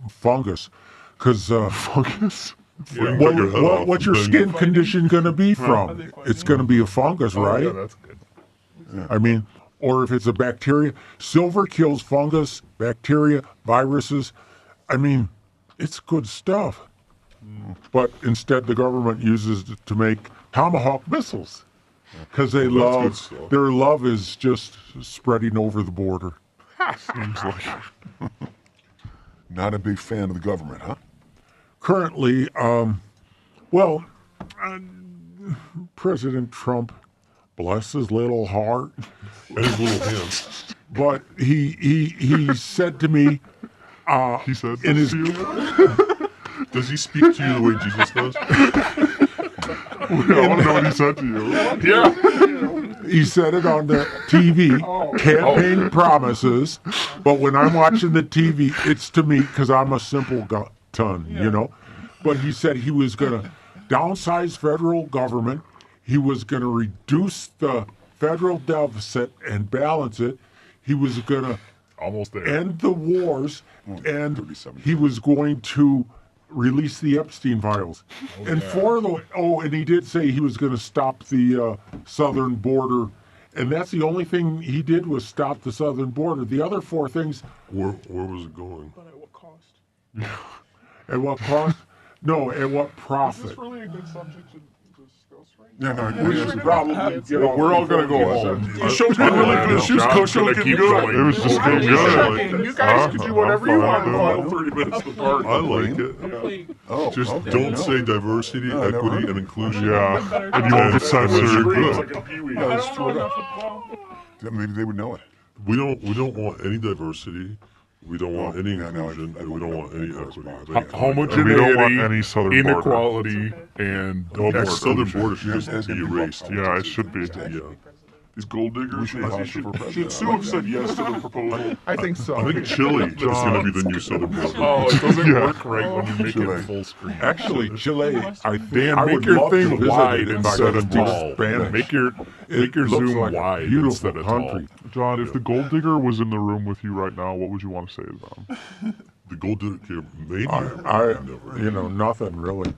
S7: fungus, because
S10: Fungus?
S3: Yeah, cut your head off
S7: what's your
S3: and
S7: skin condition going to be from? It's going to be a fungus, right?
S6: Yeah, that's good.
S7: I mean, or if it's a bacteria, silver kills fungus, bacteria, viruses. I mean, it's good stuff. But instead, the government uses it to make Tomahawk missiles because they
S3: Well, that's
S7: love
S3: good stuff.
S7: their love is just spreading over the border.
S10: Seems like.
S5: Not a big fan of the government, huh?
S7: Currently, President Trump bless his little heart.
S3: And his little hands.
S7: But he said to me,
S3: He said
S7: in
S3: this
S7: his
S3: to you? Does he speak to you the way Jesus does? I want to know what he said to you. Yeah.
S7: He said it on the TV, campaign promises, but when I'm watching the TV, it's to me because I'm a simpleton, you know. But he said he was going to downsize federal government. He was going to reduce the federal deficit and balance it. He was going to
S3: Almost there.
S7: end the wars, and he was going to release the Epstein files. And and he did say he was going to stop the southern border, and that's the only thing he did was stop the southern border. The other four things.
S3: Where was it going?
S8: But at what cost?
S7: At what cost? No, at what
S1: Is
S7: profit?
S1: this really a good subject to discuss right
S5: Yeah, no,
S7: We should probably get off
S3: We're all going to go home. The show's been really good. Show's going to keep going. It was just getting good.
S1: You guys can do whatever you want.
S3: All 30 minutes apart. I like it.
S5: Oh,
S3: Just
S5: okay,
S3: don't
S5: no.
S3: say diversity,
S5: No, I never heard
S3: equity,
S5: of
S3: and
S5: it.
S3: inclusion.
S10: Yeah, and you won't get censored.
S3: It's
S1: like a peewee.
S5: Yeah,
S8: I
S5: that's
S8: don't know
S5: true.
S8: enough about.
S5: Maybe they would know it.
S3: We don't want any diversity. We don't want any
S5: yeah, no,
S3: inclusion,
S5: I
S3: and we don't want any
S5: those
S3: equity.
S5: spots.
S3: of any kind.
S10: And we don't want any southern border.
S2: inequality, and
S3: Well, the southern
S2: exclusion.
S3: border should just be erased.
S10: Yeah, it should be.
S3: Yeah.
S1: These gold diggers,
S5: should have for president.
S1: should Sue have said yes to the proposal?
S2: I think so.
S3: I think Chile is going to be the new southern border.
S2: Oh, it doesn't work right when you make
S5: Chile.
S2: it full screen.
S7: Actually, Chile, I think
S2: Dan,
S7: I
S2: make
S7: would
S2: your
S7: love to
S2: thing
S7: visit
S2: wide
S7: it if I
S2: instead
S7: could
S2: of
S7: speak
S2: tall.
S7: Spanish.
S2: Make your
S7: It looks
S2: zoom
S7: like a
S2: wide
S7: beautiful
S2: instead of tall.
S7: country.
S10: John, if the gold digger was in the room with you right now, what would you want to say to them?
S3: The gold digger, maybe.
S7: Nothing really.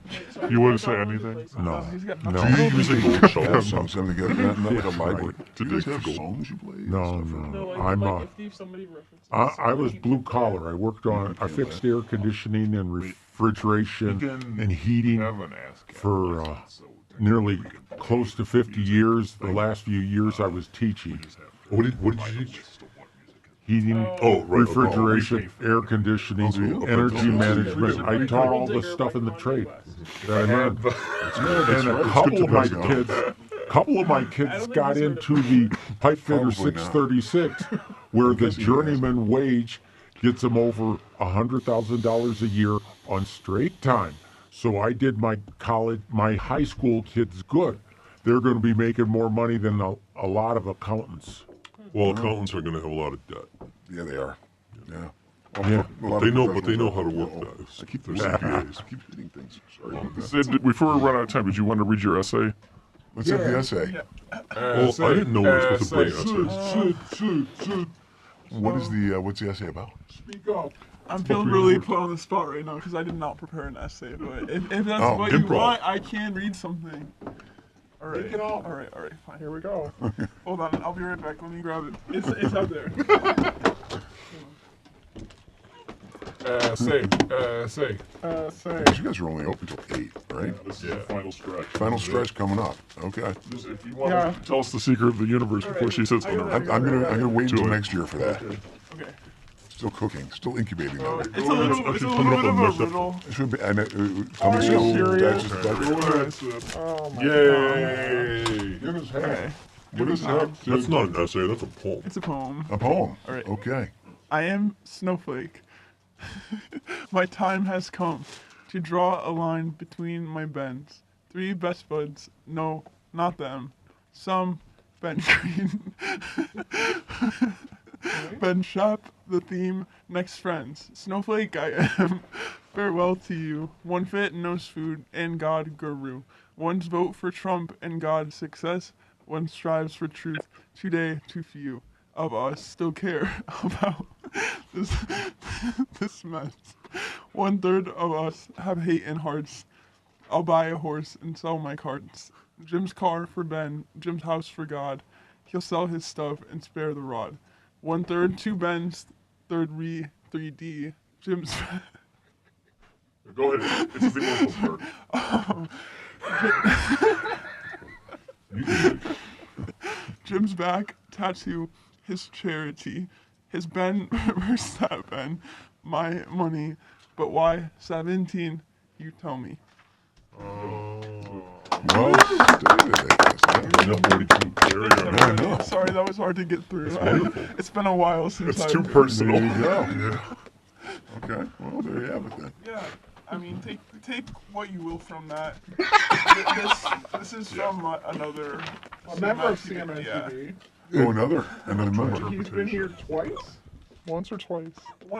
S10: You wouldn't say anything?
S7: No,
S3: Do
S7: no,
S3: you use a gold shovel?
S5: Something to get not like a library.
S3: To
S5: Do you guys
S3: dig
S5: have
S3: gold?
S5: songs you play?
S7: no,
S8: No,
S7: no.
S8: like,
S7: I'm
S8: like if somebody references.
S7: I was blue collar. I worked on, I fixed air conditioning and refrigeration and heating for nearly close to 50 years. The last few years I was teaching.
S3: What did you teach?
S7: Heating,
S3: Oh, right.
S7: refrigeration, air conditioning, energy management. I taught all this stuff in the trade that I learned. And a couple of my kids got into the pipe fitter
S5: Probably not.
S7: 636, where the journeyman wage gets them over $100,000 a year on straight time. So I did my high school kids good. They're going to be making more money than a lot of accountants.
S3: Well, accountants are going to have a lot of debt.
S5: Yeah, they are. Yeah.
S7: Yeah.
S3: But they know how to work that.
S5: I keep
S3: They're
S5: those
S3: CPAs.
S5: I keep hitting things. Sorry about that.
S10: Sid, before we run out of time, did you want to read your essay?
S5: Let's have the essay.
S3: Well, I didn't know we were supposed to bring essays.
S5: What is the what's the essay about?
S1: Speak up.
S6: I'm feeling really put on the spot right now because I did not prepare an essay. But if that's
S5: Oh,
S6: what you
S3: improv.
S6: want, I can read something. All right.
S1: Take it off.
S6: All right. Fine.
S1: Here we go.
S6: Hold on. I'll be right back. Let me grab it. It's out there.
S2: Say.
S1: Say.
S5: You guys are only open till 8, right?
S3: This is the final stretch.
S5: Final stretch coming up. Okay.
S3: If you want
S1: Yeah.
S3: to tell us the secret of the universe before she says something.
S5: I'm gonna wait until
S3: Do it.
S5: next year for that.
S6: Okay.
S5: Still cooking. Still incubating though.
S6: It's a little bit of a riddle.
S5: It should be. And coming soon.
S1: serious?
S5: That's
S1: Oh my
S3: Yay!
S1: Give us head.
S6: Okay.
S1: Give us head.
S3: That's not an essay, that's a poem.
S6: It's a poem.
S5: a poem.
S6: All right.
S5: Okay.
S6: I am Snowflake. My time has come to draw a line between my bends. 3 best buds, no, not them. Some Ben Green. Ben Shop, the theme, next friends. Snowflake I am. Farewell to you. One fit, no food, and God guru. One's vote for Trump and God's success. One strives for truth. Today, too few of us still care about this mess. 1/3 of us have hate in hearts. I'll buy a horse and sell my carts. Jim's car for Ben, Jim's house for God. He'll sell his stuff and spare the rod. 1/3, 2 Ben's, 3rd re, 3D. Jim's
S3: Go ahead. It's the emotional part.
S6: Jim's back tattoo, his charity. His Ben versus that Ben. My money. But why 17? You tell me.
S5: Well stated, I guess.
S3: Enough 42.
S10: There we go.
S5: I know.
S6: Sorry, that was hard to get through.
S10: wonderful.
S6: It's been a while since
S10: It's
S6: I've...
S10: too personal.
S5: There you go. Okay, well, there you have it then.
S6: Yeah, I mean, take what you will from that. This is from another...
S4: A member of CMNTV.
S5: Oh, another member.
S4: He's been here twice.
S6: Once or twice.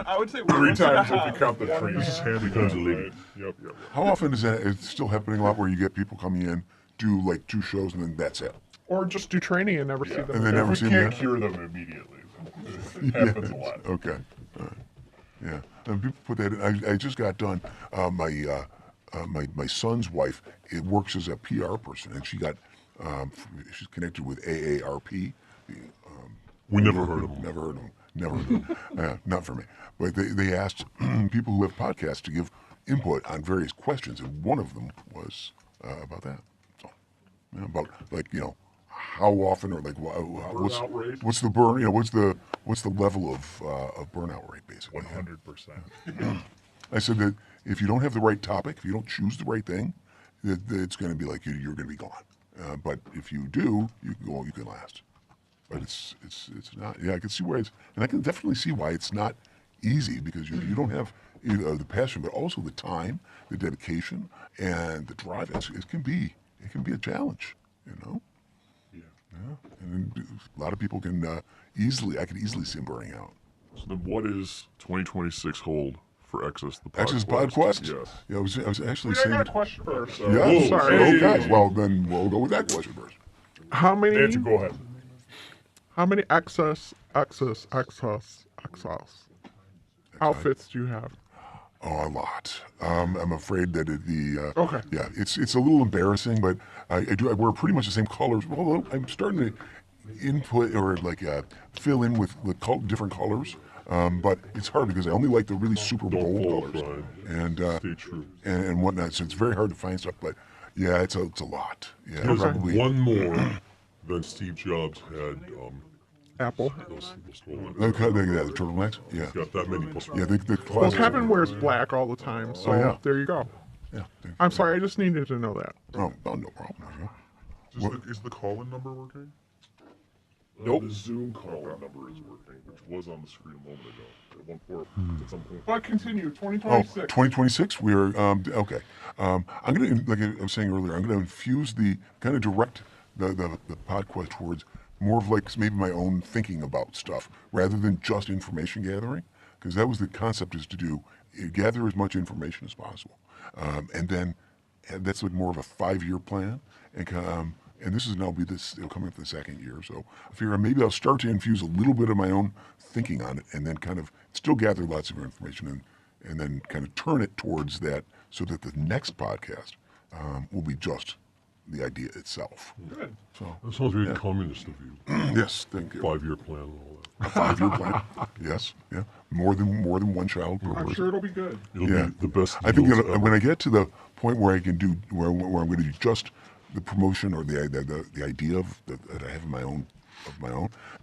S6: I would say
S10: 3
S6: once and a
S10: times if you
S6: half.
S10: count the trees. This is handy because of lady. Yep.
S5: How often is that? It's still happening a lot where you get people coming in, do like 2 shows, and then that's it.
S4: Or just do training and never see them.
S5: And they never see
S10: We
S5: them
S10: can't
S5: again?
S10: cure them immediately. It happens a lot.
S5: Okay. All right. Yeah. And people put that in. I just got done. My son's wife, it works as a PR person, and she's connected with AARP.
S10: We never heard of them.
S5: Never heard of them. Never heard of them. Not for me. But they asked people who have podcasts to give input on various questions, and one of them was about that. So, about how often or
S10: Burnout rate?
S5: what's the burn? What's the level of burnout rate basically?
S10: 100%.
S5: I said that if you don't have the right topic, if you don't choose the right thing, that it's going to be like you're going to be gone. But if you do, you can last. But it's not. Yeah, I can see where and I can definitely see why it's not easy because you don't have the passion, but also the time, the dedication, and the drive. It can be a challenge, Yeah. And a lot of people can I could easily see them burning out.
S10: So then what is 2026 hold for Exodus the Pod
S5: Access
S10: Quest?
S5: PodQuest?
S10: Yes.
S5: Yeah, I was actually
S4: I
S5: saying.
S4: got a question first.
S5: Yeah,
S10: Whoa,
S4: sorry.
S5: Okay, well then we'll go with that question first.
S4: How many?
S10: Nancy, go ahead.
S4: How many access outfits do you have?
S5: Oh, a lot. I'm afraid that
S4: Okay.
S5: Yeah, it's a little embarrassing, but I wear pretty much the same colors. Although I'm starting to input or fill in with different colors. But it's hard because I only like the really super bold colors and
S10: Stay true.
S5: and whatnot. So it's very hard to find stuff. But yeah, it's a lot. Yeah,
S10: There's
S5: probably.
S10: one more than Steve Jobs had.
S4: Apple.
S10: Those
S5: The turtlenecks. Yeah.
S10: got that many plus.
S5: Yeah, the
S4: Well,
S5: classics.
S4: Kevin wears black all the time, so
S5: yeah.
S4: there you go.
S5: Yeah.
S4: I'm sorry, I just needed to know that.
S5: Oh, no problem.
S10: Is the call-in number working?
S5: Nope.
S10: The Zoom call-in number is working, which was on the screen a moment ago. At some point.
S6: But continue,
S5: Oh,
S6: 2026.
S5: 2026, we're, okay. I'm going to, like I was saying earlier, I'm going to infuse kind of direct the PodQuest towards more of like maybe my own thinking about stuff rather than just information gathering, because that was the concept is to gather as much information as possible. And that's like more of a 5-year plan. And this is now it'll come up the second year. So I figure maybe I'll start to infuse a little bit of my own thinking on it and then kind of still gather lots of information and then kind of turn it towards that so that the next podcast will be just the idea itself.
S6: Good.
S5: So
S10: That sounds very communist of you.
S5: yes, thank you.
S10: 5-year plan and all that.
S5: A 5-year plan. Yes, yeah. More than one child per
S6: I'm
S5: person.
S6: sure it'll be good.
S10: It'll
S5: Yeah.
S10: be the best.
S5: I think
S10: deals ever.
S5: when I get to the point where I can do where I'm going to do just the promotion or the idea of that I have of my own,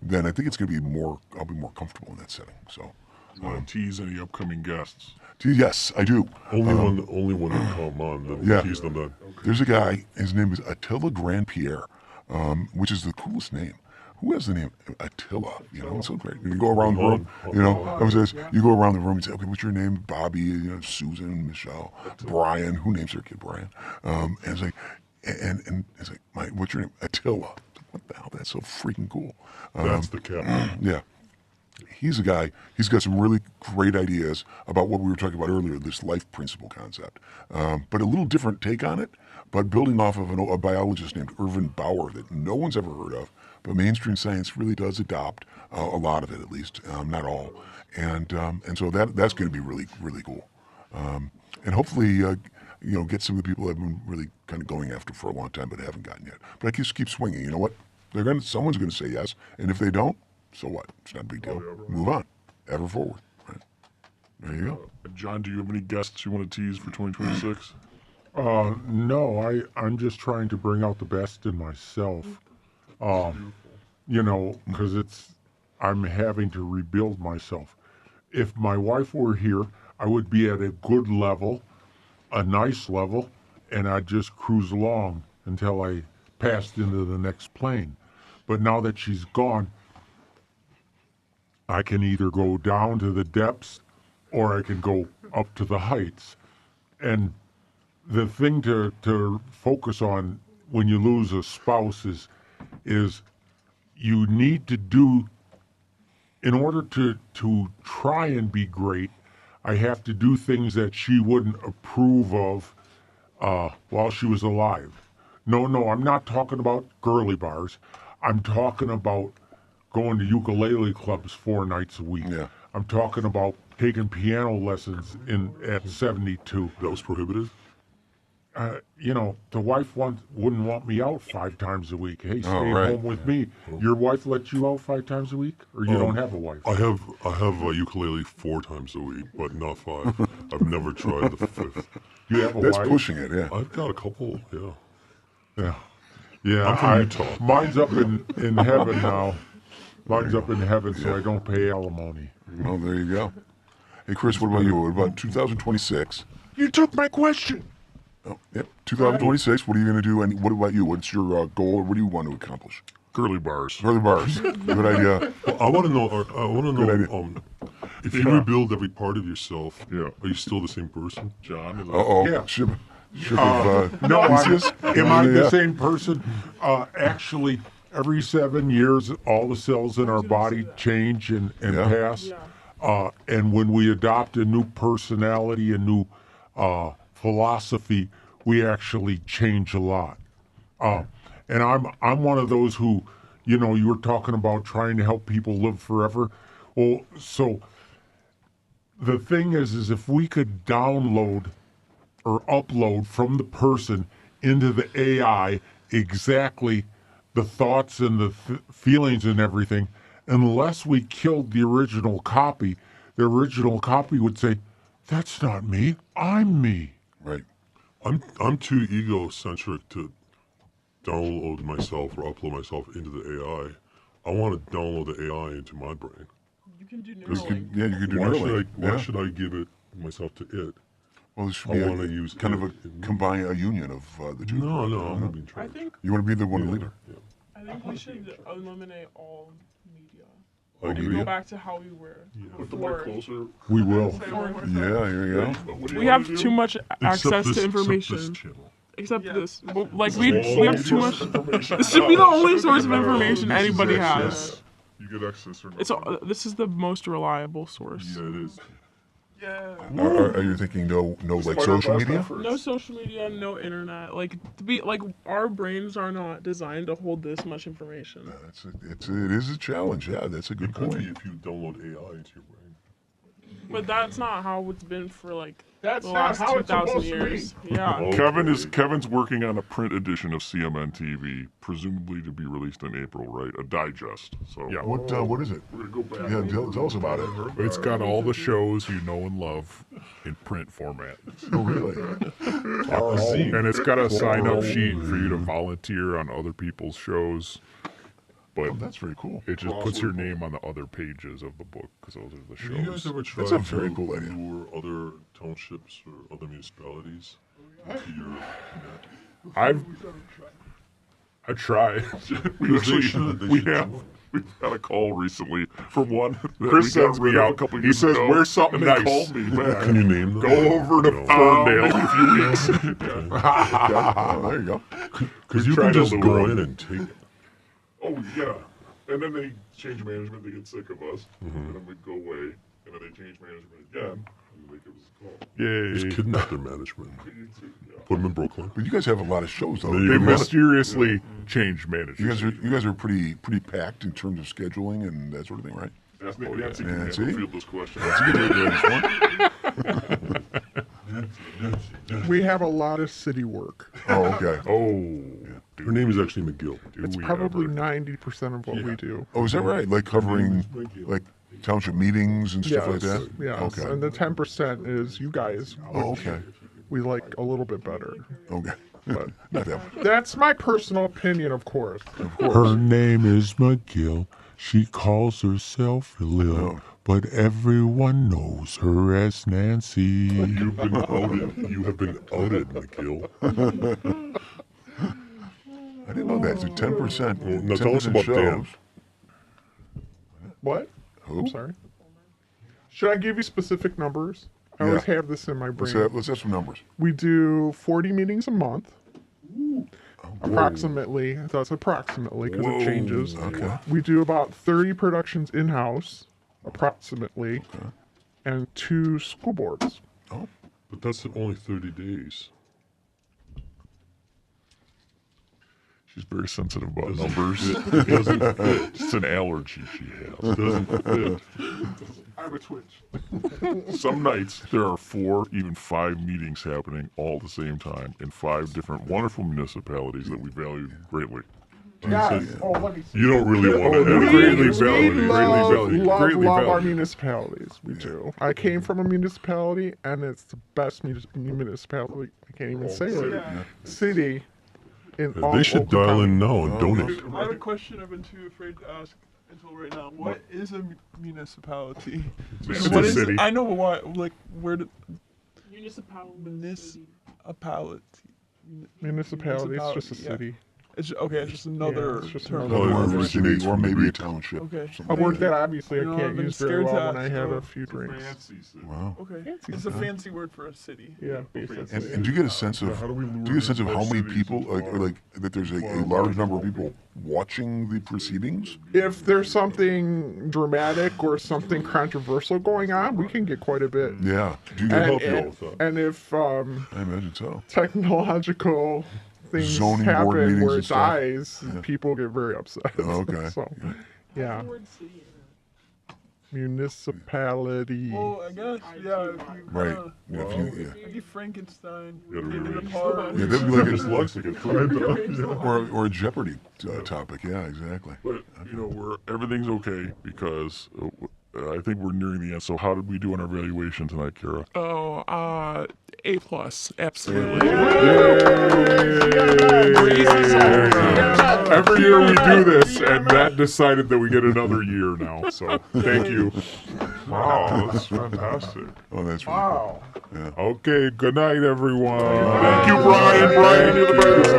S5: then I think it's going to be more. I'll be more comfortable in that setting. So,
S10: You want to tease any upcoming guests?
S5: yes, I do.
S10: Only one that come on. Then
S5: Yeah.
S10: tease them then.
S5: There's a guy. His name is Attila Grandpierre, which is the coolest name. Who has the name Attila? It's so great. You go around the room. You go around the room and say, okay, what's your name? Bobby, Susan, Michelle, Brian. Who names their kid Brian? And it's like, and it's like, what's your name? Attila. What the hell? That's so freaking cool.
S10: That's the captain.
S5: Yeah. He's a guy, he's got some really great ideas about what we were talking about earlier, this life principle concept. But a little different take on it, but building off of a biologist named Irvin Bauer that no one's ever heard of, but mainstream science really does adopt a lot of it at least, not all. And so that's going to be really, really cool. And hopefully, get some of the people I've been really kind of going after for a long time but haven't gotten yet. But I just keep swinging. You know what? Someone's going to say yes, and if they don't, so what? It's not a big deal. Move on. Ever forward. Right. There you go.
S10: John, do you have any guests you want to tease for 2026?
S7: No, I'm just trying to bring out the best in myself. Because I'm having to rebuild myself. If my wife were here, I would be at a good level, a nice level, and I'd just cruise along until I passed into the next plane. But now that she's gone, I can either go down to the depths or I can go up to the heights. And the thing to focus on when you lose a spouse is you need to do, in order to try and be great, I have to do things that she wouldn't approve of while she was alive. No, I'm not talking about girly bars. I'm talking about going to ukulele clubs 4 nights a week.
S3: Yeah.
S7: I'm talking about taking piano lessons at 72.
S3: That was prohibited?
S7: The wife wouldn't want me out 5 times a week. Hey, stay
S3: right.
S7: home with me. Your wife lets you out 5 times a week, or you don't have a wife?
S3: I have a ukulele 4 times a week, but not 5. I've never tried the 5th.
S7: You have a
S5: That's
S7: wife?
S5: pushing it, yeah.
S3: I've got a couple, yeah.
S7: Yeah.
S3: I'm from Utah.
S7: Mine's up in heaven now. Mine's up in heaven, so I don't pay alimony.
S5: Well, there you go. Hey, Chris, what about you? What about 2026?
S7: You took my question.
S5: Oh, yep. 2026, what are you going to do? And what about you? What's your goal? What do you want to accomplish?
S3: Girly bars.
S5: Girly bars. Good idea.
S3: Well, I want to know, if you rebuild every part of yourself, are you still the same person?
S10: John?
S5: Uh-oh.
S7: Yeah.
S5: Ship
S7: No,
S5: Theseus?
S7: am I the
S5: Yeah.
S7: same person? Actually, every 7 years, all the cells in our body change and
S5: Yeah.
S7: pass. And when we adopt a new personality, a new philosophy, we actually change a lot. And I'm one of those who, you were talking about trying to help people live forever. Well, so the thing is if we could download or upload from the person into the AI exactly the thoughts and the feelings and everything, unless we killed the original copy would say, that's not me, I'm me.
S5: Right.
S3: I'm too egocentric to download myself or upload myself into the AI. I want to download the AI into my brain.
S8: You can do
S5: You
S8: Neuralink.
S5: could do
S3: Why
S5: Neuralink.
S3: why should I give it myself to it?
S5: Well, this should
S3: I
S5: be
S3: wanna use
S5: kind of
S3: it.
S5: a union of the two.
S3: No, I'm not being
S8: I
S3: trained.
S8: think
S5: You want to be the one leader.
S8: I think we should eliminate all media
S3: I
S8: and
S3: agree.
S8: go back to how we were
S10: Put the mic
S8: before.
S10: closer.
S7: We will.
S5: Yeah, here you go.
S10: What do you
S8: We
S10: wanna
S8: have
S10: do?
S8: too much access to information.
S3: Except this channel.
S8: Except this. Well, like we have too much. This should be the only source of information anybody has.
S10: You get access or not.
S8: It's this is the most reliable source.
S3: Yeah, it is.
S8: Yeah.
S5: Are you thinking no like social media?
S8: No social media, no internet. Like to be like our brains are not designed to hold this much information.
S5: It is a challenge. Yeah, that's a good
S3: Could be
S5: point.
S3: if you download AI into your brain.
S8: But that's not how it's been for like
S1: That's
S8: the
S1: not
S8: last
S1: how it's
S8: 2,000
S1: supposed to be.
S8: years. Yeah.
S10: Kevin's working on a print edition of CMN TV, presumably to be released in April, right? A digest. So
S3: Yeah.
S5: What is it?
S10: we're gonna go back.
S5: Yeah, tell us about it.
S10: It's got all the shows you know and love in print format.
S5: Oh, really?
S10: And it's got a sign-up sheet for you to volunteer on other people's shows. But
S5: Oh, that's very cool.
S10: it just puts your name on the other pages of the book because those are the
S3: Have you guys
S10: shows.
S3: ever tried
S5: That's a very
S3: to
S5: cool idea.
S3: lure other townships or other municipalities into your
S10: I've tried.
S3: We actually should. They
S10: We
S3: should
S10: have.
S3: do it.
S10: We've had a call recently from one. that
S7: Chris
S10: we got
S7: sends
S10: rid
S7: me
S10: of
S7: out.
S10: A couple
S7: He
S10: years
S7: says,
S10: ago,
S7: "Where's something
S10: and they
S7: nice?"
S10: called me back.
S3: Can you name them?
S10: Go over to Ferndale in a few weeks.
S5: Oh, there you go.
S3: Because you
S10: Try
S3: can
S10: to
S3: just
S10: lure
S3: go
S10: them.
S3: in and take it.
S10: Oh yeah, and then they change management. They get sick of us, and then we go away, and then they change management again, and they give us a call.
S3: Just
S10: Yay!
S3: kidnap their management. Put them in Brooklyn.
S5: But you guys have a lot of shows though.
S3: There you
S10: They
S3: go.
S10: mysteriously change managers.
S5: You guys are pretty packed in terms of scheduling and that sort of thing, right?
S10: That's Nancy
S5: Yeah,
S10: can handle
S5: see?
S10: field those questions.
S5: That's a good idea,
S6: We have a lot of city work.
S5: Oh, okay.
S10: Oh,
S3: Her name is actually McGill.
S10: do
S6: It's
S10: we
S6: probably
S10: ever.
S6: 90% of what we do.
S5: Oh, is that right? Like covering like township meetings and stuff like that?
S6: Yes.
S5: Okay.
S6: And the 10% is you guys.
S5: Oh,
S6: which
S5: okay.
S6: We like a little bit better.
S5: Okay.
S6: But
S5: Not that much.
S6: that's my personal opinion, of course.
S7: Her name is McGill. She calls herself Lil,
S5: Oh.
S7: but everyone knows her as Nancy.
S3: You've been outed. You have been outed, McGill.
S5: I didn't know that. So 10%.
S3: Well, now tell us about
S5: shows.
S3: Dan.
S6: What?
S5: Who?
S6: I'm sorry. Should I give you specific numbers? I always have this in my brain.
S5: Let's have some numbers.
S6: We do 40 meetings a month. Approximately. That's approximately because it changes.
S5: Okay.
S6: We do about 30 productions in-house, approximately, and 2 school boards.
S5: Oh.
S3: But that's only 30 days. She's very sensitive about numbers. It doesn't fit. It's an allergy she has. It doesn't fit.
S6: I have a twitch.
S3: Some nights there are 4, even 5 meetings happening all at the same time in 5 different wonderful municipalities that we value greatly.
S6: Let me see.
S3: You don't really want to have
S6: We love our municipalities. We do. I came from a municipality, and it's the best municipality. I can't even say it. City.
S3: They should dial in now and donate.
S6: I have a question I've been too afraid to ask until right now. What is a municipality?
S3: It's a city.
S6: I know what. Like where did
S8: Municipality.
S6: municipality? It's just a city. It's okay. It's just another term.
S5: Or maybe a township.
S6: Okay. A word that obviously I can't
S8: I've been
S6: use very
S8: scared to
S6: well when
S8: ask
S6: I have
S8: for
S6: a few drinks.
S5: Wow.
S8: Okay. It's a fancy word for a city.
S6: Yeah, basically.
S5: And do you get a sense of
S3: How do we lure
S5: do you get a sense of
S3: our
S5: how many
S3: cities
S5: people
S3: into
S5: like that there's a large number of people watching the proceedings?
S6: If there's something dramatic or something controversial going on, we can get quite a bit.
S5: Yeah. Do you get help you
S6: And,
S5: with that?
S6: and if
S5: I imagine so.
S6: technological things
S5: Zoning board
S6: happen
S5: meetings
S6: where
S5: and
S6: it
S5: stuff.
S6: dies, people get very upset.
S5: Okay.
S6: So, yeah. Municipality.
S8: Well, I guess, yeah. If you
S5: Right.
S8: kinda- Maybe Frankenstein.
S3: You gotta
S8: Into the
S3: read.
S8: part.
S5: Yeah, that'd be like a
S3: Dyslexic.
S5: or a Jeopardy topic. Yeah, exactly.
S3: But, everything's okay because I think we're nearing the end. So how did we do on our valuation tonight, Kara?
S4: Oh, A+, absolutely.
S3: Every year we do this, and Matt decided that we get another year now. So thank you. Wow, that's fantastic.
S5: Oh, that's really cool. Yeah.
S3: Okay, good night, everyone. Thank you, Brian. Brian, you're the best.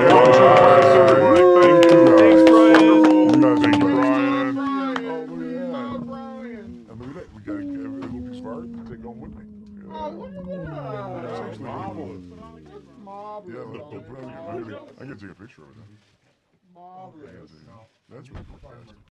S3: Thank you.
S8: Thanks, Brian.
S3: Thank you, Brian.
S5: And look at that. We got a little piece of art to take home with me. It's actually marvelous. Yeah, I'm gonna take a picture of it. That's really fantastic.